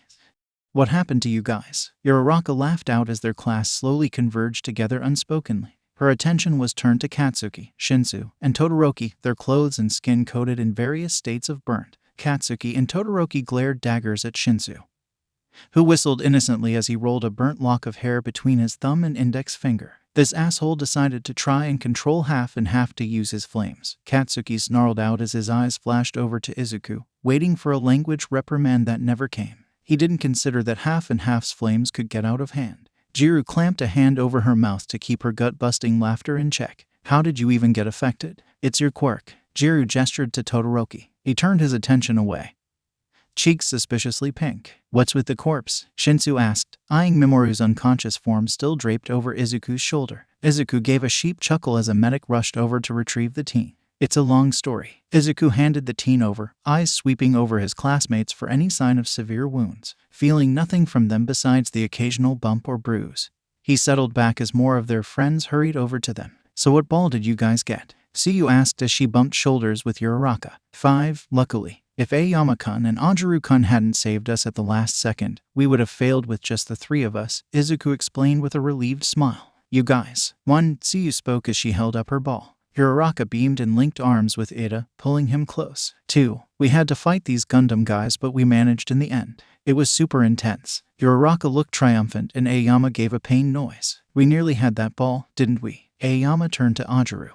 What happened to you guys? Uraraka laughed out as their class slowly converged together unspokenly. Her attention was turned to Katsuki, Shinsu, and Todoroki, their clothes and skin coated in various states of burnt. Katsuki and Todoroki glared daggers at Shinsu, who whistled innocently as he rolled a burnt lock of hair between his thumb and index finger. This asshole decided to try and control half and half to use his flames. Katsuki snarled out as his eyes flashed over to Izuku, waiting for a language reprimand that never came. He didn't consider that half and half's flames could get out of hand. Jiru clamped a hand over her mouth to keep her gut-busting laughter in check. How did you even get affected? It's your quirk. Jiru gestured to Todoroki. He turned his attention away, cheeks suspiciously pink. What's with the corpse? Shinsu asked, eyeing Memoru's unconscious form still draped over Izuku's shoulder. Izuku gave a sheep chuckle as a medic rushed over to retrieve the teen. It's a long story. Izuku handed the teen over, eyes sweeping over his classmates for any sign of severe wounds. Feeling nothing from them besides the occasional bump or bruise, he settled back as more of their friends hurried over to them. So what ball did you guys get? Suyu asked as she bumped shoulders with Uraraka. 5, luckily. If Aoyama-kun and Ajiru-kun hadn't saved us at the last second, we would have failed with just the 3 of us, Izuku explained with a relieved smile. You guys. 1, Suyu spoke as she held up her ball. Uraraka beamed and linked arms with Ida, pulling him close. 2, we had to fight these Gundam guys but we managed in the end. It was super intense. Uraraka looked triumphant and Aoyama gave a pained noise. We nearly had that ball, didn't we? Aoyama turned to Ajiru,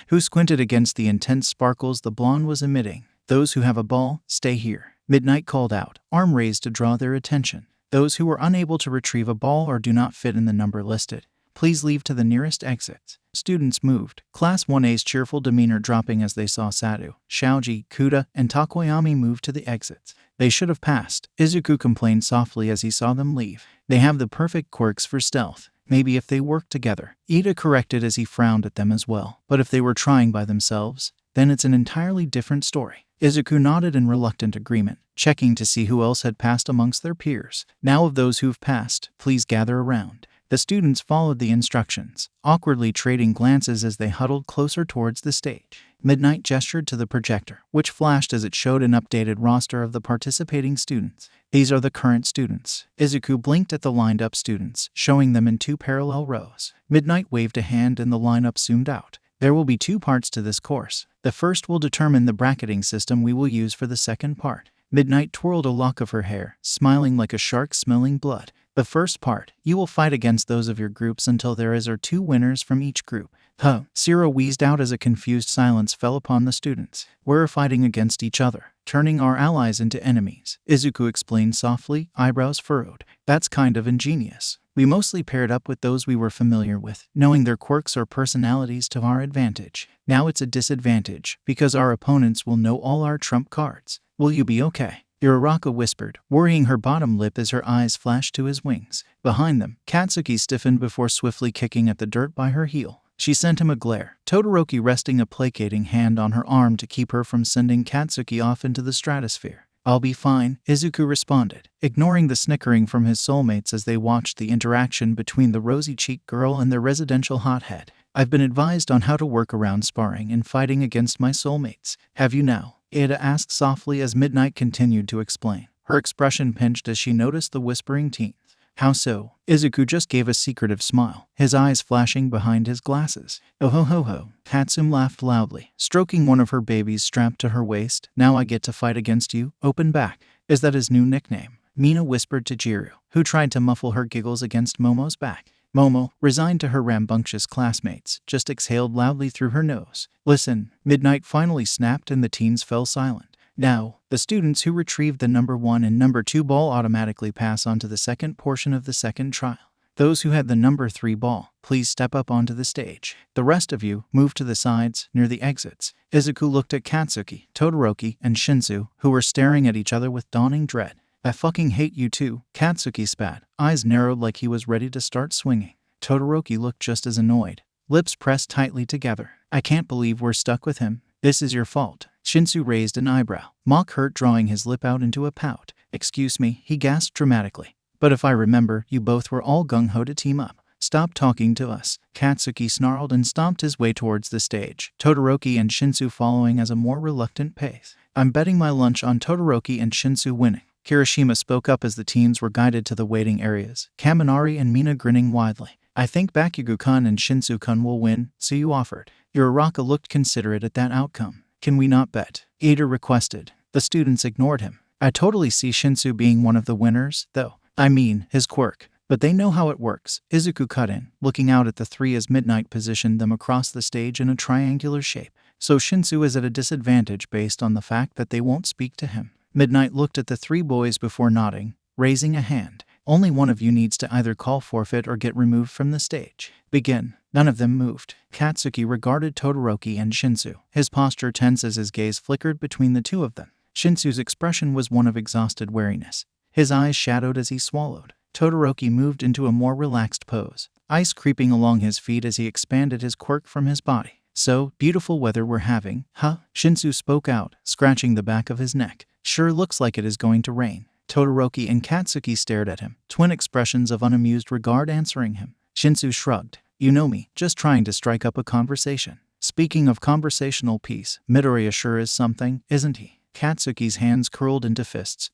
who squinted against the intense sparkles the blonde was emitting. Those who have a ball, stay here. Midnight called out, arm raised to draw their attention. Those who were unable to retrieve a ball or do not fit in the number listed, please leave to the nearest exits. Students moved, Class 1A's cheerful demeanor dropping as they saw Sadu, Shaoji, Kuda, and Takoyami move to the exits. They should have passed, Izuku complained softly as he saw them leave. They have the perfect quirks for stealth. Maybe if they worked together. Ida corrected as he frowned at them as well. But if they were trying by themselves, then it's an entirely different story. Izuku nodded in reluctant agreement, checking to see who else had passed amongst their peers. Now of those who've passed, please gather around. The students followed the instructions, awkwardly trading glances as they huddled closer towards the stage. Midnight gestured to the projector, which flashed as it showed an updated roster of the participating students. These are the current students. Izuku blinked at the lined-up students, showing them in 2 parallel rows. Midnight waved a hand and the lineup zoomed out. There will be 2 parts to this course. The first will determine the bracketing system we will use for the second part. Midnight twirled a lock of her hair, smiling like a shark smelling blood. The first part, you will fight against those of your groups until there is 2 winners from each group. Huh, Zero wheezed out as a confused silence fell upon the students. We're fighting against each other, turning our allies into enemies, Izuku explained softly, eyebrows furrowed. That's kind of ingenious. We mostly paired up with those we were familiar with, knowing their quirks or personalities to our advantage. Now it's a disadvantage, because our opponents will know all our trump cards. Will you be okay? Uraraka whispered, worrying her bottom lip as her eyes flashed to his wings. Behind them, Katsuki stiffened before swiftly kicking at the dirt by her heel. She sent him a glare, Todoroki resting a placating hand on her arm to keep her from sending Katsuki off into the stratosphere. I'll be fine, Izuku responded, ignoring the snickering from his soulmates as they watched the interaction between the rosy-cheeked girl and their residential hothead. I've been advised on how to work around sparring and fighting against my soulmates. Have you now? Ida asked softly as Midnight continued to explain. Her expression pinched as she noticed the whispering teens. How so? Izuku just gave a secretive smile, his eyes flashing behind his glasses. Oh ho ho ho. Hatsum laughed loudly, stroking one of her babies strapped to her waist. Now I get to fight against you, open back. Is that his new nickname? Mina whispered to Jiru, who tried to muffle her giggles against Momo's back. Momo, resigned to her rambunctious classmates, just exhaled loudly through her nose. Listen, Midnight finally snapped and the teens fell silent. Now, the students who retrieved the number 1 and number 2 ball automatically pass on to the second portion of the second trial. Those who had the number 3 ball, please step up onto the stage. The rest of you, move to the sides, near the exits. Izuku looked at Katsuki, Todoroki, and Shinsu, who were staring at each other with dawning dread. I fucking hate you too, Katsuki spat, eyes narrowed like he was ready to start swinging. Todoroki looked just as annoyed, lips pressed tightly together. I can't believe we're stuck with him. This is your fault. Shinsu raised an eyebrow, mock hurt, drawing his lip out into a pout. Excuse me, he gasped dramatically. But if I remember, you both were all gung-ho to team up. Stop talking to us. Katsuki snarled and stomped his way towards the stage, Todoroki and Shinsu following at a more reluctant pace. I'm betting my lunch on Todoroki and Shinsu winning. Kirishima spoke up as the teams were guided to the waiting areas, Kaminari and Mina grinning widely. I think Bakugo-kun and Shinsu-kun will win, so you offered. Uraraka looked considerate at that outcome. Can we not bet? Ida requested. The students ignored him. I totally see Shinsu being one of the winners, though. I mean, his quirk. But they know how it works. Izuku cut in, looking out at the three as Midnight positioned them across the stage in a triangular shape. So Shinsu is at a disadvantage based on the fact that they won't speak to him. Midnight looked at the three boys before nodding, raising a hand. Only one of you needs to either call forfeit or get removed from the stage. Begin. None of them moved. Katsuki regarded Todoroki and Shinsu, his posture tense as his gaze flickered between the two of them. Shinsu's expression was one of exhausted weariness. His eyes shadowed as he swallowed. Todoroki moved into a more relaxed pose, ice creeping along his feet as he expanded his quirk from his body. So, beautiful weather we're having, huh? Shinsu spoke out, scratching the back of his neck. Sure looks like it is going to rain. Todoroki and Katsuki stared at him, twin expressions of unamused regard answering him. Shinsu shrugged. You know me, just trying to strike up a conversation. Speaking of conversational peace, Midoriya sure is something, isn't he? Katsuki's hands curled into fists,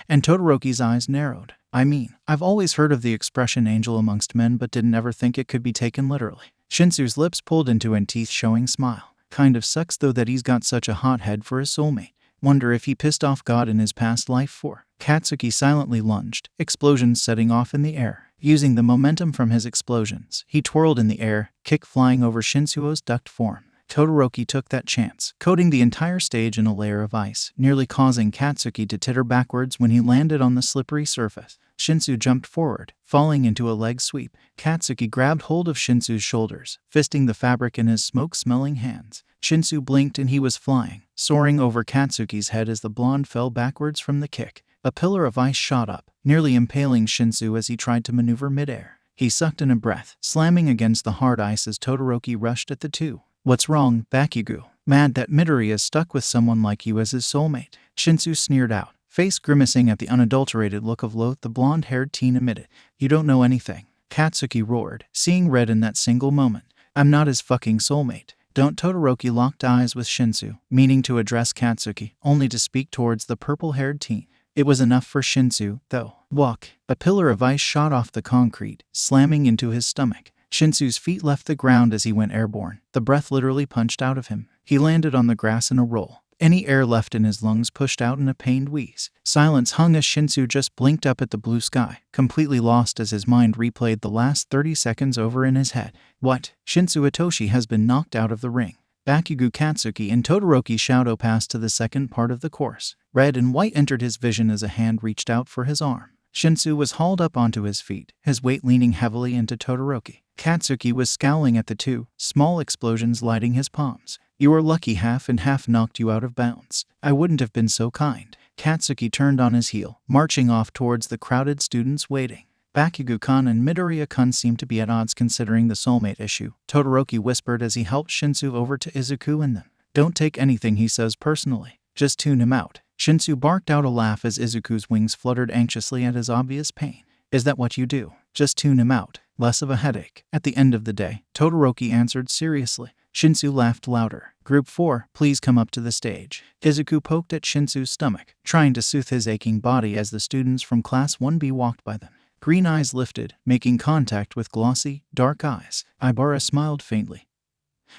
and Todoroki's eyes narrowed. I mean, I've always heard of the expression angel amongst men but didn't ever think it could be taken literally. Shinsu's lips pulled into a teeth-showing smile. Kind of sucks though that he's got such a hot head for his soulmate. Wonder if he pissed off God in his past life for. Katsuki silently lunged, explosions setting off in the air. Using the momentum from his explosions, he twirled in the air, kick flying over Shinsuo's ducked form. Todoroki took that chance, coating the entire stage in a layer of ice, nearly causing Katsuki to titter backwards when he landed on the slippery surface. Shinsu jumped forward, falling into a leg sweep. Katsuki grabbed hold of Shinsu's shoulders, fisting the fabric in his smoke-smelling hands. Shinsu blinked and he was flying, soaring over Katsuki's head as the blonde fell backwards from the kick. A pillar of ice shot up, nearly impaling Shinsu as he tried to maneuver midair. He sucked in a breath, slamming against the hard ice as Todoroki rushed at the two. What's wrong, Bakugo? Mad that Midoriya is stuck with someone like you as his soulmate. Shinsu sneered out, face grimacing at the unadulterated look of loath the blonde-haired teen emitted. You don't know anything. Katsuki roared, seeing red in that single moment. I'm not his fucking soulmate. Don't. Todoroki locked eyes with Shinsu, meaning to address Katsuki, only to speak towards the purple-haired teen. It was enough for Shinsu, though. Walk. A pillar of ice shot off the concrete, slamming into his stomach. Shinsu's feet left the ground as he went airborne. The breath literally punched out of him. He landed on the grass in a roll. Any air left in his lungs pushed out in a pained wheeze. Silence hung as Shinsu just blinked up at the blue sky, completely lost as his mind replayed the last 30 seconds over in his head. What? Shinsu Itoshi has been knocked out of the ring. Bakugo, Katsuki, and Todoroki shadow passed to the second part of the course. Red and white entered his vision as a hand reached out for his arm. Shinsu was hauled up onto his feet, his weight leaning heavily into Todoroki. Katsuki was scowling at the two, small explosions lighting his palms. You were lucky half and half knocked you out of bounds. I wouldn't have been so kind. Katsuki turned on his heel, marching off towards the crowded students waiting. Bakugo-kun and Midoriya-kun seemed to be at odds considering the soulmate issue. Todoroki whispered as he helped Shinsu over to Izuku and them. Don't take anything he says personally. Just tune him out. Shinsu barked out a laugh as Izuku's wings fluttered anxiously at his obvious pain. Is that what you do? Just tune him out. Less of a headache. At the end of the day, Todoroki answered seriously. Shinsu laughed louder. Group 4, please come up to the stage. Izuku poked at Shinsu's stomach, trying to soothe his aching body as the students from Class 1B walked by them. Green eyes lifted, making contact with glossy, dark eyes. Ibara smiled faintly,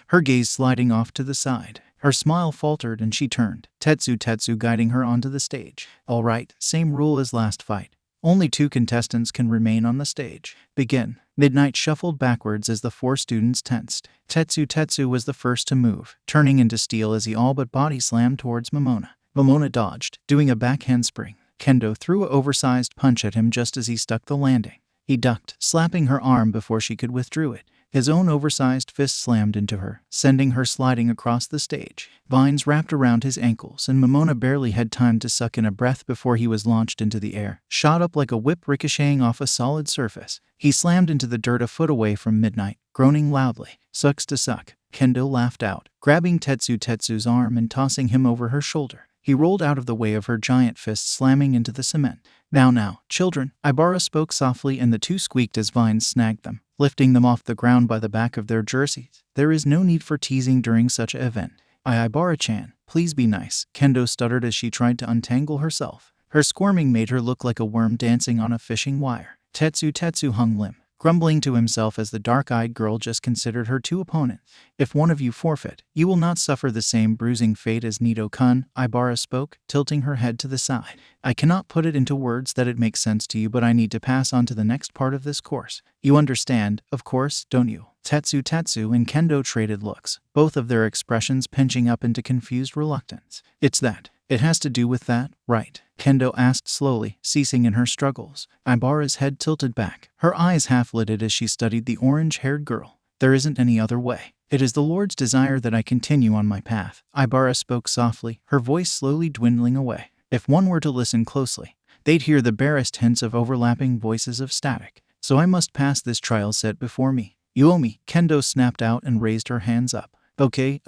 her gaze sliding off to the side. Her smile faltered and she turned, Tetsu guiding her onto the stage. All right, same rule as last fight. Only 2 contestants can remain on the stage. Begin. Midnight shuffled backwards as the 4 students tensed. Tetsu was the first to move, turning into steel as he all but body slammed towards Momona. Momona dodged, doing a back handspring. Kendo threw an oversized punch at him just as he stuck the landing. He ducked, slapping her arm before she could withdraw it. His own oversized fist slammed into her, sending her sliding across the stage. Vines wrapped around his ankles, and Momona barely had time to suck in a breath before he was launched into the air, shot up like a whip ricocheting off a solid surface. He slammed into the dirt a foot away from Midnight, groaning loudly. Sucks to suck. Kendo laughed out, grabbing Tetsu's arm and tossing him over her shoulder. He rolled out of the way of her giant fist, slamming into the cement. Now, children, Ibara spoke softly, and the two squeaked as Vines snagged them, lifting them off the ground by the back of their jerseys. There is no need for teasing during such an event. Ibara-chan, please be nice, Kendo stuttered as she tried to untangle herself. Her squirming made her look like a worm dancing on a fishing wire. Tetsu hung limp, grumbling to himself as the dark-eyed girl just considered her two opponents. If one of you forfeit, you will not suffer the same bruising fate as Nido-kun, Ibara spoke, tilting her head to the side. I cannot put it into words that it makes sense to you, but I need to pass on to the next part of this course. You understand, of course, don't you? Tetsu and Kendo traded looks, both of their expressions pinching up into confused reluctance. It's that. It has to do with that, right? Kendo asked slowly, ceasing in her struggles. Ibara's head tilted back, her eyes half-lidded as she studied the orange-haired girl. There isn't any other way. It is the Lord's desire that I continue on my path. Ibara spoke softly, her voice slowly dwindling away. If one were to listen closely, they'd hear the barest hints of overlapping voices of static. So I must pass this trial set before me. You owe me, Kendo snapped out and raised her hands up. Okay,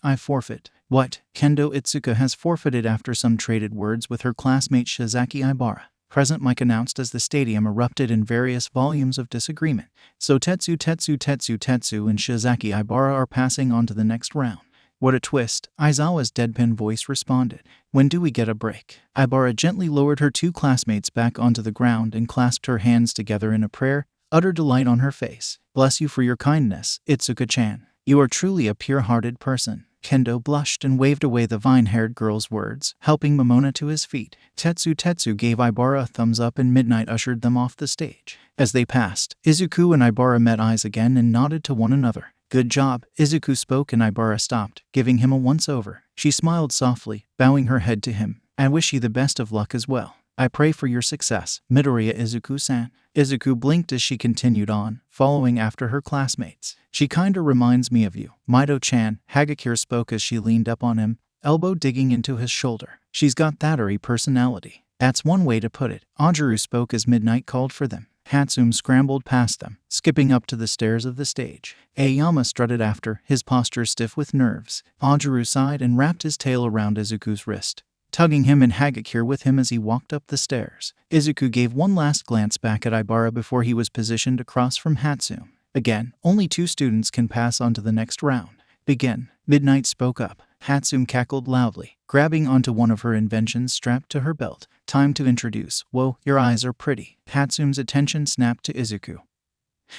I forfeit. What? Kendo Itsuka has forfeited after some traded words with her classmate Shizaki Ibara. Present Mike announced as the stadium erupted in various volumes of disagreement. So Tetsu and Shizaki Ibara are passing on to the next round. What a twist, Aizawa's deadpan voice responded. When do we get a break? Ibara gently lowered her two classmates back onto the ground and clasped her hands together in a prayer, utter delight on her face. Bless you for your kindness, Itsuka-chan. You are truly a pure-hearted person. Kendo blushed and waved away the vine-haired girl's words, helping Momona to his feet. Tetsu gave Ibara a thumbs up and Midnight ushered them off the stage. As they passed, Izuku and Ibara met eyes again and nodded to one another. Good job, Izuku spoke and Ibara stopped, giving him a once-over. She smiled softly, bowing her head to him. I wish you the best of luck as well. I pray for your success, Midoriya Izuku-san. Izuku blinked as she continued on, following after her classmates. She kinda reminds me of you. Mido-chan, Hagakure spoke as she leaned up on him, elbow digging into his shoulder. She's got that-ery personality. That's one way to put it. Ajaru spoke as Midnight called for them. Hatsum scrambled past them, skipping up to the stairs of the stage. Aoyama strutted after, his posture stiff with nerves. Ajaru sighed and wrapped his tail around Izuku's wrist, tugging him and Hagakure with him as he walked up the stairs. Izuku gave one last glance back at Ibara before he was positioned across from Hatsum. Again, only two students can pass on to the next round. Begin. Midnight spoke up. Hatsum cackled loudly, grabbing onto one of her inventions strapped to her belt. Time to introduce. Whoa, your eyes are pretty. Hatsum's attention snapped to Izuku,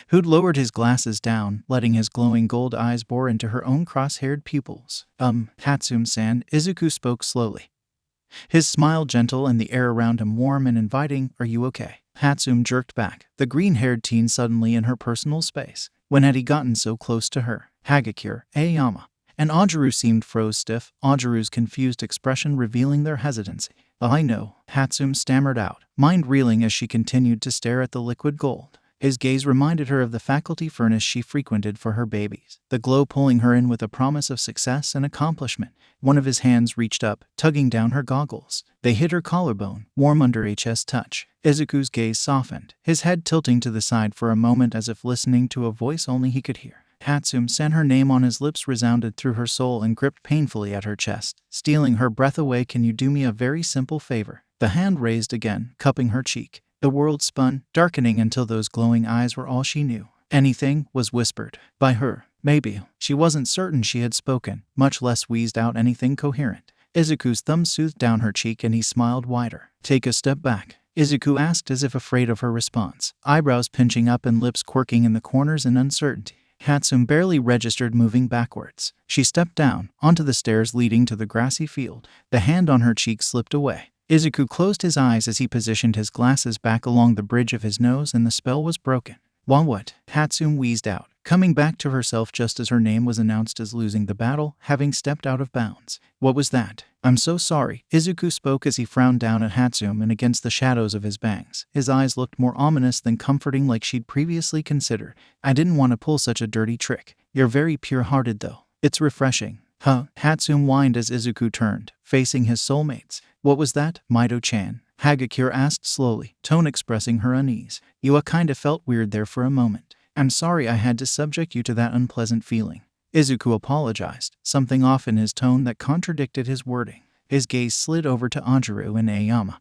who'd lowered his glasses down, letting his glowing gold eyes bore into her own cross-haired pupils. Hatsum-san, Izuku spoke slowly, his smile gentle and the air around him warm and inviting. Are you okay? Hatsum jerked back, the green-haired teen suddenly in her personal space. When had he gotten so close to her? Hagakure, Aoyama, and Ajaru seemed froze stiff, Ajaru's confused expression revealing their hesitancy. I know, Hatsum stammered out, mind reeling as she continued to stare at the liquid gold. His gaze reminded her of the faculty furnace she frequented for her babies, the glow pulling her in with a promise of success and accomplishment. One of his hands reached up, tugging down her goggles. They hit her collarbone, warm under HS touch. Izuku's gaze softened, his head tilting to the side for a moment as if listening to a voice only he could hear. Hatsum, her name on his lips resounded through her soul and gripped painfully at her chest, stealing her breath away. Can you do me a very simple favor? The hand raised again, cupping her cheek. The world spun, darkening until those glowing eyes were all she knew. Anything was whispered by her. Maybe. She wasn't certain she had spoken, much less wheezed out anything coherent. Izuku's thumb soothed down her cheek and he smiled wider. Take a step back, Izuku asked as if afraid of her response, eyebrows pinching up and lips quirking in the corners in uncertainty. Hatsum barely registered moving backwards. She stepped down, onto the stairs leading to the grassy field. The hand on her cheek slipped away. Izuku closed his eyes as he positioned his glasses back along the bridge of his nose and the spell was broken. What? Hatsum wheezed out, coming back to herself just as her name was announced as losing the battle, having stepped out of bounds. What was that? I'm so sorry, Izuku spoke as he frowned down at Hatsune and against the shadows of his bangs. His eyes looked more ominous than comforting, like she'd previously considered. I didn't want to pull such a dirty trick. You're very pure-hearted though. It's refreshing. Huh? Hatsune whined as Izuku turned, facing his soulmates. What was that, Mido-chan? Hagakure asked slowly, tone expressing her unease. Yua kinda felt weird there for a moment. I'm sorry I had to subject you to that unpleasant feeling. Izuku apologized, something off in his tone that contradicted his wording. His gaze slid over to Ajaru and Aoyama,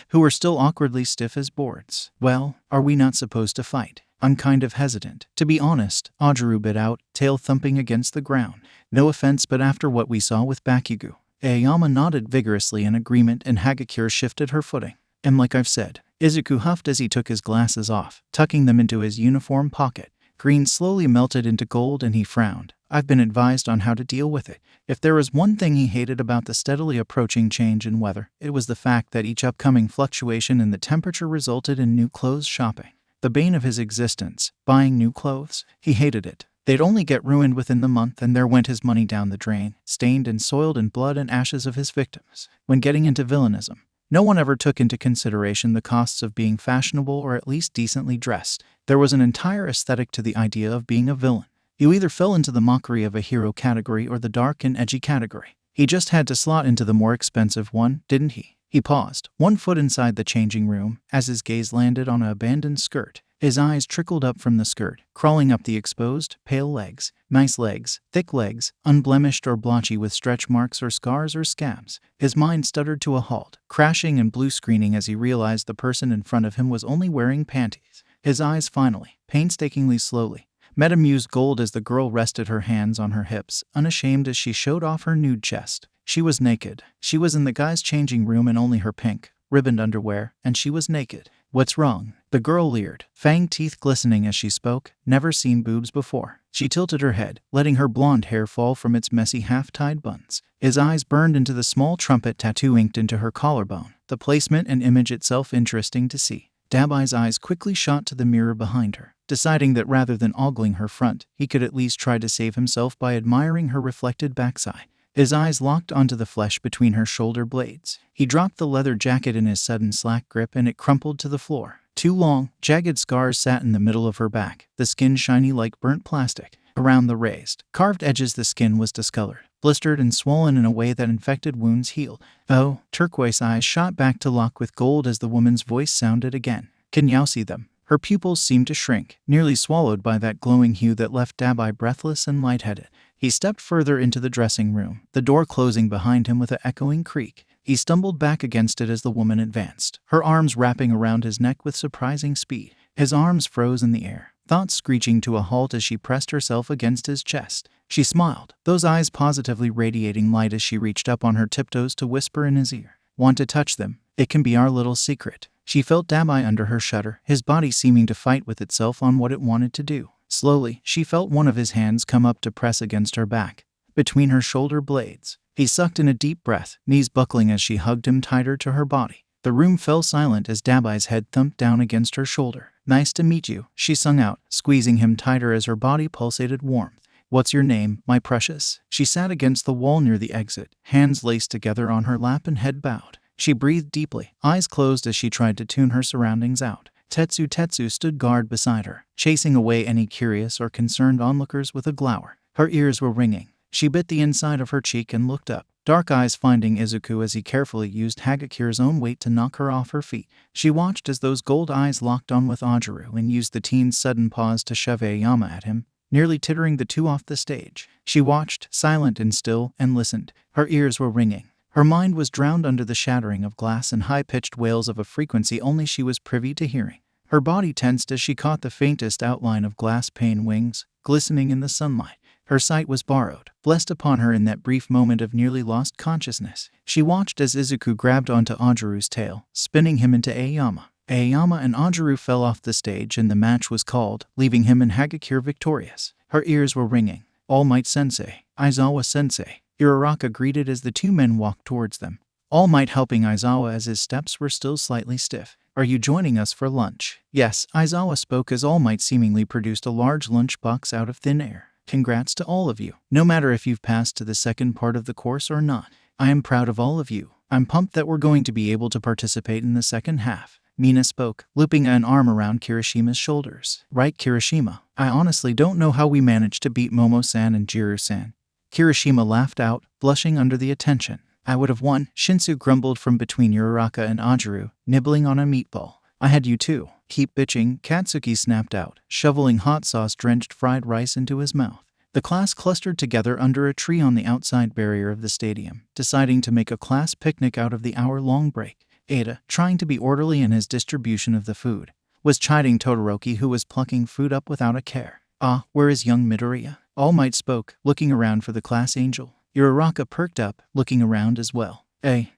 who were still awkwardly stiff as boards. Well, are we not supposed to fight? I'm kind of hesitant. To be honest, Ajaru bit out, tail thumping against the ground. No offense, but after what we saw with Bakugo. Aoyama nodded vigorously in agreement and Hagakure shifted her footing. And like I've said, Izuku huffed as he took his glasses off, tucking them into his uniform pocket. Green slowly melted into gold and he frowned. I've been advised on how to deal with it. If there was one thing he hated about the steadily approaching change in weather, it was the fact that each upcoming fluctuation in the temperature resulted in new clothes shopping. The bane of his existence, buying new clothes. He hated it. They'd only get ruined within the month and there went his money down the drain, stained and soiled in blood and ashes of his victims. When getting into villainism, no one ever took into consideration the costs of being fashionable or at least decently dressed. There was an entire aesthetic to the idea of being a villain. You either fell into the mockery of a hero category or the dark and edgy category. He just had to slot into the more expensive one, didn't he? He paused, one foot inside the changing room, as his gaze landed on an abandoned skirt. His eyes trickled up from the skirt, crawling up the exposed, pale legs. Nice legs, thick legs, unblemished or blotchy with stretch marks or scars or scabs. His mind stuttered to a halt, crashing and blue screening as he realized the person in front of him was only wearing panties. His eyes finally, painstakingly slowly, met amused gold as the girl rested her hands on her hips, unashamed as she showed off her nude chest. She was naked. She was in the guy's changing room in only her pink, ribboned underwear, and she was naked. What's wrong? The girl leered, fang teeth glistening as she spoke. Never seen boobs before. She tilted her head, letting her blonde hair fall from its messy half-tied buns. His eyes burned into the small trumpet tattoo inked into her collarbone, the placement and image itself interesting to see. Dabai's eyes quickly shot to the mirror behind her, deciding that rather than ogling her front, he could at least try to save himself by admiring her reflected backside. His eyes locked onto the flesh between her shoulder blades. He dropped the leather jacket in his sudden slack grip and it crumpled to the floor. Two long, jagged scars sat in the middle of her back, the skin shiny like burnt plastic. Around the raised, carved edges the skin was discolored, blistered and swollen in a way that infected wounds healed. Oh, turquoise eyes shot back to lock with gold as the woman's voice sounded again. Can you see them? Her pupils seemed to shrink, nearly swallowed by that glowing hue that left Dabai breathless and lightheaded. He stepped further into the dressing room, the door closing behind him with an echoing creak. He stumbled back against it as the woman advanced, her arms wrapping around his neck with surprising speed. His arms froze in the air, thoughts screeching to a halt as she pressed herself against his chest. She smiled, those eyes positively radiating light as she reached up on her tiptoes to whisper in his ear. Want to touch them? It can be our little secret. She felt Dabai under her shudder, his body seeming to fight with itself on what it wanted to do. Slowly, she felt one of his hands come up to press against her back, between her shoulder blades. He sucked in a deep breath, knees buckling as she hugged him tighter to her body. The room fell silent as Dabai's head thumped down against her shoulder. Nice to meet you, she sung out, squeezing him tighter as her body pulsated warmth. What's your name, my precious? She sat against the wall near the exit, hands laced together on her lap and head bowed. She breathed deeply, eyes closed as she tried to tune her surroundings out. Tetsu stood guard beside her, chasing away any curious or concerned onlookers with a glower. Her ears were ringing. She bit the inside of her cheek and looked up, dark eyes finding Izuku as he carefully used Hagakure's own weight to knock her off her feet. She watched as those gold eyes locked on with Ajaru and used the teen's sudden pause to shove Aoyama at him, nearly tittering the two off the stage. She watched, silent and still, and listened. Her ears were ringing. Her mind was drowned under the shattering of glass and high-pitched wails of a frequency only she was privy to hearing. Her body tensed as she caught the faintest outline of glass pane wings, glistening in the sunlight. Her sight was borrowed, blessed upon her in that brief moment of nearly lost consciousness. She watched as Izuku grabbed onto Ajaru's tail, spinning him into Aoyama. Aoyama and Ajaru fell off the stage and the match was called, leaving him and Hagakure victorious. Her ears were ringing. All Might Sensei, Aizawa Sensei, Uraraka greeted as the two men walked towards them, All Might helping Aizawa as his steps were still slightly stiff. Are you joining us for lunch? Yes, Aizawa spoke as All Might seemingly produced a large lunchbox out of thin air. Congrats to all of you. No matter if you've passed to the second part of the course or not, I am proud of all of you. I'm pumped that we're going to be able to participate in the second half. Mina spoke, looping an arm around Kirishima's shoulders. Right, Kirishima. I honestly don't know how we managed to beat Momo-san and Jiru-san. Kirishima laughed out, blushing under the attention. I would have won, Shinsu grumbled from between Uraraka and Ajiru, nibbling on a meatball. I had you too. Keep bitching, Katsuki snapped out, shoveling hot sauce-drenched fried rice into his mouth. The class clustered together under a tree on the outside barrier of the stadium, deciding to make a class picnic out of the hour-long break. Ada, trying to be orderly in his distribution of the food, was chiding Todoroki, who was plucking food up without a care. Ah, where is young Midoriya? All Might spoke, looking around for the class angel. Uraraka perked up, looking around as well.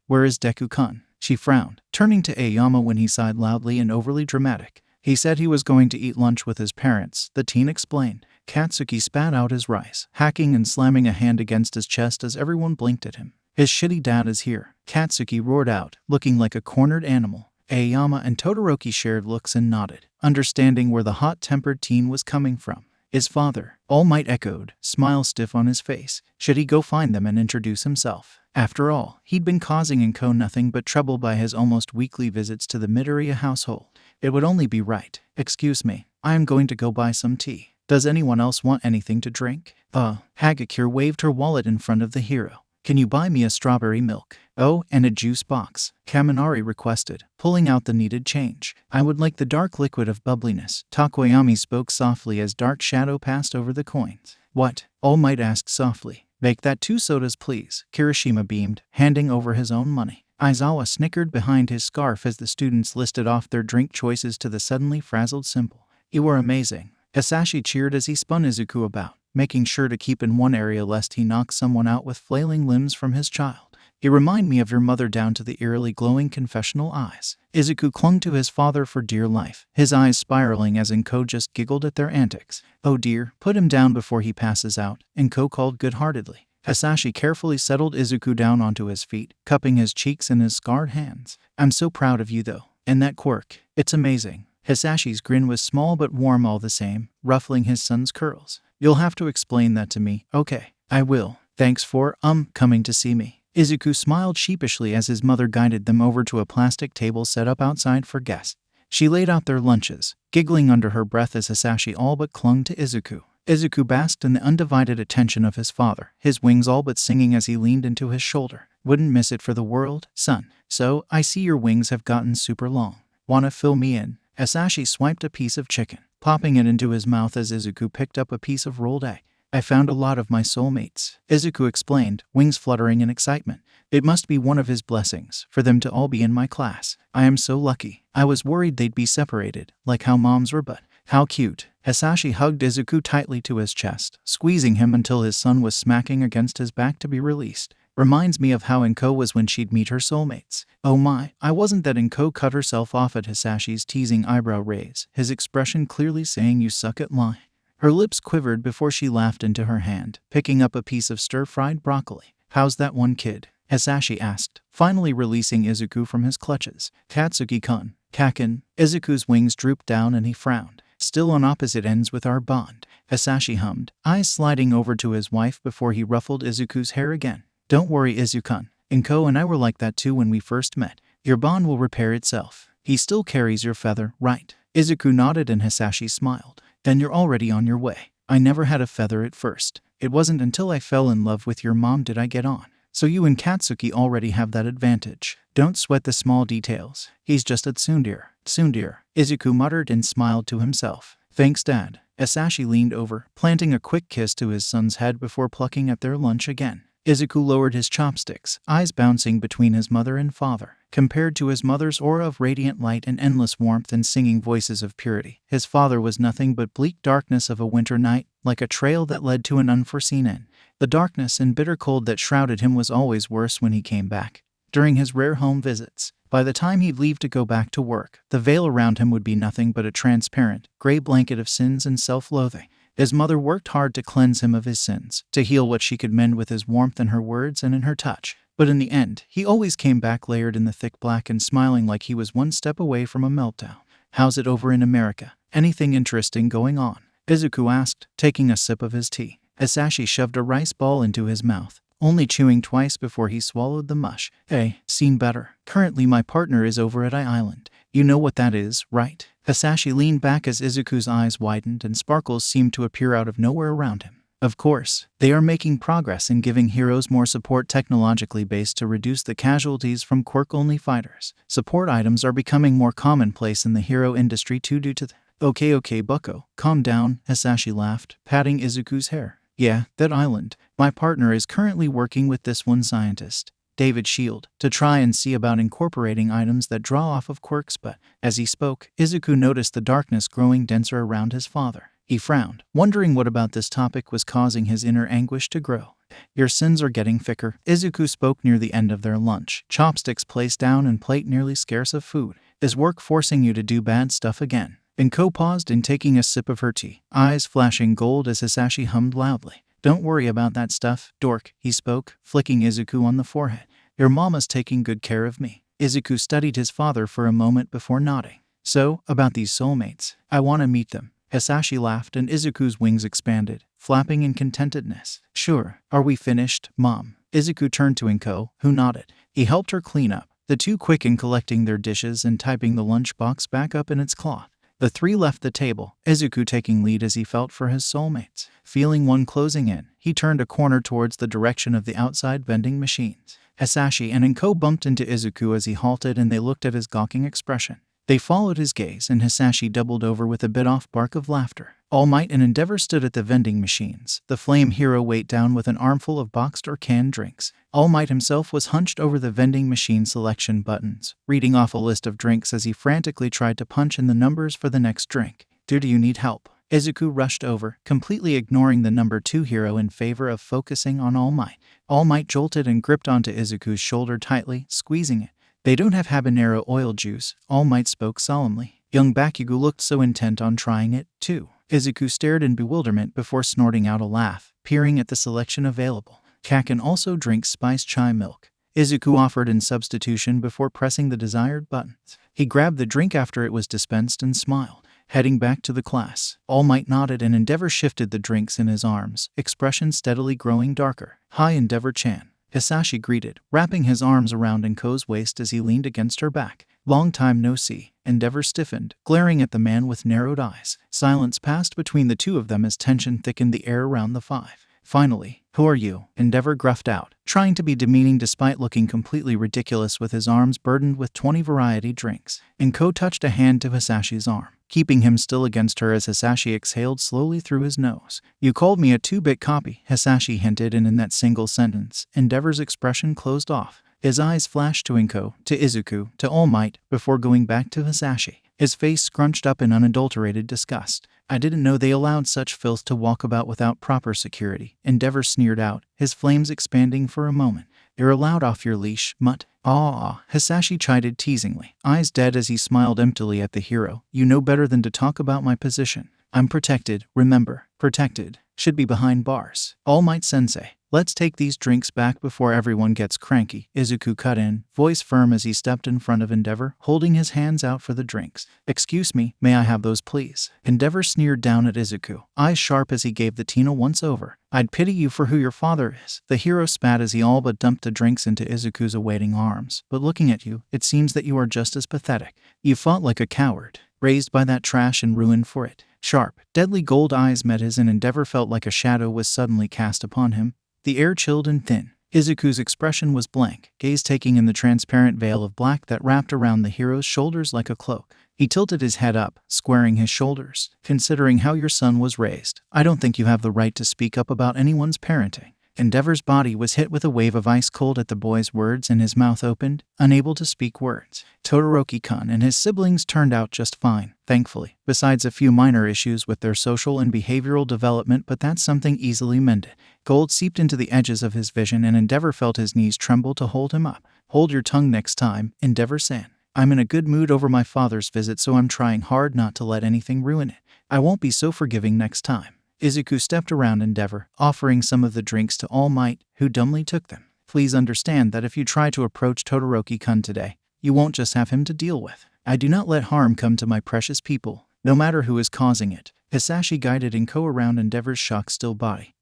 Where is Deku-kun? She frowned, turning to Aoyama when he sighed loudly and overly dramatic. He said he was going to eat lunch with his parents, the teen explained. Katsuki spat out his rice, hacking and slamming a hand against his chest as everyone blinked at him. His shitty dad is here, Katsuki roared out, looking like a cornered animal. Aoyama and Todoroki shared looks and nodded, understanding where the hot-tempered teen was coming from. His father, All Might echoed, smile stiff on his face. Should he go find them and introduce himself? After all, he'd been causing Inko nothing but trouble by his almost weekly visits to the Midoriya household. It would only be right. Excuse me, I am going to go buy some tea. Does anyone else want anything to drink? Hagakure waved her wallet in front of the hero. Can you buy me a strawberry milk? Oh, and a juice box, Kaminari requested, pulling out the needed change. I would like the dark liquid of bubbliness, Takoyami spoke softly as dark shadow passed over the coins. What? All Might asked softly. Make that 2 sodas please, Kirishima beamed, handing over his own money. Aizawa snickered behind his scarf as the students listed off their drink choices to the suddenly frazzled Simple. You were amazing. Hisashi cheered as he spun Izuku about, making sure to keep in one area lest he knock someone out with flailing limbs from his child. You remind me of your mother down to the eerily glowing confessional eyes. Izuku clung to his father for dear life, his eyes spiraling as Inko just giggled at their antics. Oh dear, put him down before he passes out, Inko called good-heartedly. Hisashi carefully settled Izuku down onto his feet, cupping his cheeks in his scarred hands. I'm so proud of you though. And that quirk, it's amazing. Hisashi's grin was small but warm all the same, ruffling his son's curls. You'll have to explain that to me. Okay, I will. Thanks for, coming to see me. Izuku smiled sheepishly as his mother guided them over to a plastic table set up outside for guests. She laid out their lunches, giggling under her breath as Hisashi all but clung to Izuku. Izuku basked in the undivided attention of his father, his wings all but singing as he leaned into his shoulder. Wouldn't miss it for the world, son. So, I see your wings have gotten super long. Wanna fill me in? Hisashi swiped a piece of chicken, popping it into his mouth as Izuku picked up a piece of rolled egg. I found a lot of my soulmates, Izuku explained, wings fluttering in excitement. It must be one of his blessings, for them to all be in my class. I am so lucky. I was worried they'd be separated, like how moms were, but how cute. Hisashi hugged Izuku tightly to his chest, squeezing him until his son was smacking against his back to be released. Reminds me of how Inko was when she'd meet her soulmates. Oh my, I wasn't that. Inko cut herself off at Hisashi's teasing eyebrow raise, his expression clearly saying you suck at lying. Her lips quivered before she laughed into her hand, picking up a piece of stir-fried broccoli. How's that one kid? Hisashi asked, finally releasing Izuku from his clutches. Katsuki-kun. Kakin. Izuku's wings drooped down and he frowned. Still on opposite ends with our bond. Hisashi hummed, eyes sliding over to his wife before he ruffled Izuku's hair again. Don't worry, Izuku-kun. Inko and I were like that too when we first met. Your bond will repair itself. He still carries your feather, right? Izuku nodded and Hisashi smiled. Then you're already on your way. I never had a feather at first. It wasn't until I fell in love with your mom did I get on. So you and Katsuki already have that advantage. Don't sweat the small details. He's just a tsundere. Tsundere. Izuku muttered and smiled to himself. Thanks, Dad. Hisashi leaned over, planting a quick kiss to his son's head before plucking at their lunch again. Izuku lowered his chopsticks, eyes bouncing between his mother and father. Compared to his mother's aura of radiant light and endless warmth and singing voices of purity, his father was nothing but bleak darkness of a winter night, like a trail that led to an unforeseen end. The darkness and bitter cold that shrouded him was always worse when he came back. During his rare home visits, by the time he'd leave to go back to work, the veil around him would be nothing but a transparent, gray blanket of sins and self-loathing. His mother worked hard to cleanse him of his sins, to heal what she could mend with his warmth in her words and in her touch. But in the end, he always came back layered in the thick black and smiling like he was one step away from a meltdown. "How's it over in America? Anything interesting going on?" Izuku asked, taking a sip of his tea. Hisashi shoved a rice ball into his mouth, only chewing twice before he swallowed the mush. "Hey, seen better. Currently my partner is over at Island. You know what that is, right?" Hisashi leaned back as Izuku's eyes widened and sparkles seemed to appear out of nowhere around him. "Of course, they are making progress in giving heroes more support technologically based to reduce the casualties from quirk-only fighters. Support items are becoming more commonplace in the hero industry too due to Okay, bucko, calm down," Hisashi laughed, patting Izuku's hair. "Yeah, that Island. My partner is currently working with this one scientist, David Shield, to try and see about incorporating items that draw off of quirks," but as he spoke, Izuku noticed the darkness growing denser around his father. He frowned, wondering what about this topic was causing his inner anguish to grow. "Your sins are getting thicker," Izuku spoke near the end of their lunch, chopsticks placed down and plate nearly scarce of food. "Is work forcing you to do bad stuff again?" Inko paused in taking a sip of her tea, eyes flashing gold as Hisashi hummed loudly. "Don't worry about that stuff, dork," he spoke, flicking Izuku on the forehead. "Your mama's taking good care of me." Izuku studied his father for a moment before nodding. "So, about these soulmates, I want to meet them." Hisashi laughed and Izuku's wings expanded, flapping in contentedness. "Sure. Are we finished, Mom?" Izuku turned to Inko, who nodded. He helped her clean up, the two quick in collecting their dishes and typing the lunchbox back up in its cloth. The three left the table, Izuku taking lead as he felt for his soulmates. Feeling one closing in, he turned a corner towards the direction of the outside vending machines. Hisashi and Inko bumped into Izuku as he halted and they looked at his gawking expression. They followed his gaze and Hisashi doubled over with a bit-off bark of laughter. All Might and Endeavor stood at the vending machines, the flame hero weighed down with an armful of boxed or canned drinks. All Might himself was hunched over the vending machine selection buttons, reading off a list of drinks as he frantically tried to punch in the numbers for the next drink. Do you need help?" Izuku rushed over, completely ignoring the number 2 hero in favor of focusing on All Might. All Might jolted and gripped onto Izuku's shoulder tightly, squeezing it. "They don't have habanero oil juice," All Might spoke solemnly. Young Bakugo looked so intent on trying it, too. Izuku stared in bewilderment before snorting out a laugh, peering at the selection available. Kaken also drinks spiced chai milk. Izuku offered in substitution before pressing the desired buttons. He grabbed the drink after it was dispensed and smiled. Heading back to the class, All Might nodded and Endeavor shifted the drinks in his arms, expression steadily growing darker. "Hi, Endeavor-chan," Hisashi greeted, wrapping his arms around Inko's waist as he leaned against her back. "Long time no see." Endeavor stiffened, glaring at the man with narrowed eyes. Silence passed between the two of them as tension thickened the air around the five. Finally, "Who are you?" Endeavor gruffed out, trying to be demeaning despite looking completely ridiculous with his arms burdened with 20 variety drinks. Inko touched a hand to Hisashi's arm, keeping him still against her as Hisashi exhaled slowly through his nose. "You called me a 2-bit copy," Hisashi hinted, and in that single sentence, Endeavor's expression closed off. His eyes flashed to Inko, to Izuku, to All Might, before going back to Hisashi. His face scrunched up in unadulterated disgust. "I didn't know they allowed such filth to walk about without proper security," Endeavor sneered out, his flames expanding for a moment. "You're allowed off your leash, mutt." "Aw," Hisashi chided teasingly, eyes dead as he smiled emptily at the hero. "You know better than to talk about my position. I'm protected, remember, protected. Should be behind bars." "All Might Sensei, let's take these drinks back before everyone gets cranky," Izuku cut in, voice firm as he stepped in front of Endeavor, holding his hands out for the drinks. "Excuse me, may I have those please?" Endeavor sneered down at Izuku, eyes sharp as he gave the teen a once-over. "I'd pity you for who your father is." The hero spat as he all but dumped the drinks into Izuku's awaiting arms. "But looking at you, it seems that you are just as pathetic. You fought like a coward, raised by that trash and ruined for it." Sharp, deadly gold eyes met his and Endeavor felt like a shadow was suddenly cast upon him. The air chilled and thin. Izuku's expression was blank, gaze taking in the transparent veil of black that wrapped around the hero's shoulders like a cloak. He tilted his head up, squaring his shoulders. "Considering how your son was raised, I don't think you have the right to speak up about anyone's parenting." Endeavor's body was hit with a wave of ice cold at the boy's words and his mouth opened, unable to speak words. Todoroki-kun and his siblings turned out just fine, thankfully, besides a few minor issues with their social and behavioral development, but that's something easily mended. Gold seeped into the edges of his vision and Endeavor felt his knees tremble to hold him up. "Hold your tongue next time, Endeavor-san. I'm in a good mood over my father's visit, so I'm trying hard not to let anything ruin it. I won't be so forgiving next time." Izuku stepped around Endeavor, offering some of the drinks to All Might, who dumbly took them. Please understand that if you try to approach Todoroki-kun today, you won't just have him to deal with. I do not let harm come to my precious people, no matter who is causing it. Hisashi guided Inko around Endeavor's shock-still body.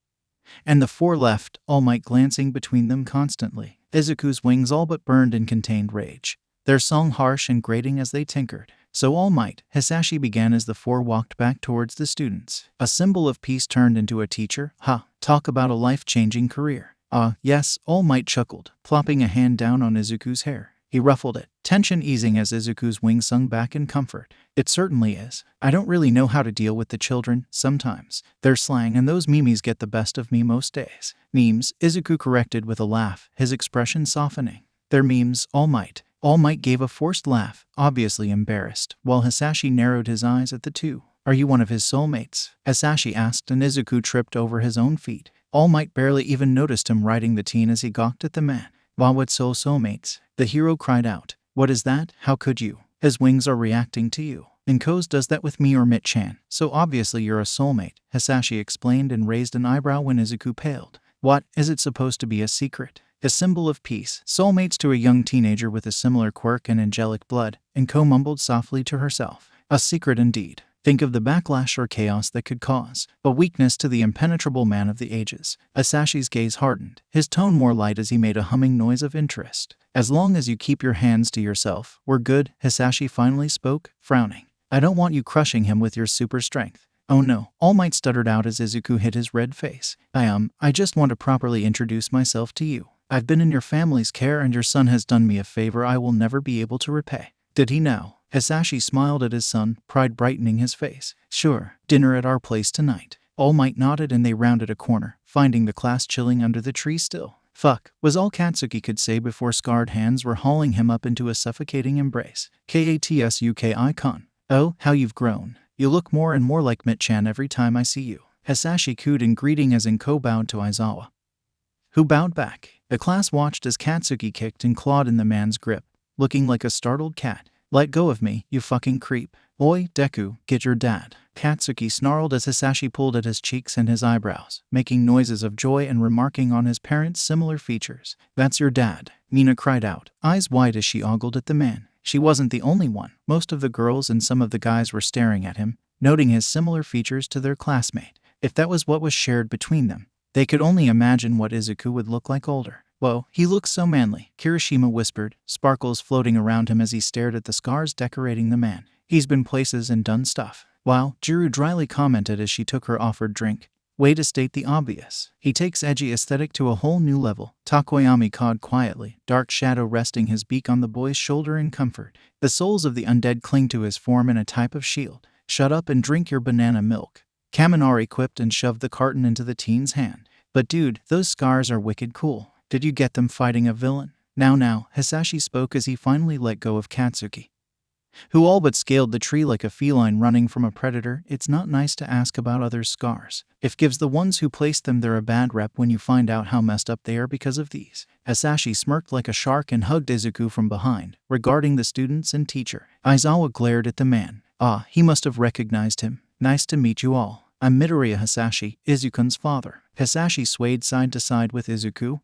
And the four left, All Might glancing between them constantly. Izuku's wings all but burned in contained rage, their song harsh and grating as they tinkered. So All Might, Hisashi began as the four walked back towards the students. A symbol of peace turned into a teacher? Talk about a life-changing career. Yes, All Might chuckled, plopping a hand down on Izuku's hair. He ruffled it, tension easing as Izuku's wings sung back in comfort. It certainly is. I don't really know how to deal with the children, sometimes. Their slang and those memes get the best of me most days. Memes, Izuku corrected with a laugh, his expression softening. They're memes, All Might. All Might gave a forced laugh, obviously embarrassed, while Hisashi narrowed his eyes at the two. Are you one of his soulmates? Hisashi asked, and Izuku tripped over his own feet. All Might barely even noticed him riding the teen as he gawked at the man. What soulmates? The hero cried out. What is that? How could you? His wings are reacting to you. Inko's does that with me or Mit-chan, so obviously you're a soulmate, Hisashi explained and raised an eyebrow when Izuku paled. What, is it supposed to be a secret? A symbol of peace, soulmates to a young teenager with a similar quirk and angelic blood, Inko mumbled softly to herself. A secret indeed. Think of the backlash or chaos that could cause. A weakness to the impenetrable man of the ages. Hisashi's gaze hardened, his tone more light as he made a humming noise of interest. As long as you keep your hands to yourself, we're good, Hisashi finally spoke, frowning. I don't want you crushing him with your super strength. Oh no, All Might stuttered out as Izuku hid his red face. I just want to properly introduce myself to you. I've been in your family's care and your son has done me a favor I will never be able to repay. Did he now? Hisashi smiled at his son, pride brightening his face. Sure, dinner at our place tonight. All Might nodded and they rounded a corner, finding the class chilling under the tree still. Fuck, was all Katsuki could say before scarred hands were hauling him up into a suffocating embrace. Katsuki icon. Oh, how you've grown. You look more and more like Mit-chan every time I see you. Hisashi cooed in greeting as Inko bowed to Aizawa, who bowed back. The class watched as Katsuki kicked and clawed in the man's grip, looking like a startled cat. Let go of me, you fucking creep. Oi, Deku, get your dad. Katsuki snarled as Hisashi pulled at his cheeks and his eyebrows, making noises of joy and remarking on his parents' similar features. That's your dad, Mina cried out, eyes wide as she ogled at the man. She wasn't the only one. Most of the girls and some of the guys were staring at him, noting his similar features to their classmate. If that was what was shared between them, they could only imagine what Izuku would look like older. Whoa, he looks so manly, Kirishima whispered, sparkles floating around him as he stared at the scars decorating the man. He's been places and done stuff. Wow, Juru dryly commented as she took her offered drink. Way to state the obvious. He takes edgy aesthetic to a whole new level, Takoyami cawed quietly, dark shadow resting his beak on the boy's shoulder in comfort. The souls of the undead cling to his form in a type of shield. Shut up and drink your banana milk. Kaminari quipped and shoved the carton into the teen's hand. But dude, those scars are wicked cool. Did you get them fighting a villain? Now, Hisashi spoke as he finally let go of Katsuki, who all but scaled the tree like a feline running from a predator. It's not nice to ask about others' scars. It gives the ones who placed them there a bad rep when you find out how messed up they are because of these. Hisashi smirked like a shark and hugged Izuku from behind, regarding the students and teacher. Aizawa glared at the man. He must have recognized him. Nice to meet you all. I'm Midoriya Hisashi, Izuku's father. Hisashi swayed side to side with Izuku,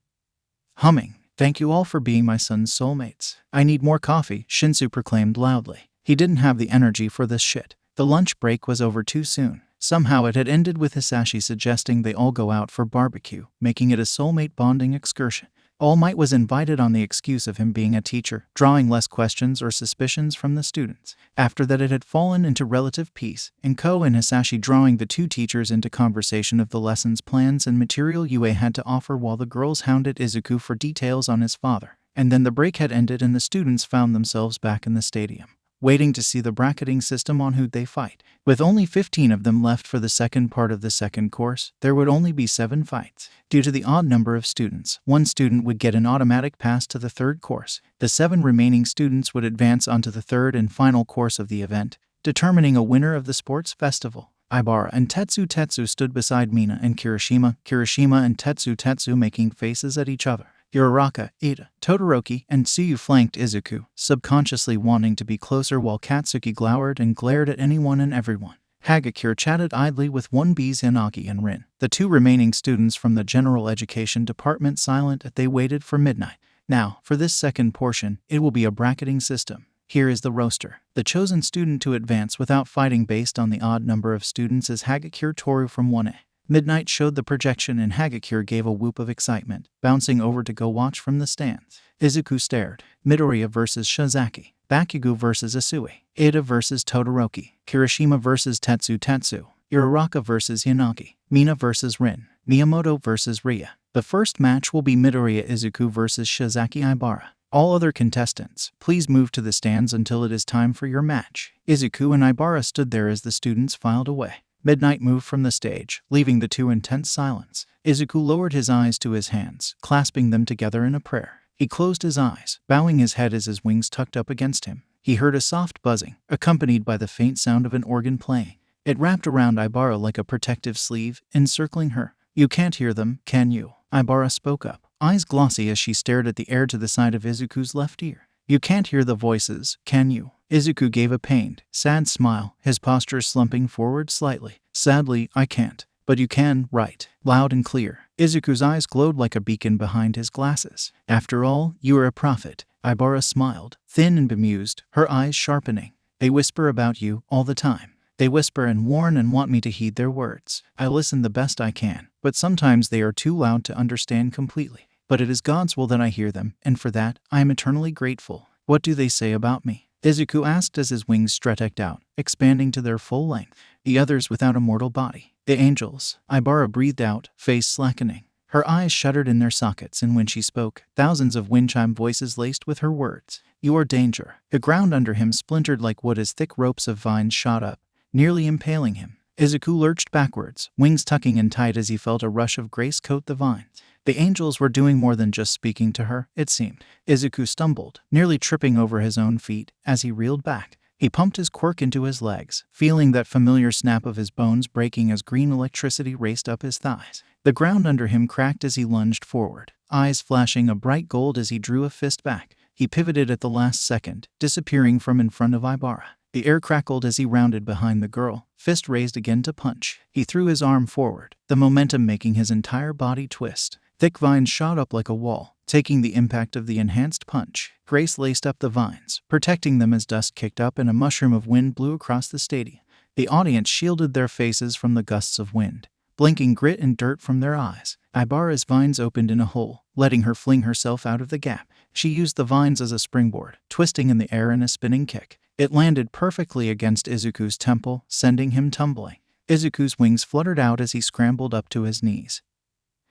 humming, thank you all for being my son's soulmates. I need more coffee, Shinsu proclaimed loudly. He didn't have the energy for this shit. The lunch break was over too soon. Somehow it had ended with Hisashi suggesting they all go out for barbecue, making it a soulmate bonding excursion. All Might was invited on the excuse of him being a teacher, drawing less questions or suspicions from the students. After that it had fallen into relative peace, Inko and Hisashi drawing the two teachers into conversation of the lessons plans and material Yue had to offer while the girls hounded Izuku for details on his father. And then the break had ended and the students found themselves back in the stadium, waiting to see the bracketing system on who'd they fight. With only 15 of them left for the second part of the second course, there would only be 7 fights. Due to the odd number of students, one student would get an automatic pass to the third course. The 7 remaining students would advance onto the third and final course of the event, determining a winner of the sports festival. Ibara and Tetsu stood beside Mina and Kirishima and Tetsu making faces at each other. Uraraka, Ida, Todoroki, and Tsuyu flanked Izuku, subconsciously wanting to be closer while Katsuki glowered and glared at anyone and everyone. Hagakure chatted idly with 1B's Inagi and Rin, the two remaining students from the General Education Department silent as they waited for midnight. Now, for this second portion, it will be a bracketing system. Here is the roster. The chosen student to advance without fighting based on the odd number of students is Hagakure Toru from 1A. Midnight showed the projection and Hagakure gave a whoop of excitement, bouncing over to go watch from the stands. Izuku stared. Midoriya versus Shizaki. Bakugo versus Asui. Ida versus Todoroki. Kirishima versus Tetsu. Uraraka versus Yanagi. Mina versus Rin. Miyamoto versus Ria. The first match will be Midoriya Izuku versus Shizaki Ibara. All other contestants, please move to the stands until it is time for your match. Izuku and Ibara stood there as the students filed away. Midnight moved from the stage, leaving the two in tense silence. Izuku lowered his eyes to his hands, clasping them together in a prayer. He closed his eyes, bowing his head as his wings tucked up against him. He heard a soft buzzing, accompanied by the faint sound of an organ playing. It wrapped around Ibara like a protective sleeve, encircling her. You can't hear them, can you? Ibara spoke up, eyes glossy as she stared at the air to the side of Izuku's left ear. You can't hear the voices, can you? Izuku gave a pained, sad smile, his posture slumping forward slightly. Sadly, I can't. But you can, right? Loud and clear. Izuku's eyes glowed like a beacon behind his glasses. After all, you are a prophet. Ibara smiled, thin and bemused, her eyes sharpening. They whisper about you all the time. They whisper and warn and want me to heed their words. I listen the best I can, but sometimes they are too loud to understand completely. But it is God's will that I hear them, and for that, I am eternally grateful. What do they say about me? Izuku asked as his wings stretched out, expanding to their full length. The others without a mortal body. The angels. Ibara breathed out, face slackening. Her eyes shuddered in their sockets, and when she spoke, thousands of wind chime voices laced with her words. You are danger. The ground under him splintered like wood as thick ropes of vines shot up, nearly impaling him. Izuku lurched backwards, wings tucking in tight as he felt a rush of grace coat the vines. The angels were doing more than just speaking to her, it seemed. Izuku stumbled, nearly tripping over his own feet, as he reeled back. He pumped his quirk into his legs, feeling that familiar snap of his bones breaking as green electricity raced up his thighs. The ground under him cracked as he lunged forward, eyes flashing a bright gold as he drew a fist back. He pivoted at the last second, disappearing from in front of Ibara. The air crackled as he rounded behind the girl, fist raised again to punch. He threw his arm forward, the momentum making his entire body twist. Thick vines shot up like a wall, taking the impact of the enhanced punch. Grace laced up the vines, protecting them as dust kicked up and a mushroom of wind blew across the stadium. The audience shielded their faces from the gusts of wind, blinking grit and dirt from their eyes. Ibara's vines opened in a hole, letting her fling herself out of the gap. She used the vines as a springboard, twisting in the air in a spinning kick. It landed perfectly against Izuku's temple, sending him tumbling. Izuku's wings fluttered out as he scrambled up to his knees,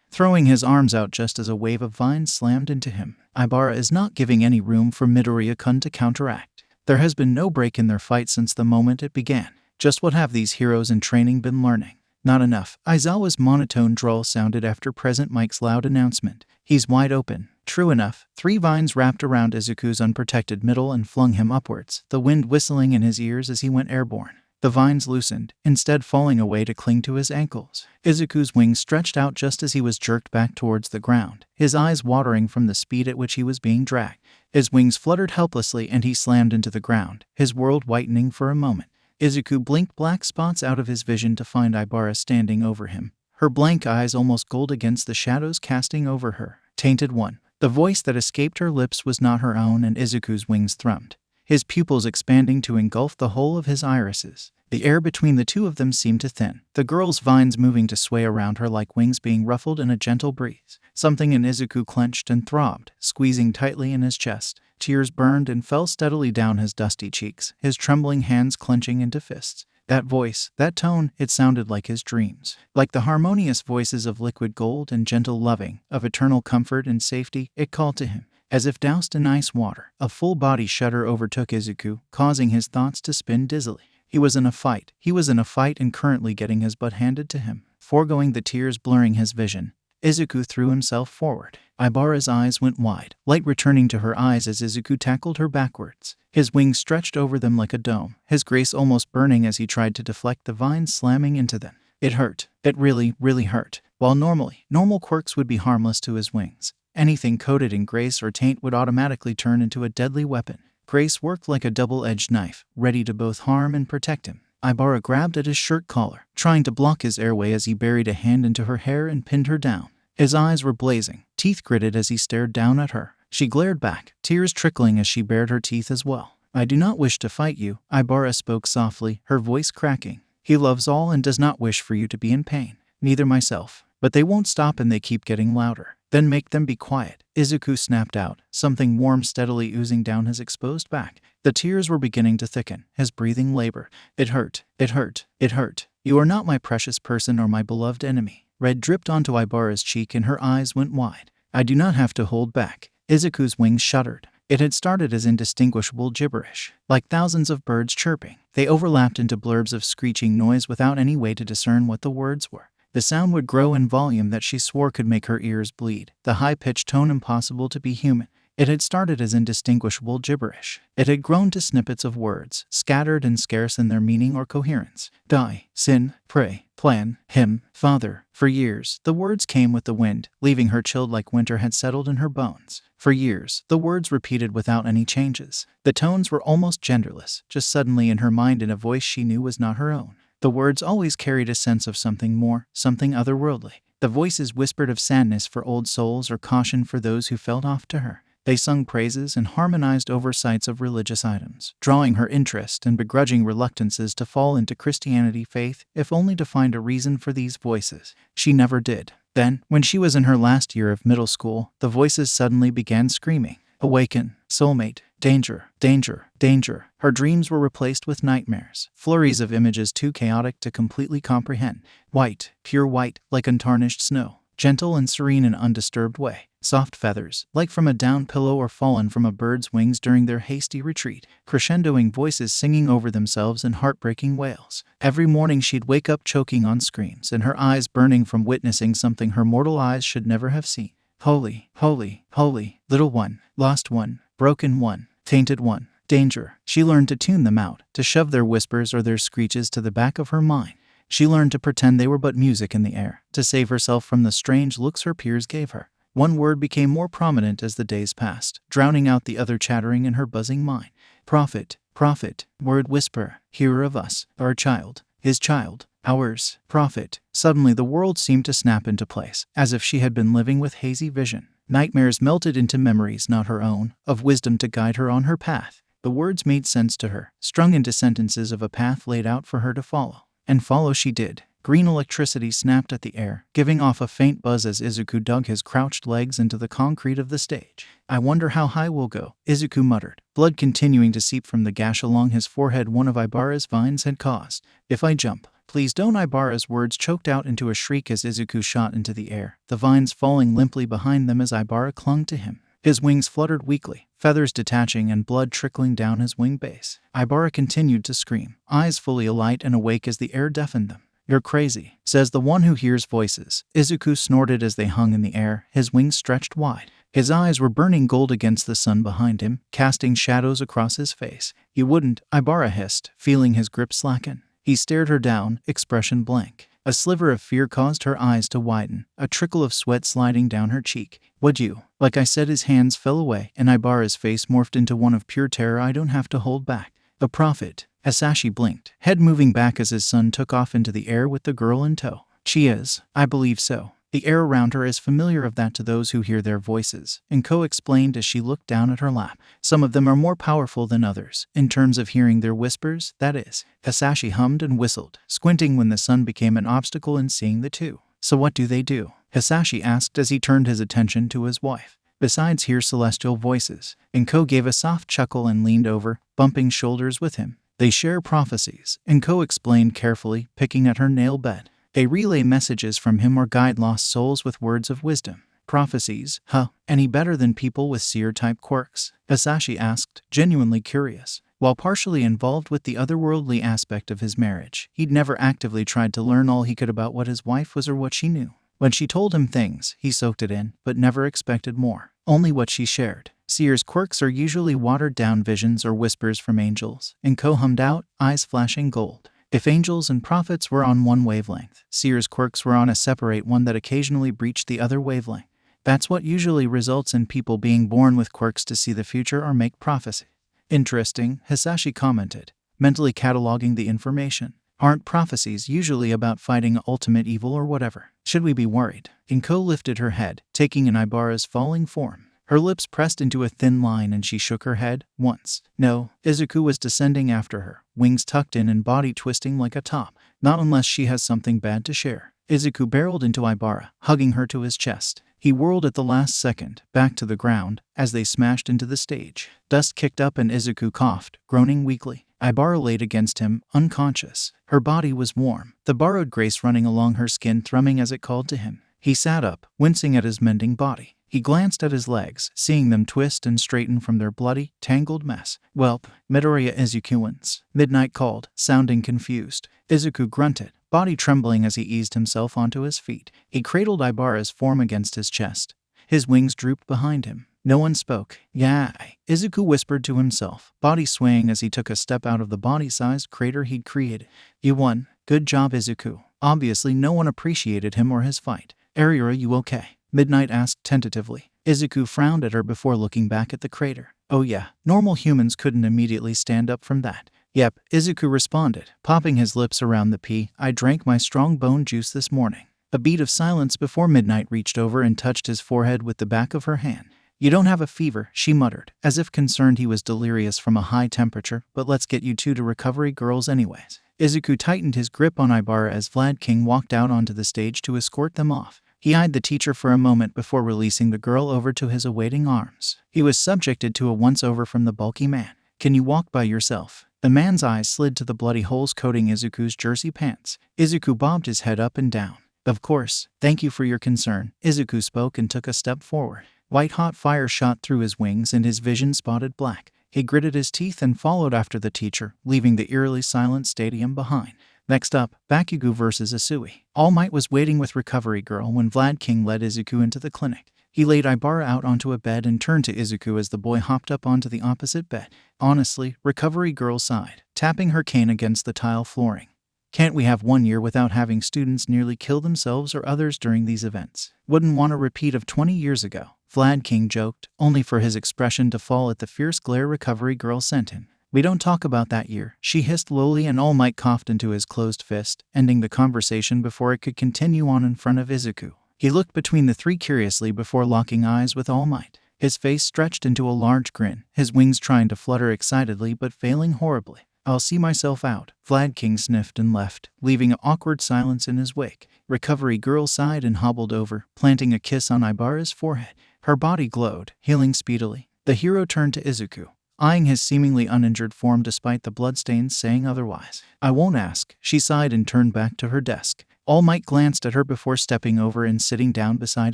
throwing his arms out just as a wave of vines slammed into him. Ibara is not giving any room for Midoriya-kun to counteract. There has been no break in their fight since the moment it began. Just what have these heroes in training been learning? Not enough. Aizawa's monotone drawl sounded after President Mike's loud announcement. He's wide open. True enough, 3 vines wrapped around Izuku's unprotected middle and flung him upwards, the wind whistling in his ears as he went airborne. The vines loosened, instead falling away to cling to his ankles. Izuku's wings stretched out just as he was jerked back towards the ground, his eyes watering from the speed at which he was being dragged. His wings fluttered helplessly and he slammed into the ground, his world whitening for a moment. Izuku blinked black spots out of his vision to find Ibara standing over him, her blank eyes almost gold against the shadows casting over her. Tainted one. The voice that escaped her lips was not her own, and Izuku's wings thrummed, his pupils expanding to engulf the whole of his irises. The air between the two of them seemed to thin, the girl's vines moving to sway around her like wings being ruffled in a gentle breeze. Something in Izuku clenched and throbbed, squeezing tightly in his chest. Tears burned and fell steadily down his dusty cheeks, his trembling hands clenching into fists. That voice, that tone, it sounded like his dreams. Like the harmonious voices of liquid gold and gentle loving, of eternal comfort and safety, it called to him. As if doused in ice water, a full-body shudder overtook Izuku, causing his thoughts to spin dizzily. He was in a fight. He was in a fight and currently getting his butt handed to him. Foregoing the tears blurring his vision, Izuku threw himself forward. Ibara's eyes went wide, light returning to her eyes as Izuku tackled her backwards. His wings stretched over them like a dome, his grace almost burning as he tried to deflect the vines slamming into them. It hurt. It really, really hurt. While normal quirks would be harmless to his wings, anything coated in grace or taint would automatically turn into a deadly weapon. Grace worked like a double-edged knife, ready to both harm and protect him. Ibara grabbed at his shirt collar, trying to block his airway as he buried a hand into her hair and pinned her down. His eyes were blazing, teeth gritted as he stared down at her. She glared back, tears trickling as she bared her teeth as well. I do not wish to fight you, Ibara spoke softly, her voice cracking. He loves all and does not wish for you to be in pain. Neither myself. But they won't stop and they keep getting louder. Then make them be quiet, Izuku snapped out, something warm steadily oozing down his exposed back. The tears were beginning to thicken, his breathing labored. It hurt, it hurt, it hurt. You are not my precious person or my beloved enemy. Red dripped onto Ibara's cheek and her eyes went wide. I do not have to hold back. Izuku's wings shuddered. It had started as indistinguishable gibberish, like thousands of birds chirping. They overlapped into blurbs of screeching noise without any way to discern what the words were. The sound would grow in volume that she swore could make her ears bleed, the high-pitched tone impossible to be human. It had started as indistinguishable gibberish. It had grown to snippets of words, scattered and scarce in their meaning or coherence. Die, sin, pray, plan, him, father. For years, the words came with the wind, leaving her chilled like winter had settled in her bones. For years, the words repeated without any changes. The tones were almost genderless, just suddenly in her mind in a voice she knew was not her own. The words always carried a sense of something more, something otherworldly. The voices whispered of sadness for old souls or caution for those who felt off to her. They sung praises and harmonized oversights of religious items, drawing her interest and begrudging reluctances to fall into Christianity faith, if only to find a reason for these voices. She never did. Then, when she was in her last year of middle school, the voices suddenly began screaming. Awaken, soulmate, danger, danger, danger. Her dreams were replaced with nightmares, flurries of images too chaotic to completely comprehend. White, pure white, like untarnished snow. Gentle and serene in undisturbed way. Soft feathers, like from a down pillow or fallen from a bird's wings during their hasty retreat. Crescendoing voices singing over themselves in heartbreaking wails. Every morning she'd wake up choking on screams and her eyes burning from witnessing something her mortal eyes should never have seen. Holy, holy, holy, little one, lost one, broken one, tainted one, danger. She learned to tune them out, to shove their whispers or their screeches to the back of her mind. She learned to pretend they were but music in the air, to save herself from the strange looks her peers gave her. One word became more prominent as the days passed, drowning out the other chattering in her buzzing mind. Prophet, prophet, word whisper, hearer of us, our child, his child, ours, prophet. Suddenly the world seemed to snap into place, as if she had been living with hazy vision. Nightmares melted into memories not her own, of wisdom to guide her on her path. The words made sense to her, strung into sentences of a path laid out for her to follow. And follow she did. Green electricity snapped at the air, giving off a faint buzz as Izuku dug his crouched legs into the concrete of the stage. I wonder how high we'll go, Izuku muttered, blood continuing to seep from the gash along his forehead one of Ibara's vines had caused. If I jump, please don't. Ibara's words choked out into a shriek as Izuku shot into the air, the vines falling limply behind them as Ibara clung to him. His wings fluttered weakly, feathers detaching and blood trickling down his wing base. Ibara continued to scream, eyes fully alight and awake as the air deafened them. You're crazy, says the one who hears voices. Izuku snorted as they hung in the air, his wings stretched wide. His eyes were burning gold against the sun behind him, casting shadows across his face. You wouldn't, Ibara hissed, feeling his grip slacken. He stared her down, expression blank. A sliver of fear caused her eyes to widen, a trickle of sweat sliding down her cheek. Would you? Like I said, his hands fell away, and Ibara's face morphed into one of pure terror. I don't have to hold back. A prophet. Hasashi blinked, head moving back as his son took off into the air with the girl in tow. She is. I believe so. The air around her is familiar of that to those who hear their voices, Inko explained as she looked down at her lap. Some of them are more powerful than others, in terms of hearing their whispers, that is. Hasashi hummed and whistled, squinting when the sun became an obstacle in seeing the two. So what do they do? Hasashi asked as he turned his attention to his wife. Besides hear celestial voices. Inko gave a soft chuckle and leaned over, bumping shoulders with him. They share prophecies, Inko explained carefully, picking at her nail bed. They relay messages from him or guide lost souls with words of wisdom. Prophecies, huh? Any better than people with seer-type quirks? Hasashi asked, genuinely curious. While partially involved with the otherworldly aspect of his marriage, he'd never actively tried to learn all he could about what his wife was or what she knew. When she told him things, he soaked it in, but never expected more. Only what she shared. Seer's quirks are usually watered-down visions or whispers from angels, Inko hummed out, eyes flashing gold. If angels and prophets were on one wavelength, Seer's quirks were on a separate one that occasionally breached the other wavelength. That's what usually results in people being born with quirks to see the future or make prophecy. Interesting, Hasashi commented. mentally cataloging the information. Aren't prophecies usually about fighting ultimate evil or whatever? Should we be worried? Inko lifted her head, taking in Ibara's falling form. Her lips pressed into a thin line and she shook her head once. No, Izuku was descending after her, wings tucked in and body twisting like a top. Not unless she has something bad to share. Izuku barreled into Ibara, hugging her to his chest. He whirled at the last second, back to the ground, as they smashed into the stage. Dust kicked up and Izuku coughed, groaning weakly. Ibara laid against him, unconscious. Her body was warm, the borrowed grace running along her skin thrumming as it called to him. He sat up, wincing at his mending body. He glanced at his legs, seeing them twist and straighten from their bloody, tangled mess. "Welp, Midoriya Izukuans," Midnight called, sounding confused. Izuku grunted, body trembling as he eased himself onto his feet. He cradled Ibara's form against his chest. His wings drooped behind him. No one spoke. "Yai," Izuku whispered to himself, body swaying as he took a step out of the body-sized crater he'd created. "You won. Good job, Izuku." Obviously no one appreciated him or his fight. "Are you okay?" Midnight asked tentatively. Izuku frowned at her before looking back at the crater. "Oh yeah, normal humans couldn't immediately stand up from that." "Yep," Izuku responded, popping his lips around the pea. "I drank my strong bone juice this morning." A beat of silence before Midnight reached over and touched his forehead with the back of her hand. "You don't have a fever," she muttered, as if concerned he was delirious from a high temperature, "but let's get you two to recovery girls anyways." Izuku tightened his grip on Ibara as Vlad King walked out onto the stage to escort them off. He eyed the teacher for a moment before releasing the girl over to his awaiting arms. He was subjected to a once-over from the bulky man. "Can you walk by yourself?" The man's eyes slid to the bloody holes coating Izuku's jersey pants. Izuku bobbed his head up and down. "Of course, thank you for your concern," Izuku spoke and took a step forward. White-hot fire shot through his wings and his vision spotted black. He gritted his teeth and followed after the teacher, leaving the eerily silent stadium behind. Next up, Bakugo vs. Asui. All Might was waiting with Recovery Girl when Vlad King led Izuku into the clinic. He laid Ibara out onto a bed and turned to Izuku as the boy hopped up onto the opposite bed. Honestly, Recovery Girl sighed, tapping her cane against the tile flooring. "Can't we have 1 year without having students nearly kill themselves or others during these events? Wouldn't want a repeat of 20 years ago." Vlad King joked, only for his expression to fall at the fierce glare Recovery Girl sent him. "We don't talk about that year," she hissed lowly, and All Might coughed into his closed fist, ending the conversation before it could continue on in front of Izuku. He looked between the three curiously before locking eyes with All Might. His face stretched into a large grin, his wings trying to flutter excitedly but failing horribly. "I'll see myself out." Vlad King sniffed and left, leaving an awkward silence in his wake. Recovery Girl sighed and hobbled over, planting a kiss on Ibara's forehead. Her body glowed, healing speedily. The hero turned to Izuku, eyeing his seemingly uninjured form despite the bloodstains saying otherwise. "I won't ask." She sighed and turned back to her desk. All Might glanced at her before stepping over and sitting down beside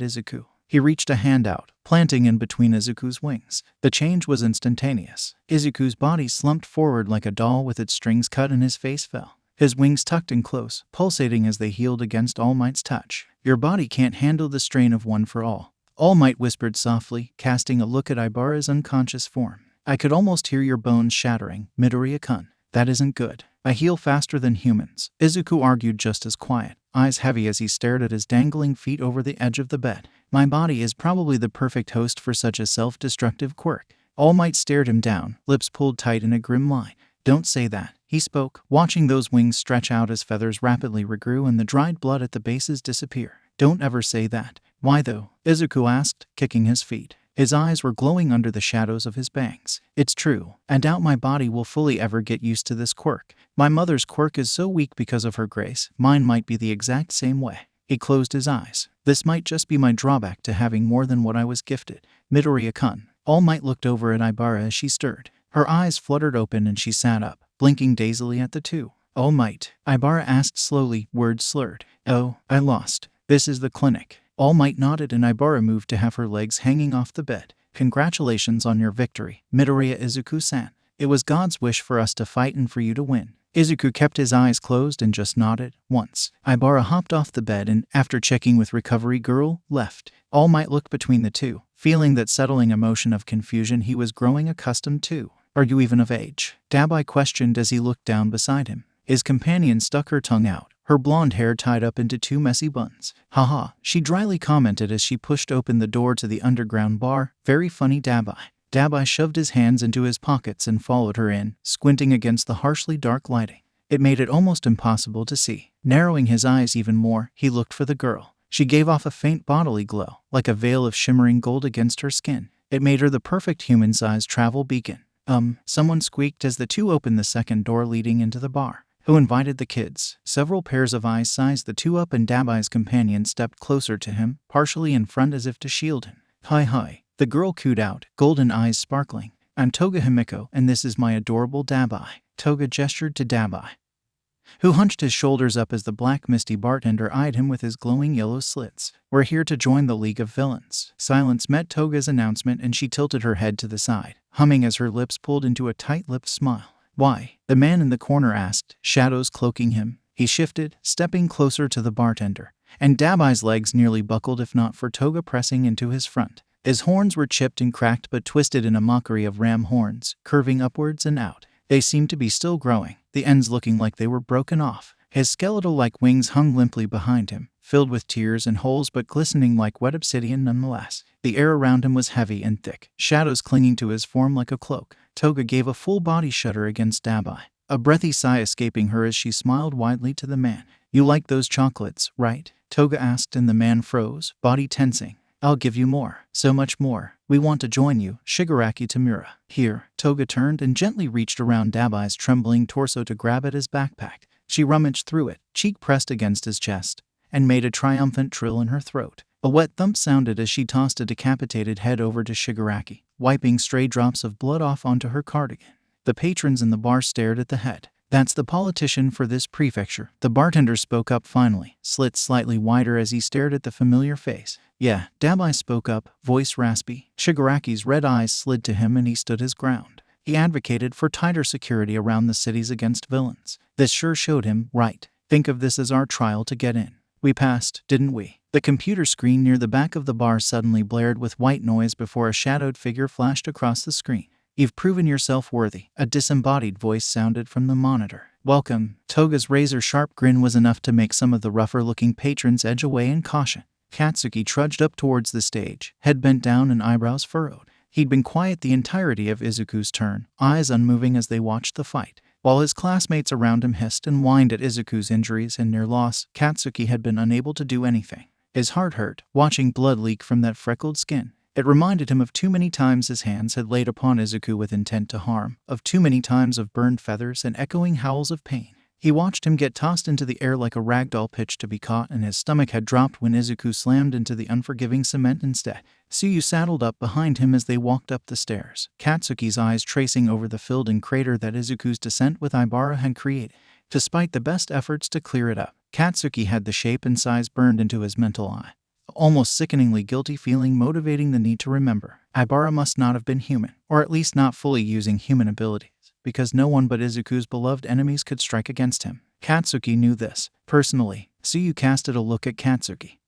Izuku. He reached a hand out, planting in between Izuku's wings. The change was instantaneous. Izuku's body slumped forward like a doll with its strings cut and his face fell. His wings tucked in close, pulsating as they healed against All Might's touch. "Your body can't handle the strain of one for all." All Might whispered softly, casting a look at Ibara's unconscious form. "I could almost hear your bones shattering, Midoriya-kun. That isn't good." "I heal faster than humans," Izuku argued just as quiet, eyes heavy as he stared at his dangling feet over the edge of the bed. "My body is probably the perfect host for such a self-destructive quirk." All Might stared him down, lips pulled tight in a grim line. "Don't say that," he spoke, watching those wings stretch out as feathers rapidly regrew and the dried blood at the bases disappear. "Don't ever say that." "Why though?" Izuku asked, kicking his feet. His eyes were glowing under the shadows of his bangs. "It's true. I doubt my body will fully ever get used to this quirk. My mother's quirk is so weak because of her grace, mine might be the exact same way." He closed his eyes. "This might just be my drawback to having more than what I was gifted." "Midoriya-kun." All Might looked over at Ibara as she stirred. Her eyes fluttered open and she sat up, blinking dazedly at the two. "All Might," Ibara asked slowly, words slurred. "Oh, I lost. This is the clinic." All Might nodded and Ibara moved to have her legs hanging off the bed. "Congratulations on your victory, Midoriya Izuku-san. It was God's wish for us to fight and for you to win." Izuku kept his eyes closed and just nodded, once. Ibara hopped off the bed and, after checking with Recovery Girl, left. All Might looked between the two, feeling that settling emotion of confusion he was growing accustomed to. "Are you even of age?" Dabai questioned as he looked down beside him. His companion stuck her tongue out, her blonde hair tied up into two messy buns. "Haha," she dryly commented as she pushed open the door to the underground bar. "Very funny, Dabai." Dabai shoved his hands into his pockets and followed her in, squinting against the harshly dark lighting. It made it almost impossible to see. Narrowing his eyes even more, he looked for the girl. She gave off a faint bodily glow, like a veil of shimmering gold against her skin. It made her the perfect human-sized travel beacon. Someone squeaked as the two opened the second door leading into the bar. Who invited the kids? Several pairs of eyes sized the two up, and Dabai's companion stepped closer to him, partially in front as if to shield him. Hi. The girl cooed out, golden eyes sparkling. I'm Toga Himiko, and this is my adorable Dabai. Toga gestured to Dabai, who hunched his shoulders up as the black misty bartender eyed him with his glowing yellow slits. We're here to join the League of Villains. Silence met Toga's announcement, and she tilted her head to the side, humming as her lips pulled into a tight-lipped smile. Why? The man in the corner asked, shadows cloaking him. He shifted, stepping closer to the bartender, and Dabai's legs nearly buckled if not for Toga pressing into his front. His horns were chipped and cracked but twisted in a mockery of ram horns, curving upwards and out. They seemed to be still growing, the ends looking like they were broken off. His skeletal-like wings hung limply behind him, filled with tears and holes but glistening like wet obsidian nonetheless. The air around him was heavy and thick, shadows clinging to his form like a cloak. Toga gave a full-body shudder against Dabai, a breathy sigh escaping her as she smiled widely to the man. You like those chocolates, right? Toga asked, and the man froze, body tensing. I'll give you more, so much more. We want to join you, Shigaraki Tamura. Here. Toga turned and gently reached around Dabai's trembling torso to grab at his backpack. She rummaged through it, cheek pressed against his chest, and made a triumphant trill in her throat. A wet thump sounded as she tossed a decapitated head over to Shigaraki, wiping stray drops of blood off onto her cardigan. The patrons in the bar stared at the head. That's the politician for this prefecture. The bartender spoke up finally, slits slightly wider as he stared at the familiar face. Yeah, Dabai spoke up, voice raspy. Shigaraki's red eyes slid to him and he stood his ground. He advocated for tighter security around the cities against villains. This sure showed him, right. Think of this as our trial to get in. We passed, didn't we? The computer screen near the back of the bar suddenly blared with white noise before a shadowed figure flashed across the screen. You've proven yourself worthy, a disembodied voice sounded from the monitor. Welcome. Toga's razor-sharp grin was enough to make some of the rougher-looking patrons edge away in caution. Katsuki trudged up towards the stage, head bent down and eyebrows furrowed. He'd been quiet the entirety of Izuku's turn, eyes unmoving as they watched the fight. While his classmates around him hissed and whined at Izuku's injuries and near loss, Katsuki had been unable to do anything. His heart hurt, watching blood leak from that freckled skin. It reminded him of too many times his hands had laid upon Izuku with intent to harm, of too many times of burned feathers and echoing howls of pain. He watched him get tossed into the air like a ragdoll pitched to be caught, and his stomach had dropped when Izuku slammed into the unforgiving cement instead. Tsuyu saddled up behind him as they walked up the stairs, Katsuki's eyes tracing over the filled-in crater that Izuku's descent with Ibara had created. Despite the best efforts to clear it up, Katsuki had the shape and size burned into his mental eye. Almost sickeningly guilty feeling motivating the need to remember. Ibara must not have been human, or at least not fully using human abilities, because no one but Izuku's beloved enemies could strike against him. Katsuki knew this. Personally, Tsuyu casted a look at Katsuki,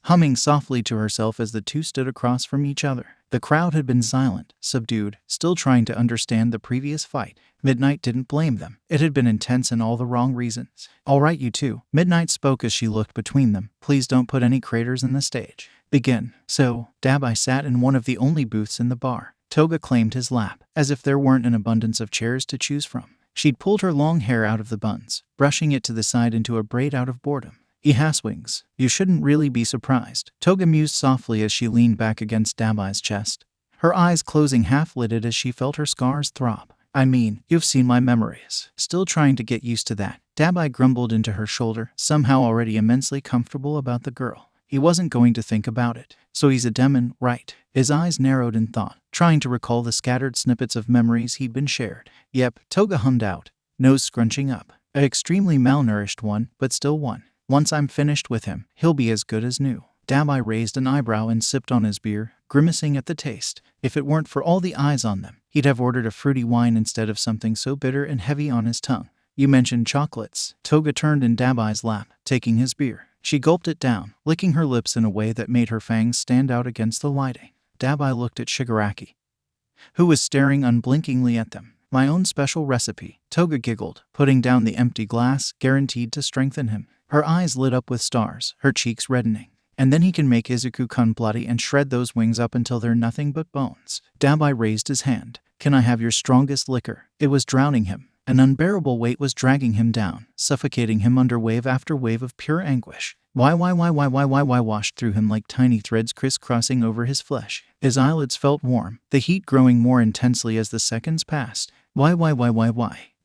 humming softly to herself as the two stood across from each other. The crowd had been silent, subdued, still trying to understand the previous fight. Midnight didn't blame them. It had been intense and all the wrong reasons. All right, you two. Midnight spoke as she looked between them. Please don't put any craters in the stage. Begin. So, Dabai sat in one of the only booths in the bar. Toga claimed his lap, as if there weren't an abundance of chairs to choose from. She'd pulled her long hair out of the buns, brushing it to the side into a braid out of boredom. He has wings. You shouldn't really be surprised. Toga mused softly as she leaned back against Dabai's chest, her eyes closing half-lidded as she felt her scars throb. I mean, you've seen my memories. Still trying to get used to that. Dabai grumbled into her shoulder, somehow already immensely comfortable about the girl. He wasn't going to think about it. So he's a demon, right? His eyes narrowed in thought, trying to recall the scattered snippets of memories he'd been shared. Yep, Toga hummed out, nose scrunching up. An extremely malnourished one, but still one. Once I'm finished with him, he'll be as good as new. Dabai raised an eyebrow and sipped on his beer, grimacing at the taste. If it weren't for all the eyes on them, he'd have ordered a fruity wine instead of something so bitter and heavy on his tongue. You mentioned chocolates. Toga turned in Dabai's lap, taking his beer. She gulped it down, licking her lips in a way that made her fangs stand out against the lighting. Dabai looked at Shigaraki, who was staring unblinkingly at them. My own special recipe. Toga giggled, putting down the empty glass, guaranteed to strengthen him. Her eyes lit up with stars, her cheeks reddening. and then he can make Izuku-kun bloody and shred those wings up until they're nothing but bones. Dabai raised his hand. Can I have your strongest liquor? It was drowning him. An unbearable weight was dragging him down, suffocating him under wave after wave of pure anguish. Why washed through him like tiny threads crisscrossing over his flesh. His eyelids felt warm, the heat growing more intensely as the seconds passed. Why?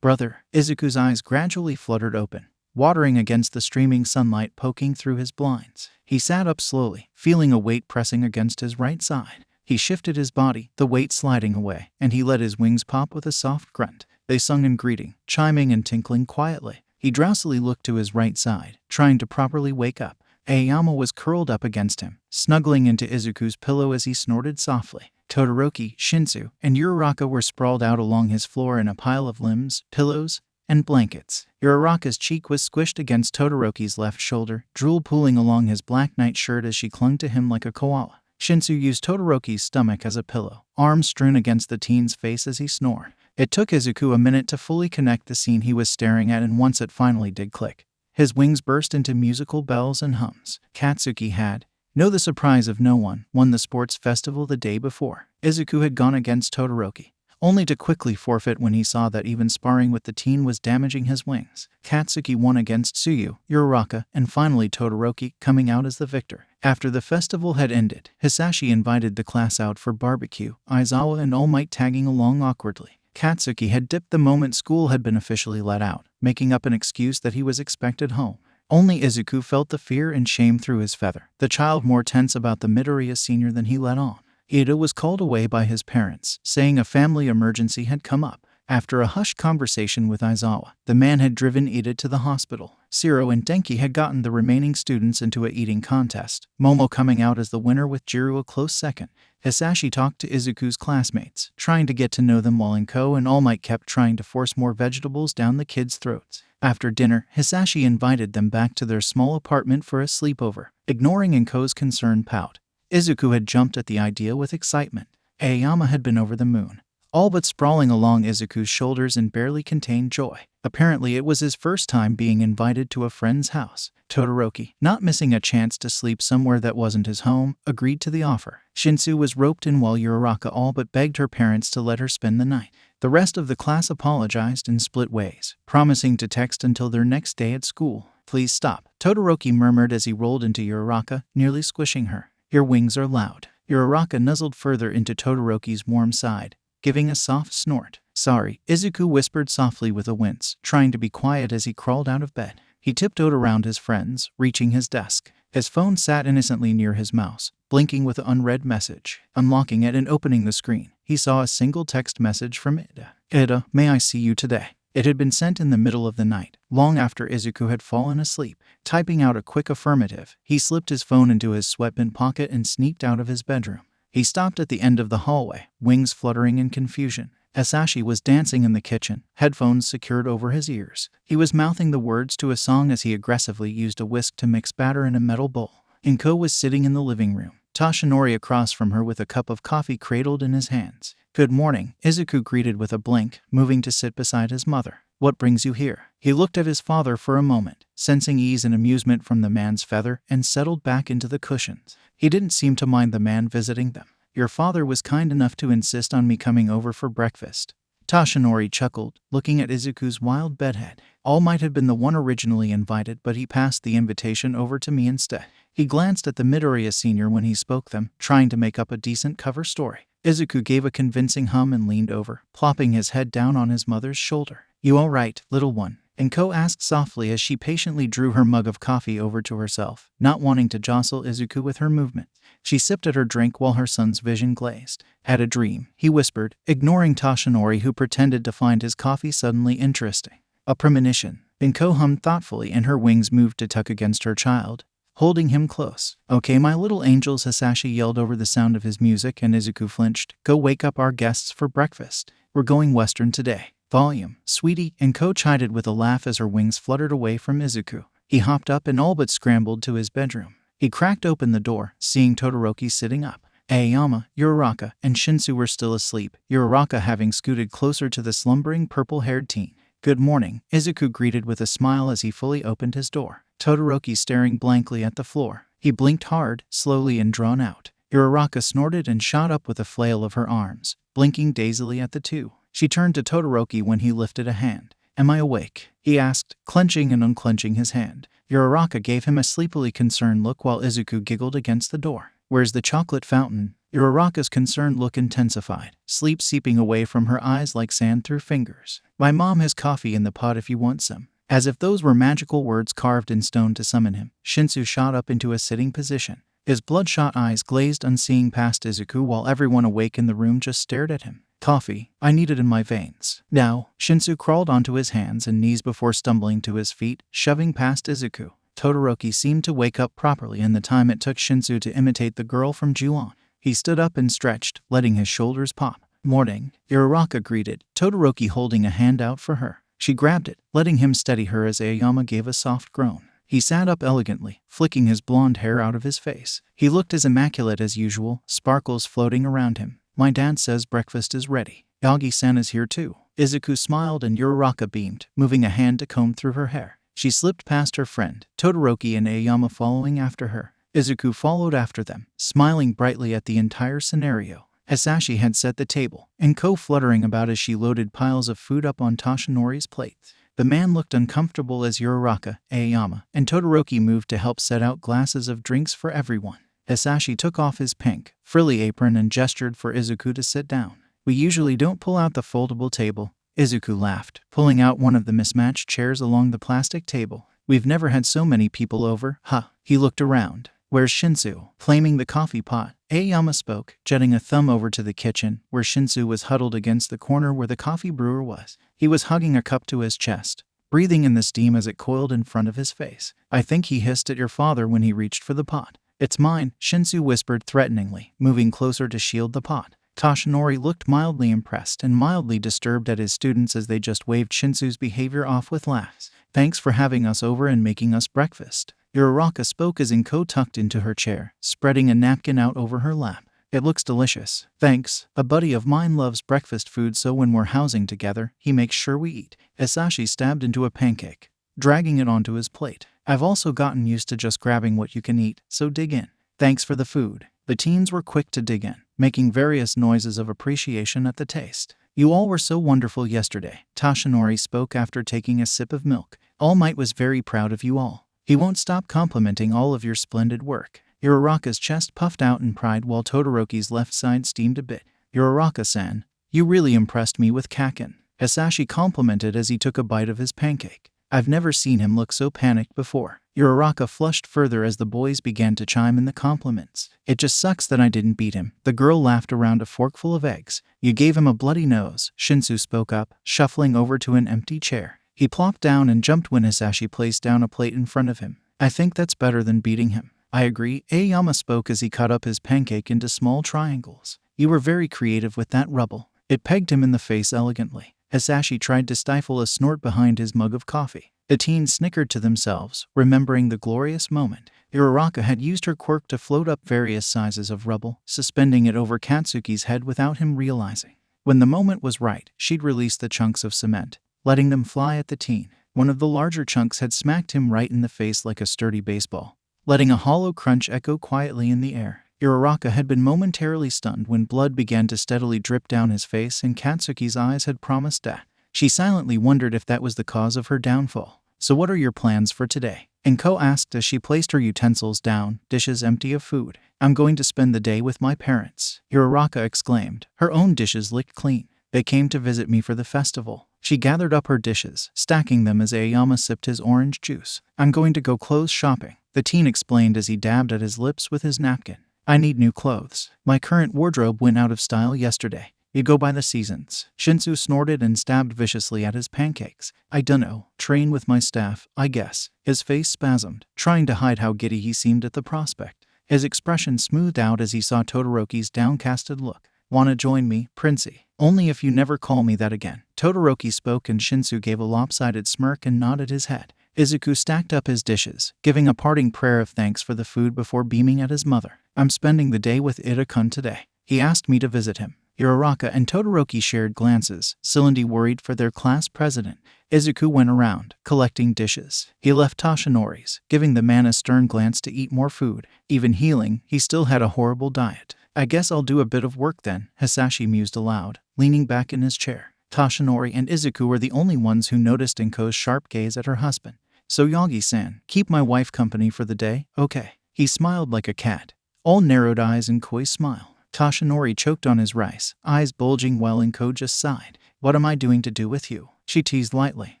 Brother. Izuku's eyes gradually fluttered open, watering against the streaming sunlight poking through his blinds. He sat up slowly, feeling a weight pressing against his right side. He shifted his body, the weight sliding away, and he let his wings pop with a soft grunt. They sung in greeting, chiming and tinkling quietly. He drowsily looked to his right side, trying to properly wake up. Aoyama was curled up against him, snuggling into Izuku's pillow as he snorted softly. Todoroki, Shinsu, and Uraraka were sprawled out along his floor in a pile of limbs, pillows, and blankets. Uraraka's cheek was squished against Todoroki's left shoulder, drool pooling along his black nightshirt as she clung to him like a koala. Shinsu used Todoroki's stomach as a pillow, arms strewn against the teen's face as he snored. It took Izuku a minute to fully connect the scene he was staring at, and once it finally did click, his wings burst into musical bells and hums. Katsuki had, know the surprise of no one, won the sports festival the day before. Izuku had gone against Todoroki, only to quickly forfeit when he saw that even sparring with the teen was damaging his wings. Katsuki won against Tsuyu, Uraraka, and finally Todoroki, coming out as the victor. After the festival had ended, Hisashi invited the class out for barbecue, Aizawa and All Might tagging along awkwardly. Katsuki had dipped the moment school had been officially let out, making up an excuse that he was expected home. Only Izuku felt the fear and shame through his feather, the child more tense about the Midoriya senior than he let on. Ida was called away by his parents, saying a family emergency had come up. After a hushed conversation with Aizawa, the man had driven Ida to the hospital. Shiro and Denki had gotten the remaining students into a eating contest, Momo coming out as the winner with Jiru a close second. Hisashi talked to Izuku's classmates, trying to get to know them, while Inko and All Might kept trying to force more vegetables down the kids' throats. After dinner, Hisashi invited them back to their small apartment for a sleepover, ignoring Inko's concerned pout. Izuku had jumped at the idea with excitement. Aoyama had been over the moon, all but sprawling along Izuku's shoulders in barely contained joy. Apparently it was his first time being invited to a friend's house. Todoroki, not missing a chance to sleep somewhere that wasn't his home, agreed to the offer. Shinsu was roped in while Uraraka all but begged her parents to let her spend the night. The rest of the class apologized and split ways, promising to text until their next day at school. Please stop, Todoroki murmured as he rolled into Uraraka, nearly squishing her. Your wings are loud. Uraraka nuzzled further into Todoroki's warm side, giving a soft snort. Sorry, Izuku whispered softly with a wince, trying to be quiet as he crawled out of bed. He tiptoed around his friends, reaching his desk. His phone sat innocently near his mouse, blinking with an unread message. Unlocking it and opening the screen, he saw a single text message from Ida. Ida, may I see you today? It had been sent in the middle of the night, long after Izuku had fallen asleep. Typing out a quick affirmative, he slipped his phone into his sweatband pocket and sneaked out of his bedroom. He stopped at the end of the hallway, wings fluttering in confusion. Hisashi was dancing in the kitchen, headphones secured over his ears. He was mouthing the words to a song as he aggressively used a whisk to mix batter in a metal bowl. Inko was sitting in the living room, Toshinori across from her with a cup of coffee cradled in his hands. Good morning, Izuku greeted with a blink, moving to sit beside his mother. What brings you here? He looked at his father for a moment, sensing ease and amusement from the man's feather, and settled back into the cushions. He didn't seem to mind the man visiting them. Your father was kind enough to insist on me coming over for breakfast. Toshinori chuckled, looking at Izuku's wild bedhead. All Might have been the one originally invited, but he passed the invitation over to me instead. He glanced at the Midoriya senior when he spoke them, trying to make up a decent cover story. Izuku gave a convincing hum and leaned over, plopping his head down on his mother's shoulder. You all right, little one? Inko asked softly as she patiently drew her mug of coffee over to herself, not wanting to jostle Izuku with her movement. She sipped at her drink while her son's vision glazed. Had a dream, he whispered, ignoring Toshinori, who pretended to find his coffee suddenly interesting. A premonition. Inko hummed thoughtfully and her wings moved to tuck against her child, holding him close. Okay, my little angels, Hisashi yelled over the sound of his music, and Izuku flinched. Go wake up our guests for breakfast. We're going western today. Volume, sweetie, Inko chided with a laugh as her wings fluttered away from Izuku. He hopped up and all but scrambled to his bedroom. He cracked open the door, seeing Todoroki sitting up. Aoyama, Uraraka, and Shinsu were still asleep, Uraraka having scooted closer to the slumbering purple-haired teen. Good morning, Izuku greeted with a smile as he fully opened his door. Todoroki staring blankly at the floor. He blinked hard, slowly and drawn out. Uraraka snorted and shot up with a flail of her arms, blinking dazedly at the two. She turned to Todoroki when he lifted a hand. "Am I awake?" he asked, clenching and unclenching his hand. Uraraka gave him a sleepily concerned look while Izuku giggled against the door. "Where's the chocolate fountain?" Uraraka's concerned look intensified, sleep seeping away from her eyes like sand through fingers. "My mom has coffee in the pot if you want some." As if those were magical words carved in stone to summon him, Shinsu shot up into a sitting position. His bloodshot eyes glazed unseeing past Izuku while everyone awake in the room just stared at him. "Coffee. I need it in my veins." Now, Shinsu crawled onto his hands and knees before stumbling to his feet, shoving past Izuku. Todoroki seemed to wake up properly in the time it took Shinsu to imitate the girl from Ju-on. He stood up and stretched, letting his shoulders pop. "Morning," Uraraka greeted, Todoroki holding a hand out for her. She grabbed it, letting him steady her as Aoyama gave a soft groan. He sat up elegantly, flicking his blonde hair out of his face. He looked as immaculate as usual, sparkles floating around him. "My dad says breakfast is ready. Yagi-san is here too." Izuku smiled and Uraraka beamed, moving a hand to comb through her hair. She slipped past her friend, Todoroki and Aoyama following after her. Izuku followed after them, smiling brightly at the entire scenario. Hisashi had set the table, and Ko fluttering about as she loaded piles of food up on Toshinori's plate. The man looked uncomfortable as Uraraka, Aoyama, and Todoroki moved to help set out glasses of drinks for everyone. Hisashi took off his pink, frilly apron and gestured for Izuku to sit down. "We usually don't pull out the foldable table." Izuku laughed, pulling out one of the mismatched chairs along the plastic table. "We've never had so many people over, huh?" He looked around. "Where's Shinsu?" Claiming the coffee pot, Aoyama spoke, jetting a thumb over to the kitchen, where Shinsu was huddled against the corner where the coffee brewer was. He was hugging a cup to his chest, breathing in the steam as it coiled in front of his face. "I think he hissed at your father when he reached for the pot." "It's mine," Shinsu whispered threateningly, moving closer to shield the pot. Toshinori looked mildly impressed and mildly disturbed at his students as they just waved Shinsu's behavior off with laughs. "Thanks for having us over and making us breakfast." Uraraka spoke as Inko tucked into her chair, spreading a napkin out over her lap. "It looks delicious." "Thanks. A buddy of mine loves breakfast food, so when we're housing together, he makes sure we eat." Hisashi stabbed into a pancake, dragging it onto his plate. "I've also gotten used to just grabbing what you can eat, so dig in." "Thanks for the food." The teens were quick to dig in, making various noises of appreciation at the taste. "You all were so wonderful yesterday," Toshinori spoke after taking a sip of milk. "All Might was very proud of you all. He won't stop complimenting all of your splendid work." Uraraka's chest puffed out in pride while Todoroki's left side steamed a bit. "Uraraka-san, you really impressed me with Kaken," Hisashi complimented as he took a bite of his pancake. "I've never seen him look so panicked before." Uraraka flushed further as the boys began to chime in the compliments. "It just sucks that I didn't beat him." The girl laughed around a forkful of eggs. "You gave him a bloody nose," Shinsu spoke up, shuffling over to an empty chair. He plopped down and jumped when Hisashi placed down a plate in front of him. "I think that's better than beating him." "I agree," Aoyama spoke as he cut up his pancake into small triangles. "You were very creative with that rubble." It pegged him in the face elegantly. Hisashi tried to stifle a snort behind his mug of coffee. The teens snickered to themselves, remembering the glorious moment. Uraraka had used her quirk to float up various sizes of rubble, suspending it over Katsuki's head without him realizing. When the moment was right, she'd release the chunks of cement, letting them fly at the teen. One of the larger chunks had smacked him right in the face like a sturdy baseball, letting a hollow crunch echo quietly in the air. Uraraka had been momentarily stunned when blood began to steadily drip down his face and Katsuki's eyes had promised death. She silently wondered if that was the cause of her downfall. "So what are your plans for today?" Inko asked as she placed her utensils down, dishes empty of food. "I'm going to spend the day with my parents," Uraraka exclaimed, her own dishes licked clean. "They came to visit me for the festival." She gathered up her dishes, stacking them as Aoyama sipped his orange juice. "I'm going to go clothes shopping," the teen explained as he dabbed at his lips with his napkin. "I need new clothes. My current wardrobe went out of style yesterday. You go by the seasons." Shinsu snorted and stabbed viciously at his pancakes. "I dunno. Train with my staff, I guess." His face spasmed, trying to hide how giddy he seemed at the prospect. His expression smoothed out as he saw Todoroki's downcasted look. "Wanna join me, Princey? Only if you never call me that again." Todoroki spoke and Shinsu gave a lopsided smirk and nodded his head. Izuku stacked up his dishes, giving a parting prayer of thanks for the food before beaming at his mother. "I'm spending the day with Ida-kun today. He asked me to visit him." Uraraka and Todoroki shared glances, Cylindy worried for their class president. Izuku went around, collecting dishes. He left Toshinori's, giving the man a stern glance to eat more food. Even healing, he still had a horrible diet. I guess I'll do a bit of work then, Hisashi mused aloud, leaning back in his chair. Toshinori and Izuku were the only ones who noticed Inko's sharp gaze at her husband. So Yagi-san, keep my wife company for the day, okay? He smiled like a cat. All narrowed eyes in Koi's smile. Toshinori choked on his rice, eyes bulging while Inko just sighed. What am I doing to do with you? She teased lightly.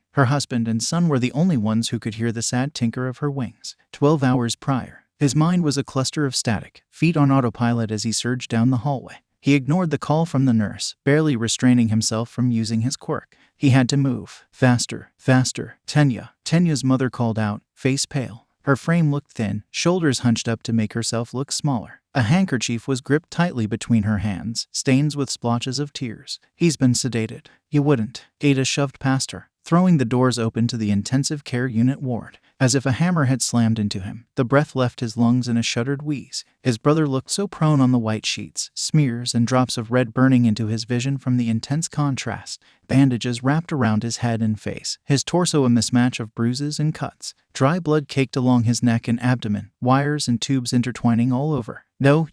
Her husband and son were the only ones who could hear the sad tinker of her wings. 12 hours prior, his mind was a cluster of static, feet on autopilot as he surged down the hallway. He ignored the call from the nurse, barely restraining himself from using his quirk. He had to move. Faster, faster. Tenya's mother called out, face pale. Her frame looked thin, shoulders hunched up to make herself look smaller. A handkerchief was gripped tightly between her hands, stains with splotches of tears. He's been sedated. You wouldn't. Ada shoved past her, throwing the doors open to the intensive care unit ward. As if a hammer had slammed into him, the breath left his lungs in a shuddered wheeze. His brother looked so prone on the white sheets, smears and drops of red burning into his vision from the intense contrast. Bandages wrapped around his head and face, his torso a mismatch of bruises and cuts. Dry blood caked along his neck and abdomen, wires and tubes intertwining all over. No.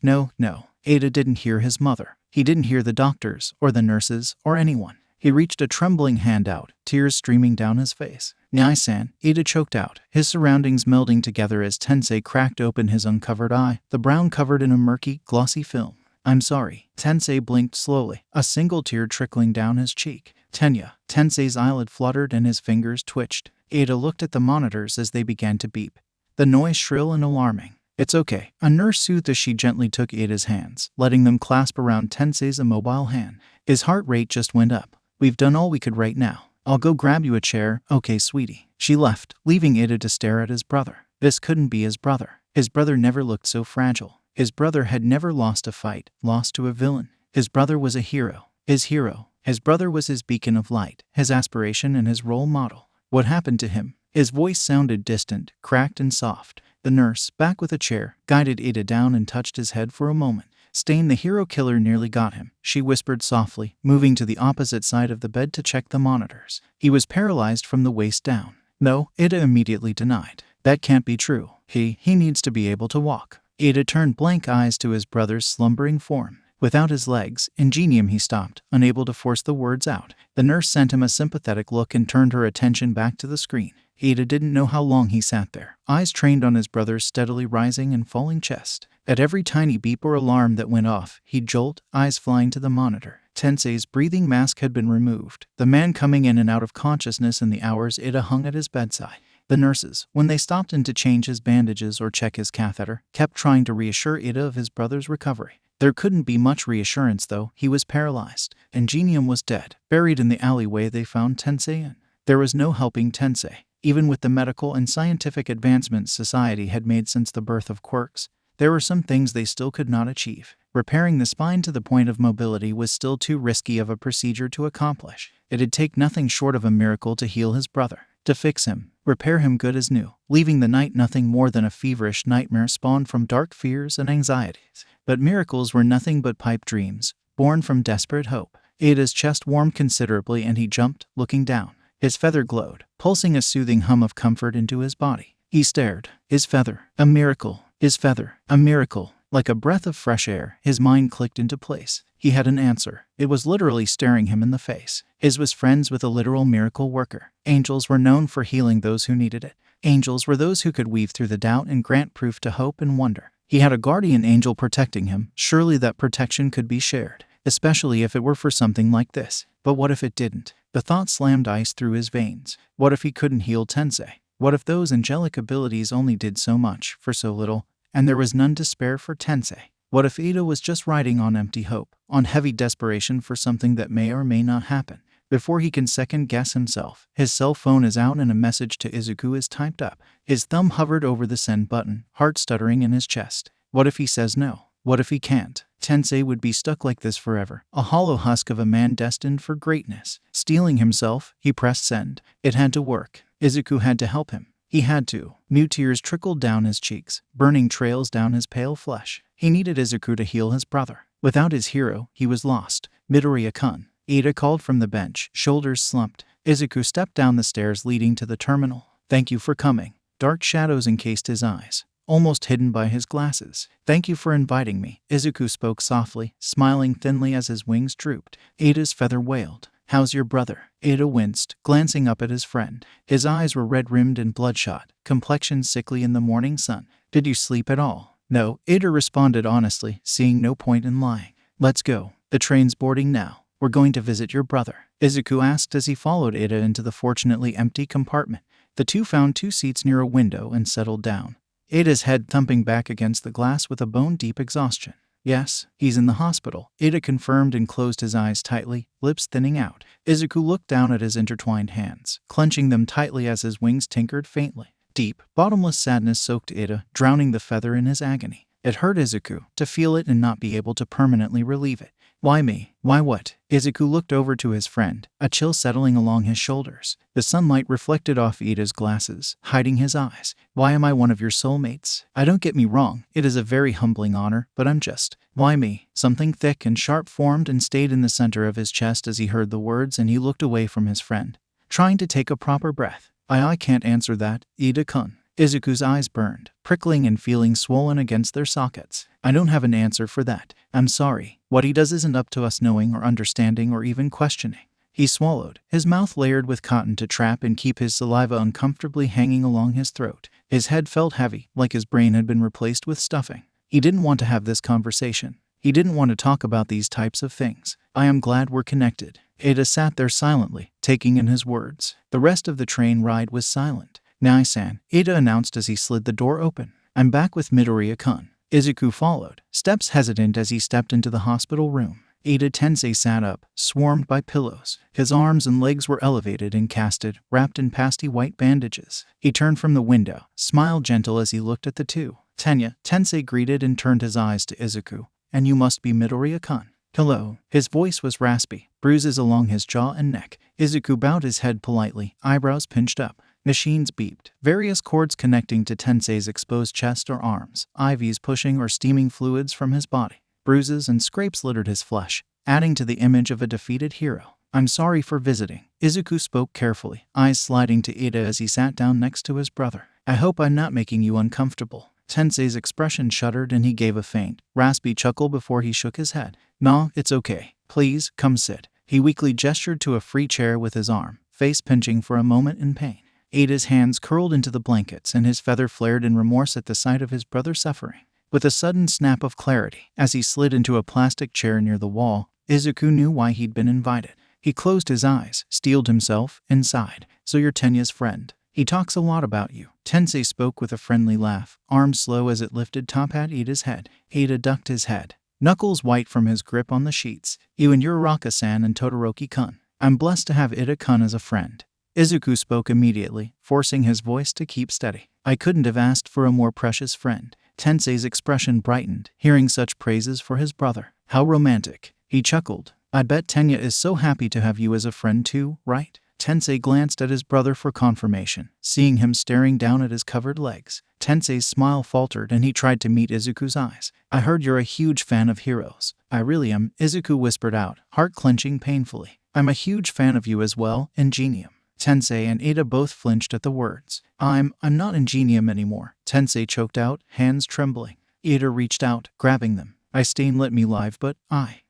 Ada didn't hear his mother. He didn't hear the doctors, or the nurses, or anyone. He reached a trembling hand out, tears streaming down his face. Nyai-san, Ada choked out, his surroundings melding together as Tensei cracked open his uncovered eye, the brown covered in a murky, glossy film. I'm sorry. Tensei blinked slowly, a single tear trickling down his cheek. Tensei's eyelid fluttered and his fingers twitched. Ada looked at the monitors as they began to beep, the noise shrill and alarming. It's okay, a nurse soothed as she gently took Ada's hands, letting them clasp around Tensei's immobile hand. His heart rate just went up. We've done all we could right now. I'll go grab you a chair, okay, sweetie. She left, leaving Ada to stare at his brother. This couldn't be his brother. His brother never looked so fragile. His brother had never lost a fight, lost to a villain. His brother was a hero. His hero. His brother was his beacon of light, his aspiration and his role model. What happened to him? His voice sounded distant, cracked and soft. The nurse, back with a chair, guided Ada down and touched his head for a moment. Stain, the hero killer, nearly got him, she whispered softly, moving to the opposite side of the bed to check the monitors. He was paralyzed from the waist down. No, Ada immediately denied. That can't be true. He needs to be able to walk. Ada turned blank eyes to his brother's slumbering form. Without his legs, ingenium, he stopped, unable to force the words out. The nurse sent him a sympathetic look and turned her attention back to the screen. Ada didn't know how long he sat there, eyes trained on his brother's steadily rising and falling chest. At every tiny beep or alarm that went off, he'd jolt, eyes flying to the monitor. Tensei's breathing mask had been removed, the man coming in and out of consciousness in the hours Ada hung at his bedside. The nurses, when they stopped in to change his bandages or check his catheter, kept trying to reassure Ada of his brother's recovery. There couldn't be much reassurance, though. He was paralyzed. Ingenium was dead, buried in the alleyway they found Tensei in. There was no helping Tensei. Even with the medical and scientific advancements society had made since the birth of quirks, there were some things they still could not achieve. Repairing the spine to the point of mobility was still too risky of a procedure to accomplish. It'd take nothing short of a miracle to heal his brother, to fix him, repair him good as new, leaving the night nothing more than a feverish nightmare spawned from dark fears and anxieties. But miracles were nothing but pipe dreams, born from desperate hope. Ada's chest warmed considerably and he jumped, looking down. His feather glowed, pulsing a soothing hum of comfort into his body. He stared. His feather, a miracle. His feather, a miracle. Like a breath of fresh air, his mind clicked into place. He had an answer. It was literally staring him in the face. His was friends with a literal miracle worker. Angels were known for healing those who needed it. Angels were those who could weave through the doubt and grant proof to hope and wonder. He had a guardian angel protecting him. Surely that protection could be shared, especially if it were for something like this. But what if it didn't? The thought slammed ice through his veins. What if he couldn't heal Tensei? What if those angelic abilities only did so much, for so little, and there was none to spare for Tensei? What if Ada was just riding on empty hope, on heavy desperation for something that may or may not happen? Before he can second-guess himself, his cell phone is out and a message to Izuku is typed up. His thumb hovered over the send button, heart stuttering in his chest. What if he says no? What if he can't? Tensei would be stuck like this forever, a hollow husk of a man destined for greatness. Steeling himself, he pressed send. It had to work. Izuku had to help him. He had to. New tears trickled down his cheeks, burning trails down his pale flesh. He needed Izuku to heal his brother. Without his hero, he was lost. Midoriya-kun, Ida called from the bench, shoulders slumped. Izuku stepped down the stairs leading to the terminal. Thank you for coming. Dark shadows encased his eyes, almost hidden by his glasses. Thank you for inviting me, Izuku spoke softly, smiling thinly as his wings drooped. Ida's feather wailed. How's your brother? Ida winced, glancing up at his friend. His eyes were red-rimmed and bloodshot, complexion sickly in the morning sun. Did you sleep at all? No, Ida responded honestly, seeing no point in lying. Let's go. The train's boarding now. We're going to visit your brother, Izuku asked as he followed Ida into the fortunately empty compartment. The two found 2 seats near a window and settled down, Ida's head thumping back against the glass with a bone-deep exhaustion. Yes, he's in the hospital, Ida confirmed and closed his eyes tightly, lips thinning out. Izuku looked down at his intertwined hands, clenching them tightly as his wings tinkered faintly. Deep, bottomless sadness soaked Ida, drowning the feather in his agony. It hurt Izuku to feel it and not be able to permanently relieve it. Why me? Why what? Izuku looked over to his friend, a chill settling along his shoulders. The sunlight reflected off Ida's glasses, hiding his eyes. Why am I one of your soulmates? I don't get me wrong, it is a very humbling honor, but I'm just. Why me? Something thick and sharp formed and stayed in the center of his chest as he heard the words, and he looked away from his friend, trying to take a proper breath. I can't answer that, Ida-kun. Izuku's eyes burned, prickling and feeling swollen against their sockets. I don't have an answer for that. I'm sorry. What he does isn't up to us knowing or understanding or even questioning. He swallowed, his mouth layered with cotton to trap and keep his saliva uncomfortably hanging along his throat. His head felt heavy, like his brain had been replaced with stuffing. He didn't want to have this conversation. He didn't want to talk about these types of things. I am glad we're connected. Ida sat there silently, taking in his words. The rest of the train ride was silent. Nai-san, Ida announced as he slid the door open. I'm back with Midoriya-kun. Izuku followed, steps hesitant as he stepped into the hospital room. Ida Tensei sat up, swarmed by pillows. His arms and legs were elevated and casted, wrapped in pasty white bandages. He turned from the window, smiled gentle as he looked at the two. Tensei greeted and turned his eyes to Izuku. And you must be Midoriya-kun. Hello. His voice was raspy, bruises along his jaw and neck. Izuku bowed his head politely, eyebrows pinched up. Machines beeped, various cords connecting to Tensei's exposed chest or arms, IVs pushing or steaming fluids from his body. Bruises and scrapes littered his flesh, adding to the image of a defeated hero. I'm sorry for visiting. Izuku spoke carefully, eyes sliding to Ida as he sat down next to his brother. I hope I'm not making you uncomfortable. Tensei's expression shuddered and he gave a faint, raspy chuckle before he shook his head. No, it's okay. Please, come sit. He weakly gestured to a free chair with his arm, face pinching for a moment in pain. Ida's hands curled into the blankets and his feather flared in remorse at the sight of his brother suffering. With a sudden snap of clarity, as he slid into a plastic chair near the wall, Izuku knew why he'd been invited. He closed his eyes, steeled himself, and sighed. So you're Tenya's friend. He talks a lot about you. Tensei spoke with a friendly laugh, arm slow as it lifted top at Ida's head. Ida ducked his head, knuckles white from his grip on the sheets. You and your Uraraka-san and Todoroki-kun. I'm blessed to have Ida-kun as a friend. Izuku spoke immediately, forcing his voice to keep steady. I couldn't have asked for a more precious friend. Tensei's expression brightened, hearing such praises for his brother. How romantic. He chuckled. I bet Tenya is so happy to have you as a friend too, right? Tensei glanced at his brother for confirmation, seeing him staring down at his covered legs. Tensei's smile faltered and he tried to meet Izuku's eyes. I heard you're a huge fan of heroes. I really am, Izuku whispered out, heart clenching painfully. I'm a huge fan of you as well, Ingenium. Tensei and Ida both flinched at the words. I'm not Ingenium anymore, Tensei choked out, hands trembling. Ida reached out, grabbing them. Stain let me live but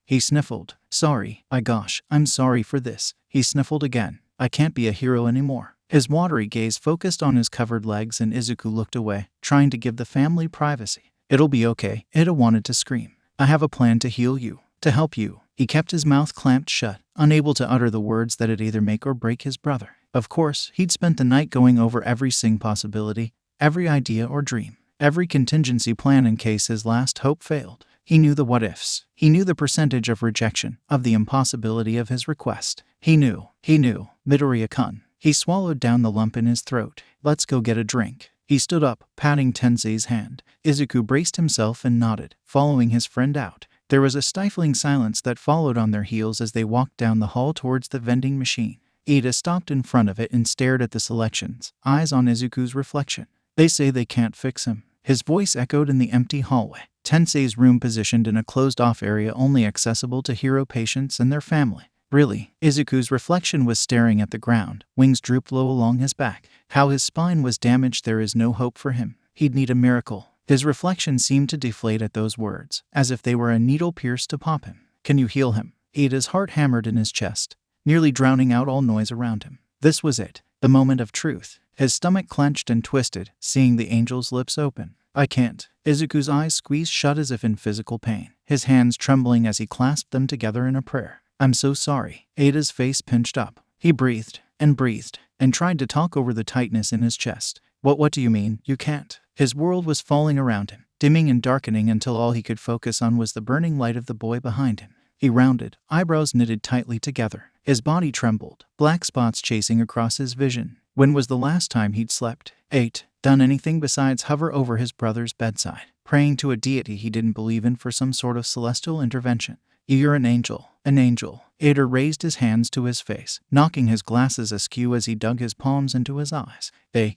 He sniffled. Sorry, I'm sorry for this. He sniffled again. I can't be a hero anymore. His watery gaze focused on his covered legs and Izuku looked away, trying to give the family privacy. It'll be okay, Ida wanted to scream. I have a plan to heal you, to help you. He kept his mouth clamped shut, unable to utter the words that'd either make or break his brother. Of course, he'd spent the night going over every possibility, every idea or dream, every contingency plan in case his last hope failed. He knew the what-ifs. He knew the percentage of rejection, of the impossibility of his request. He knew. Midoriya-kun. He swallowed down the lump in his throat. Let's go get a drink. He stood up, patting Tensei's hand. Izuku braced himself and nodded, following his friend out. There was a stifling silence that followed on their heels as they walked down the hall towards the vending machine. Ida stopped in front of it and stared at the selections, eyes on Izuku's reflection. They say they can't fix him. His voice echoed in the empty hallway. Tensei's room positioned in a closed-off area only accessible to hero patients and their family. Really? Izuku's reflection was staring at the ground, wings drooped low along his back. How his spine was damaged, there is no hope for him. He'd need a miracle. His reflection seemed to deflate at those words, as if they were a needle pierced to pop him. Can you heal him? Ida's heart hammered in his chest, nearly drowning out all noise around him. This was it, the moment of truth. His stomach clenched and twisted, seeing the angel's lips open. I can't. Izuku's eyes squeezed shut as if in physical pain, his hands trembling as he clasped them together in a prayer. I'm so sorry. Ida's face pinched up. He breathed, and tried to talk over the tightness in his chest. What do you mean, you can't? His world was falling around him, dimming and darkening until all he could focus on was the burning light of the boy behind him. He rounded, eyebrows knitted tightly together. His body trembled, black spots chasing across his vision. When was the last time he'd slept, ate, done anything besides hover over his brother's bedside, praying to a deity he didn't believe in for some sort of celestial intervention? You're an angel, an angel. Ida raised his hands to his face, knocking his glasses askew as he dug his palms into his eyes.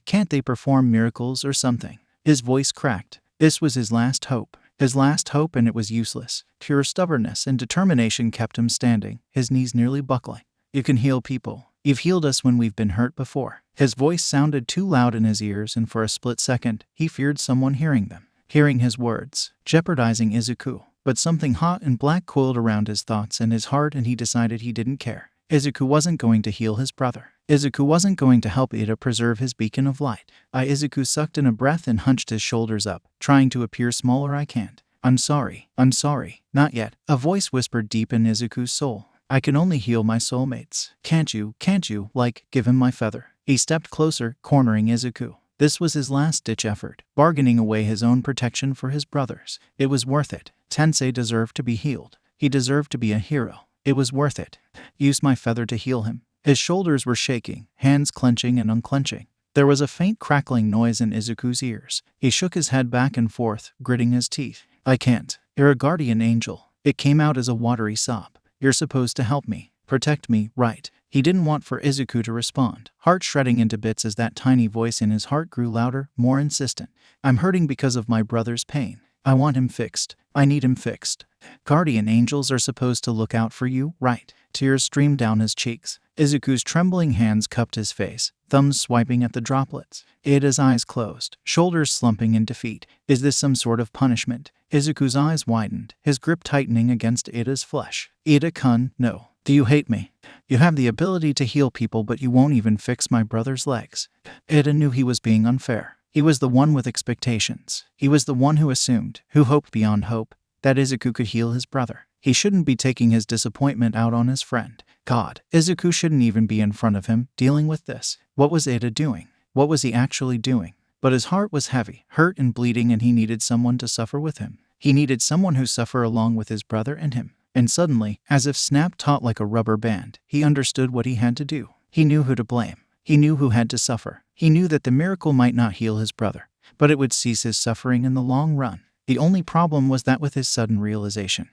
Can't they perform miracles or something? His voice cracked. This was his last hope. His last hope, and it was useless. Pure stubbornness and determination kept him standing, his knees nearly buckling. You can heal people. You've healed us when we've been hurt before. His voice sounded too loud in his ears, and for a split second, he feared someone hearing them, hearing his words, jeopardizing Izuku. But something hot and black coiled around his thoughts and his heart, and he decided he didn't care. Izuku wasn't going to heal his brother. Izuku wasn't going to help Ida preserve his beacon of light. Izuku sucked in a breath and hunched his shoulders up, trying to appear smaller. I can't. I'm sorry. Not yet. A voice whispered deep in Izuku's soul. I can only heal my soulmates. Can't you, give him my feather? He stepped closer, cornering Izuku. This was his last-ditch effort, bargaining away his own protection for his brothers. It was worth it. Tensei deserved to be healed. He deserved to be a hero. It was worth it. Use my feather to heal him. His shoulders were shaking, hands clenching and unclenching. There was a faint crackling noise in Izuku's ears. He shook his head back and forth, gritting his teeth. I can't. You're a guardian angel. It came out as a watery sob. You're supposed to help me, protect me, right? He didn't want for Izuku to respond, heart shredding into bits as that tiny voice in his heart grew louder, more insistent. I'm hurting because of my brother's pain. I want him fixed. I need him fixed. Guardian angels are supposed to look out for you, right? Tears streamed down his cheeks. Izuku's trembling hands cupped his face, thumbs swiping at the droplets. Ida's eyes closed, shoulders slumping in defeat. Is this some sort of punishment? Izuku's eyes widened, his grip tightening against Ida's flesh. Ida-kun, no. Do you hate me? You have the ability to heal people, but you won't even fix my brother's legs. Ida knew he was being unfair. He was the one with expectations. He was the one who assumed, who hoped beyond hope, that Izuku could heal his brother. He shouldn't be taking his disappointment out on his friend. God, Izuku shouldn't even be in front of him, dealing with this. What was Ida doing? What was he actually doing? But his heart was heavy, hurt and bleeding, and he needed someone to suffer with him. He needed someone who suffer along with his brother and him. And suddenly, as if snapped taut like a rubber band, he understood what he had to do. He knew who to blame. He knew who had to suffer. He knew that the miracle might not heal his brother, but it would cease his suffering in the long run. The only problem was that with his sudden realization,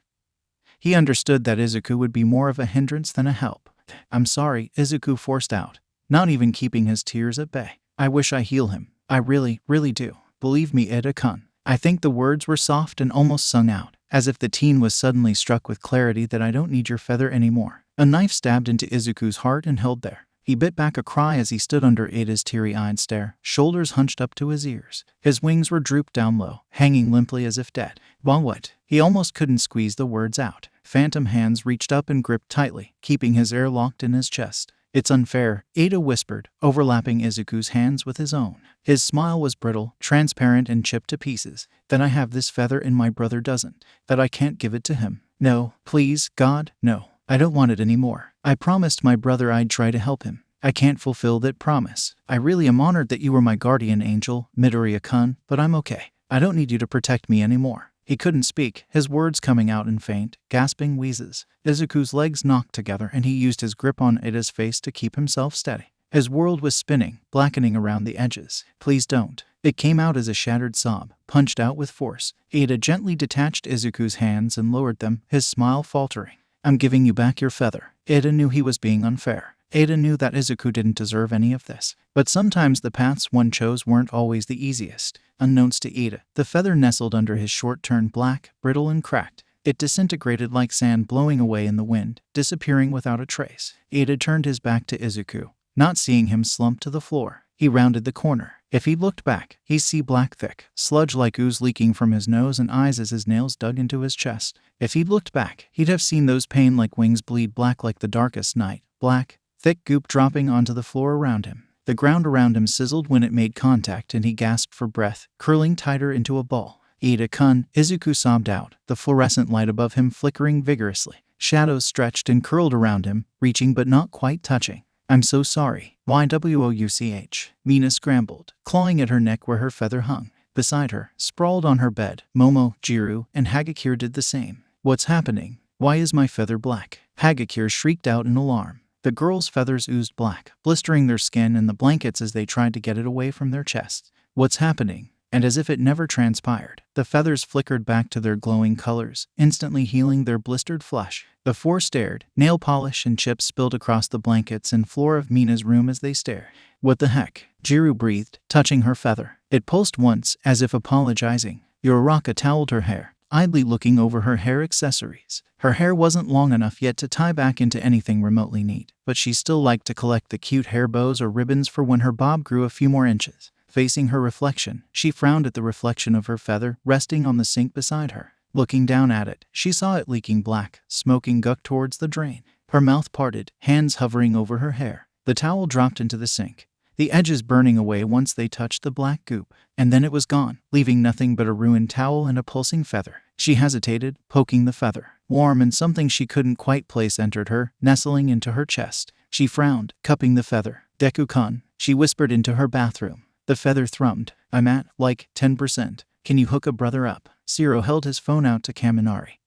he understood that Izuku would be more of a hindrance than a help. I'm sorry, Izuku forced out, not even keeping his tears at bay. I wish I heal him. I really do. Believe me, Ida-kun. I think the words were soft and almost sung out, as if the teen was suddenly struck with clarity that I don't need your feather anymore. A knife stabbed into Izuku's heart and held there. He bit back a cry as he stood under Ida's teary-eyed stare, shoulders hunched up to his ears. His wings were drooped down low, hanging limply as if dead. Well, what? He almost couldn't squeeze the words out. Phantom hands reached up and gripped tightly, keeping his air locked in his chest. It's unfair, Ida whispered, overlapping Izuku's hands with his own. His smile was brittle, transparent, and chipped to pieces. That I have this feather and my brother doesn't. That I can't give it to him. No, please, God, no. I don't want it anymore. I promised my brother I'd try to help him. I can't fulfill that promise. I really am honored that you were my guardian angel, Midoriya-kun, but I'm okay. I don't need you to protect me anymore. He couldn't speak, his words coming out in faint, gasping wheezes. Izuku's legs knocked together and he used his grip on Ida's face to keep himself steady. His world was spinning, blackening around the edges. Please don't. It came out as a shattered sob, punched out with force. Ida gently detached Izuku's hands and lowered them, his smile faltering. I'm giving you back your feather. Ida knew he was being unfair. Ada knew that Izuku didn't deserve any of this, but sometimes the paths one chose weren't always the easiest. Unbeknownst to Ada, the feather nestled under his short turned black, brittle and cracked. It disintegrated like sand blowing away in the wind, disappearing without a trace. Ada turned his back to Izuku, not seeing him slump to the floor. He rounded the corner. If he looked back, he'd see black thick, sludge-like ooze leaking from his nose and eyes as his nails dug into his chest. If he'd looked back, he'd have seen those pain-like wings bleed black like the darkest night. Black, thick goop dropping onto the floor around him. The ground around him sizzled when it made contact and he gasped for breath, curling tighter into a ball. Ida-kun, Izuku sobbed out, the fluorescent light above him flickering vigorously. Shadows stretched and curled around him, reaching but not quite touching. I'm so sorry. YWOUCH. Mina scrambled, clawing at her neck where her feather hung. Beside her, sprawled on her bed, Momo, Jiru, and Hagakure did the same. What's happening? Why is my feather black? Hagakure shrieked out in alarm. The girl's feathers oozed black, blistering their skin and the blankets as they tried to get it away from their chests. What's happening? And as if it never transpired, the feathers flickered back to their glowing colors, instantly healing their blistered flesh. The four stared, nail polish and chips spilled across the blankets and floor of Mina's room as they stared. What the heck? Jiru breathed, touching her feather. It pulsed once, as if apologizing. Yoraka toweled her hair, idly looking over her hair accessories. Her hair wasn't long enough yet to tie back into anything remotely neat, but she still liked to collect the cute hair bows or ribbons for when her bob grew a few more inches. Facing her reflection, she frowned at the reflection of her feather resting on the sink beside her. Looking down at it, she saw it leaking black, smoking guck towards the drain. Her mouth parted, hands hovering over her hair. The towel dropped into the sink, the edges burning away once they touched the black goop. And then it was gone, leaving nothing but a ruined towel and a pulsing feather. She hesitated, poking the feather. Warm and something she couldn't quite place entered her, nestling into her chest. She frowned, cupping the feather. Deku-kun, she whispered into her bathroom. The feather thrummed. I'm at, like, 10%. Can you hook a brother up? Zero held his phone out to Kaminari,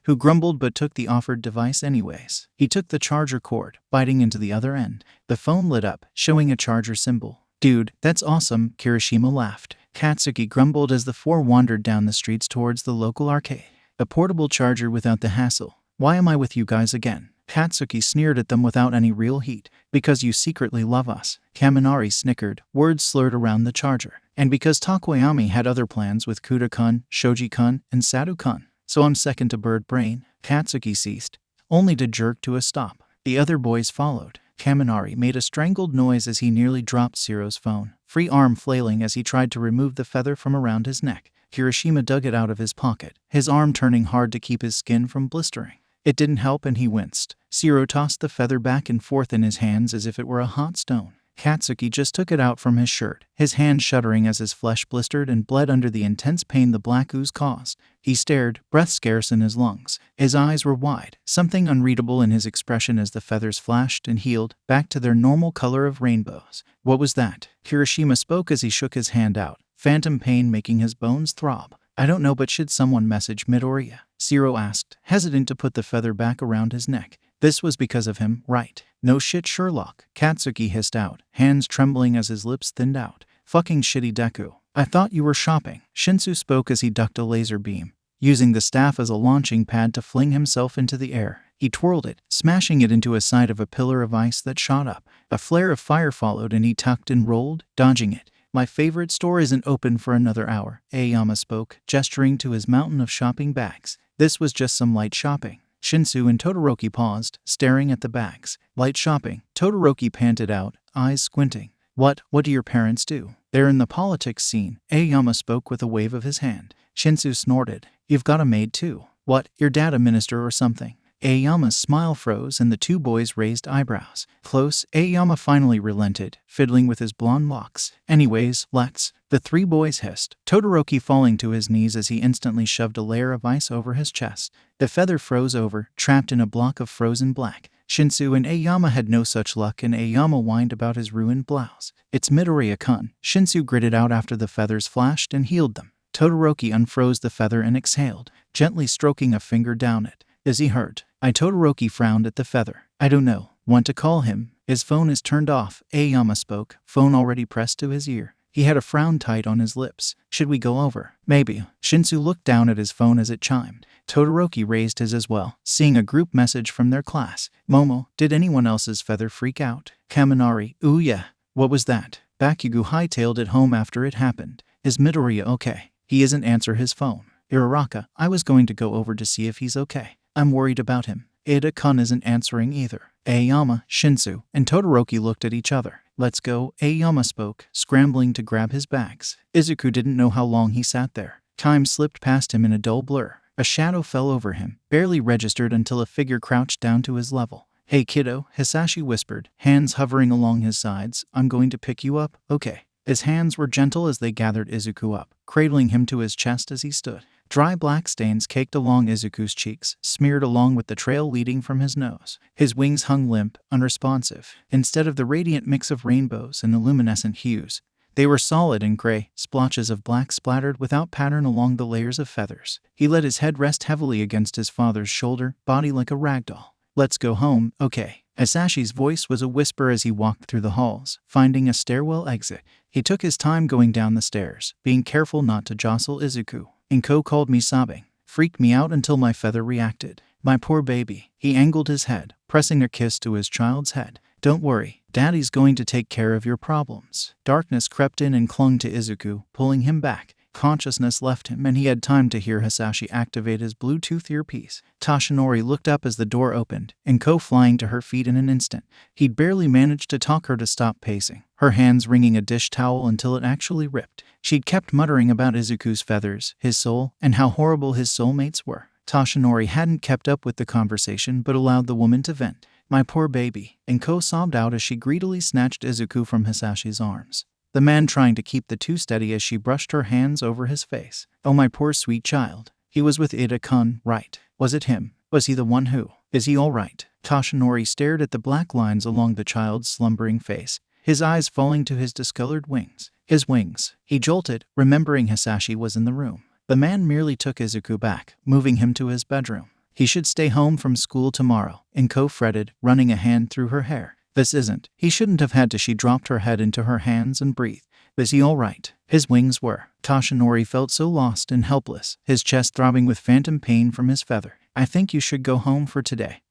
who grumbled but took the offered device anyways. He took the charger cord, biting into the other end. The phone lit up, showing a charger symbol. Dude, that's awesome, Kirishima laughed. Katsuki grumbled as the four wandered down the streets towards the local arcade. A portable charger without the hassle. Why am I with you guys again? Katsuki sneered at them without any real heat. Because you secretly love us. Kaminari snickered, words slurred around the charger. And because Takoyami had other plans with Kuda-kun, Shoji-kun, and Sadu-kun. So I'm second to Bird Brain. Katsuki ceased, only to jerk to a stop. The other boys followed. Kaminari made a strangled noise as he nearly dropped Zero's phone, free arm flailing as he tried to remove the feather from around his neck. Kirishima dug it out of his pocket, his arm turning hard to keep his skin from blistering. It didn't help and he winced. Zero tossed the feather back and forth in his hands as if it were a hot stone. Katsuki just took it out from his shirt, his hand shuddering as his flesh blistered and bled under the intense pain the black ooze caused. He stared, breath scarce in his lungs. His eyes were wide, something unreadable in his expression as the feathers flashed and healed, back to their normal color of rainbows. What was that? Kirishima spoke as he shook his hand out, phantom pain making his bones throb. I don't know, but should someone message Midoriya? Zero asked, hesitant to put the feather back around his neck. This was because of him, right? No shit, Sherlock, Katsuki hissed out, hands trembling as his lips thinned out. Fucking shitty Deku. I thought you were shopping. Shinsu spoke as he ducked a laser beam, using the staff as a launching pad to fling himself into the air. He twirled it, smashing it into a side of a pillar of ice that shot up. A flare of fire followed and he tucked and rolled, dodging it. My favorite store isn't open for another hour, Aoyama spoke, gesturing to his mountain of shopping bags. This was just some light shopping. Shinsu and Todoroki paused, staring at the bags. Light shopping, Todoroki panted out, eyes squinting. What do your parents do? They're in the politics scene, Aoyama spoke with a wave of his hand. Shinsu snorted. You've got a maid too. What, your dad a minister or something? Aoyama's smile froze and the two boys raised eyebrows. Close, Aoyama finally relented, fiddling with his blonde locks. Anyways, let's. The three boys hissed, Todoroki falling to his knees as he instantly shoved a layer of ice over his chest. The feather froze over, trapped in a block of frozen black. Shinsu and Aoyama had no such luck and Aoyama whined about his ruined blouse. It's Midoriya-kun, Shinsu gritted out after the feathers flashed and healed them. Todoroki unfroze the feather and exhaled, gently stroking a finger down it. Is he hurt? Todoroki frowned at the feather. I don't know. Want to call him? His phone is turned off, Aoyama spoke, phone already pressed to his ear. He had a frown tight on his lips. Should we go over? Maybe. Shinsu looked down at his phone as it chimed. Todoroki raised his as well, seeing a group message from their class. Momo, did anyone else's feather freak out? Kaminari, ooh yeah. What was that? Bakugo hightailed it home after it happened. Is Midoriya okay? He isn't answer his phone. Uraraka, I was going to go over to see if he's okay. I'm worried about him. Ida-kun isn't answering either. Aoyama, Shinsu, and Todoroki looked at each other. Let's go, Aoyama spoke, scrambling to grab his bags. Izuku didn't know how long he sat there. Time slipped past him in a dull blur. A shadow fell over him, barely registered until a figure crouched down to his level. Hey kiddo, Hisashi whispered, hands hovering along his sides. I'm going to pick you up, okay? His hands were gentle as they gathered Izuku up, cradling him to his chest as he stood. Dry black stains caked along Izuku's cheeks, smeared along with the trail leading from his nose. His wings hung limp, unresponsive. Instead of the radiant mix of rainbows and the luminescent hues, they were solid and gray, splotches of black splattered without pattern along the layers of feathers. He let his head rest heavily against his father's shoulder, body like a ragdoll. Let's go home, okay? Hisashi's voice was a whisper as he walked through the halls, finding a stairwell exit. He took his time going down the stairs, being careful not to jostle Izuku. Inko called me sobbing, freaked me out until my feather reacted. My poor baby. He angled his head, pressing a kiss to his child's head. Don't worry, Daddy's going to take care of your problems. Darkness crept in and clung to Izuku, pulling him back. Consciousness left him and he had time to hear Hisashi activate his Bluetooth earpiece. Toshinori looked up as the door opened, Inko flying to her feet in an instant. He'd barely managed to talk her to stop pacing, her hands wringing a dish towel until it actually ripped. She'd kept muttering about Izuku's feathers, his soul, and how horrible his soulmates were. Toshinori hadn't kept up with the conversation but allowed the woman to vent. My poor baby, Inko sobbed out as she greedily snatched Izuku from Hisashi's arms, the man trying to keep the two steady as she brushed her hands over his face. Oh my poor sweet child. He was with Ida-kun, right? Was it him? Was he the one who? Is he all right? Toshinori stared at the black lines along the child's slumbering face, his eyes falling to his discolored wings. His wings. He jolted, remembering Hisashi was in the room. The man merely took Izuku back, moving him to his bedroom. He should stay home from school tomorrow, Inko fretted, running a hand through her hair. This isn't. He shouldn't have had to. She dropped her head into her hands and breathed. Was he all right? His wings were. Toshinori felt so lost and helpless, his chest throbbing with phantom pain from his feather. I think you should go home for today.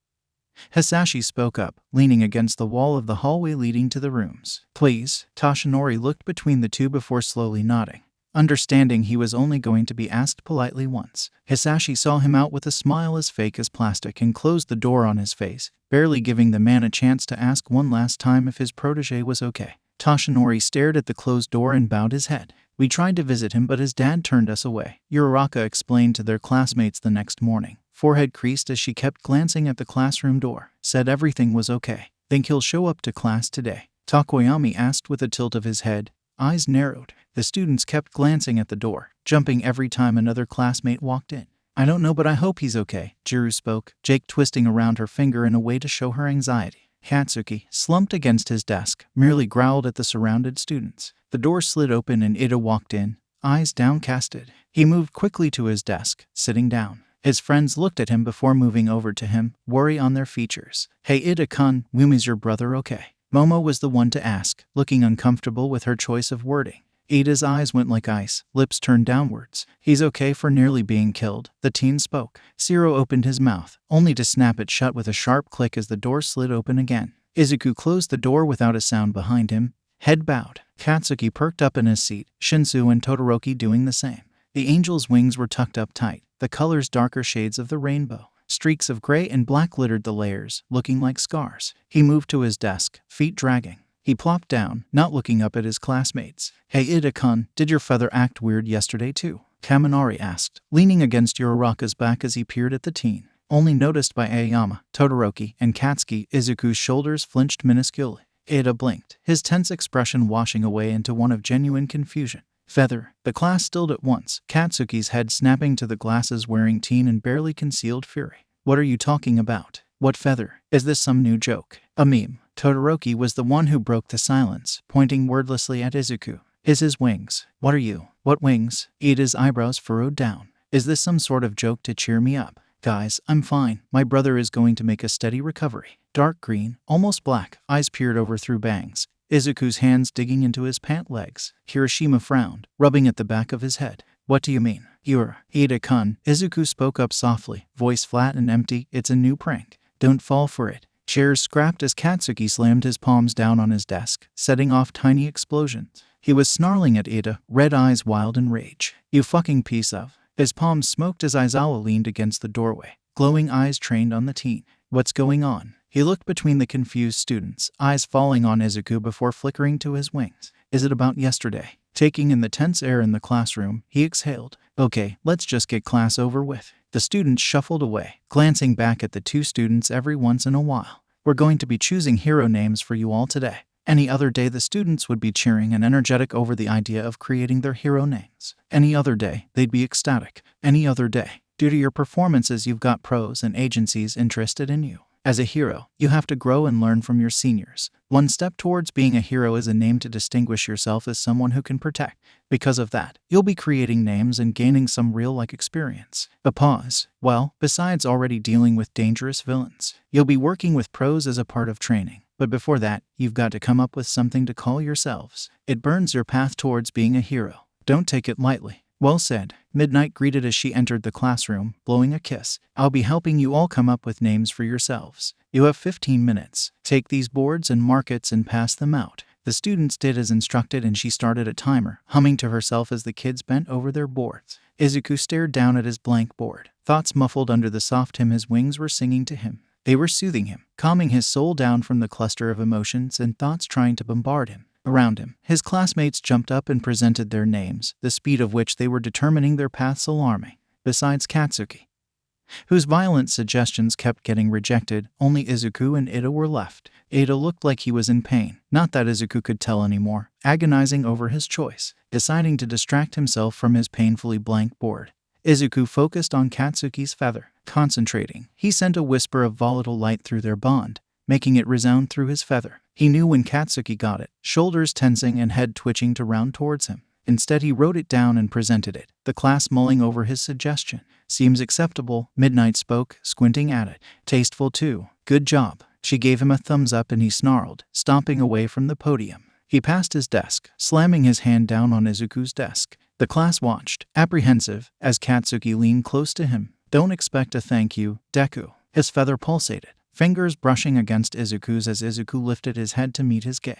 Hisashi spoke up, leaning against the wall of the hallway leading to the rooms. Please. Toshinori looked between the two before slowly nodding, understanding he was only going to be asked politely once. Hisashi saw him out with a smile as fake as plastic and closed the door on his face, barely giving the man a chance to ask one last time if his protege was okay. Toshinori stared at the closed door and bowed his head. We tried to visit him but his dad turned us away, Uraraka explained to their classmates the next morning. Forehead creased as she kept glancing at the classroom door. Said everything was okay. Think he'll show up to class today? Takoyami asked with a tilt of his head. Eyes narrowed. The students kept glancing at the door, jumping every time another classmate walked in. I don't know but I hope he's okay, Jiru spoke, Jake twisting around her finger in a way to show her anxiety. Hatsuki, slumped against his desk, merely growled at the surrounded students. The door slid open and Ida walked in, eyes downcasted. He moved quickly to his desk, sitting down. His friends looked at him before moving over to him, worry on their features. Hey Ida-kun, is your brother okay? Momo was the one to ask, looking uncomfortable with her choice of wording. Ida's eyes went like ice, lips turned downwards. He's okay for nearly being killed, the teen spoke. Zero opened his mouth, only to snap it shut with a sharp click as the door slid open again. Izuku closed the door without a sound behind him, head bowed. Katsuki perked up in his seat, Shinsu and Todoroki doing the same. The angel's wings were tucked up tight, the colors darker shades of the rainbow. Streaks of gray and black littered the layers, looking like scars. He moved to his desk, feet dragging. He plopped down, not looking up at his classmates. Hey Ida-kun, did your feather act weird yesterday too? Kaminari asked, leaning against Uraraka's back as he peered at the teen. Only noticed by Aoyama, Todoroki, and Katsuki, Izuku's shoulders flinched minusculely. Ida blinked, his tense expression washing away into one of genuine confusion. Feather. The class stilled at once, Katsuki's head snapping to the glasses-wearing teen in barely concealed fury. What are you talking about? What feather? Is this some new joke? A meme. Todoroki was the one who broke the silence, pointing wordlessly at Izuku. His wings. What are you? What wings? Ida's eyebrows furrowed down. Is this some sort of joke to cheer me up? Guys, I'm fine. My brother is going to make a steady recovery. Dark green, almost black, eyes peered over through bangs. Izuku's hands digging into his pant legs. Hiroshima frowned, rubbing at the back of his head. What do you mean? You're Ada-kun. Izuku spoke up softly, voice flat and empty. It's a new prank. Don't fall for it. Chairs scrapped as Katsuki slammed his palms down on his desk, setting off tiny explosions. He was snarling at Ada, red eyes wild in rage. You fucking piece of. His palms smoked as Aizawa leaned against the doorway, glowing eyes trained on the teen. What's going on? He looked between the confused students, eyes falling on Izuku before flickering to his wings. Is it about yesterday? Taking in the tense air in the classroom, he exhaled. Okay, let's just get class over with. The students shuffled away, glancing back at the two students every once in a while. We're going to be choosing hero names for you all today. Any other day the students would be cheering and energetic over the idea of creating their hero names. Any other day, they'd be ecstatic. Any other day, due to your performances you've got pros and agencies interested in you. As a hero, you have to grow and learn from your seniors. One step towards being a hero is a name to distinguish yourself as someone who can protect. Because of that, you'll be creating names and gaining some real-like experience. A pause. Well, besides already dealing with dangerous villains, you'll be working with pros as a part of training. But before that, you've got to come up with something to call yourselves. It burns your path towards being a hero. Don't take it lightly. Well said. Midnight greeted as she entered the classroom, blowing a kiss. I'll be helping you all come up with names for yourselves. You have 15 minutes. Take these boards and markets and pass them out. The students did as instructed and she started a timer, humming to herself as the kids bent over their boards. Izuku stared down at his blank board, thoughts muffled under the soft hymn his wings were singing to him. They were soothing him, calming his soul down from the cluster of emotions and thoughts trying to bombard him. Around him, his classmates jumped up and presented their names, the speed of which they were determining their paths alarming. Besides Katsuki, whose violent suggestions kept getting rejected, only Izuku and Ida were left. Ida looked like he was in pain, not that Izuku could tell anymore, agonizing over his choice, deciding to distract himself from his painfully blank board. Izuku focused on Katsuki's feather, concentrating. He sent a whisper of volatile light through their bond, making it resound through his feather. He knew when Katsuki got it, shoulders tensing and head twitching to round towards him. Instead he wrote it down and presented it, the class mulling over his suggestion. Seems acceptable, Midnight spoke, squinting at it. Tasteful too. Good job. She gave him a thumbs up and he snarled, stomping away from the podium. He passed his desk, slamming his hand down on Izuku's desk. The class watched, apprehensive, as Katsuki leaned close to him. Don't expect a thank you, Deku. His feather pulsated, fingers brushing against Izuku's as Izuku lifted his head to meet his gaze.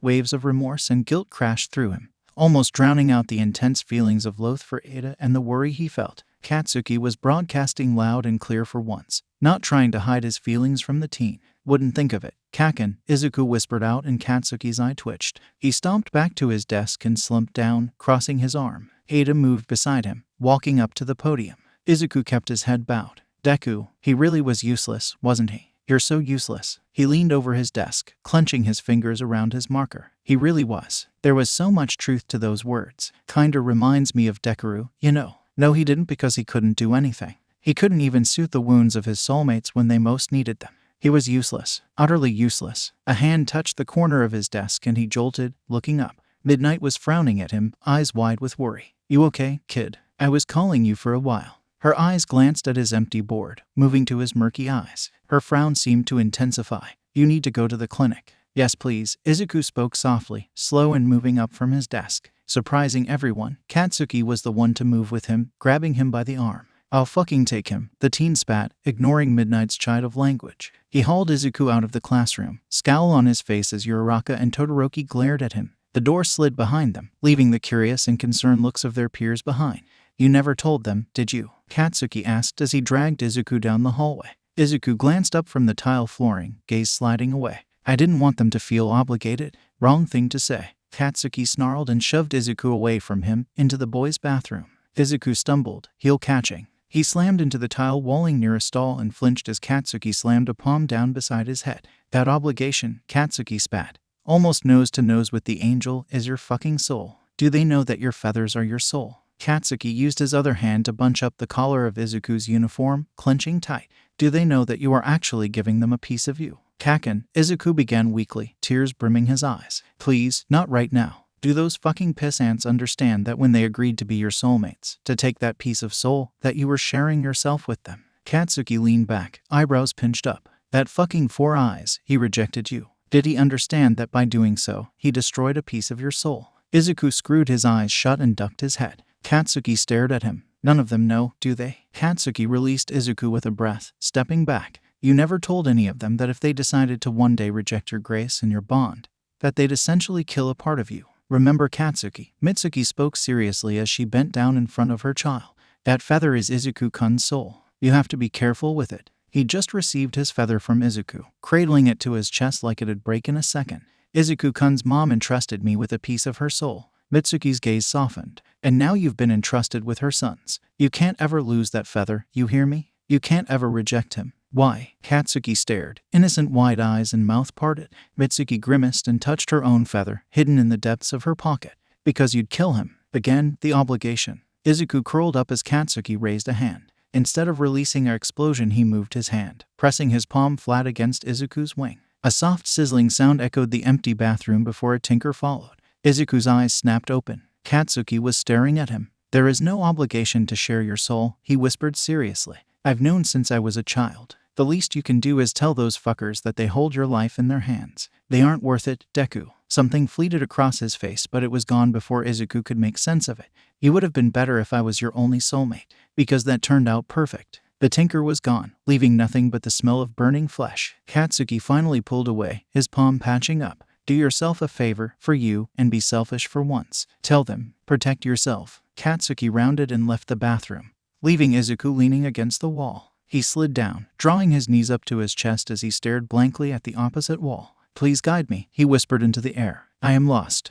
Waves of remorse and guilt crashed through him, almost drowning out the intense feelings of loath for Ada and the worry he felt. Katsuki was broadcasting loud and clear for once, not trying to hide his feelings from the teen. Wouldn't think of it. Kaken, Izuku whispered out and Katsuki's eye twitched. He stomped back to his desk and slumped down, crossing his arm. Ada moved beside him, walking up to the podium. Izuku kept his head bowed. Deku, he really was useless, wasn't he? You're so useless. He leaned over his desk, clenching his fingers around his marker. He really was. There was so much truth to those words. Kinda reminds me of Deku, you know. No, he didn't because he couldn't do anything. He couldn't even soothe the wounds of his soulmates when they most needed them. He was useless, utterly useless. A hand touched the corner of his desk and he jolted, looking up. Midnight was frowning at him, eyes wide with worry. You okay, kid? I was calling you for a while. Her eyes glanced at his empty board, moving to his murky eyes. Her frown seemed to intensify. You need to go to the clinic. Yes, please. Izuku spoke softly, slow and moving up from his desk. Surprising everyone, Katsuki was the one to move with him, grabbing him by the arm. I'll fucking take him, the teen spat, ignoring Midnight's chide of language. He hauled Izuku out of the classroom, scowl on his face as Uraraka and Todoroki glared at him. The door slid behind them, leaving the curious and concerned looks of their peers behind. You never told them, did you? Katsuki asked as he dragged Izuku down the hallway. Izuku glanced up from the tile flooring, gaze sliding away. I didn't want them to feel obligated. Wrong thing to say. Katsuki snarled and shoved Izuku away from him, into the boys' bathroom. Izuku stumbled, heel catching. He slammed into the tile walling near a stall and flinched as Katsuki slammed a palm down beside his head. That obligation, Katsuki spat, almost nose to nose with the angel, is your fucking soul. Do they know that your feathers are your soul? Katsuki used his other hand to bunch up the collar of Izuku's uniform, clenching tight. Do they know that you are actually giving them a piece of you? Kaken, Izuku began weakly, tears brimming his eyes. Please, not right now. Do those fucking piss ants understand that when they agreed to be your soulmates, to take that piece of soul, that you were sharing yourself with them? Katsuki leaned back, eyebrows pinched up. That fucking 4 eyes, he rejected you. Did he understand that by doing so, he destroyed a piece of your soul? Izuku screwed his eyes shut and ducked his head. Katsuki stared at him. None of them know, do they? Katsuki released Izuku with a breath, stepping back. You never told any of them that if they decided to one day reject your grace and your bond, that they'd essentially kill a part of you. Remember Katsuki? Mitsuki spoke seriously as she bent down in front of her child. That feather is Izuku-kun's soul. You have to be careful with it. He just received his feather from Izuku, cradling it to his chest like it'd break in a second. Izuku-kun's mom entrusted me with a piece of her soul. Mitsuki's gaze softened. And now you've been entrusted with her son's. You can't ever lose that feather, you hear me? You can't ever reject him. Why? Katsuki stared, innocent wide eyes and mouth parted. Mitsuki grimaced and touched her own feather, hidden in the depths of her pocket. Because you'd kill him. Again, the obligation. Izuku curled up as Katsuki raised a hand. Instead of releasing an explosion, he moved his hand, pressing his palm flat against Izuku's wing. A soft sizzling sound echoed the empty bathroom before a tinker followed. Izuku's eyes snapped open. Katsuki was staring at him. There is no obligation to share your soul, he whispered seriously. I've known since I was a child. The least you can do is tell those fuckers that they hold your life in their hands. They aren't worth it, Deku. Something fleeted across his face, but it was gone before Izuku could make sense of it. You would have been better if I was your only soulmate, because that turned out perfect. The tinker was gone, leaving nothing but the smell of burning flesh. Katsuki finally pulled away, his palm patching up. Do yourself a favor, for you, and be selfish for once. Tell them, protect yourself. Katsuki rounded and left the bathroom, leaving Izuku leaning against the wall. He slid down, drawing his knees up to his chest as he stared blankly at the opposite wall. Please guide me, he whispered into the air. I am lost.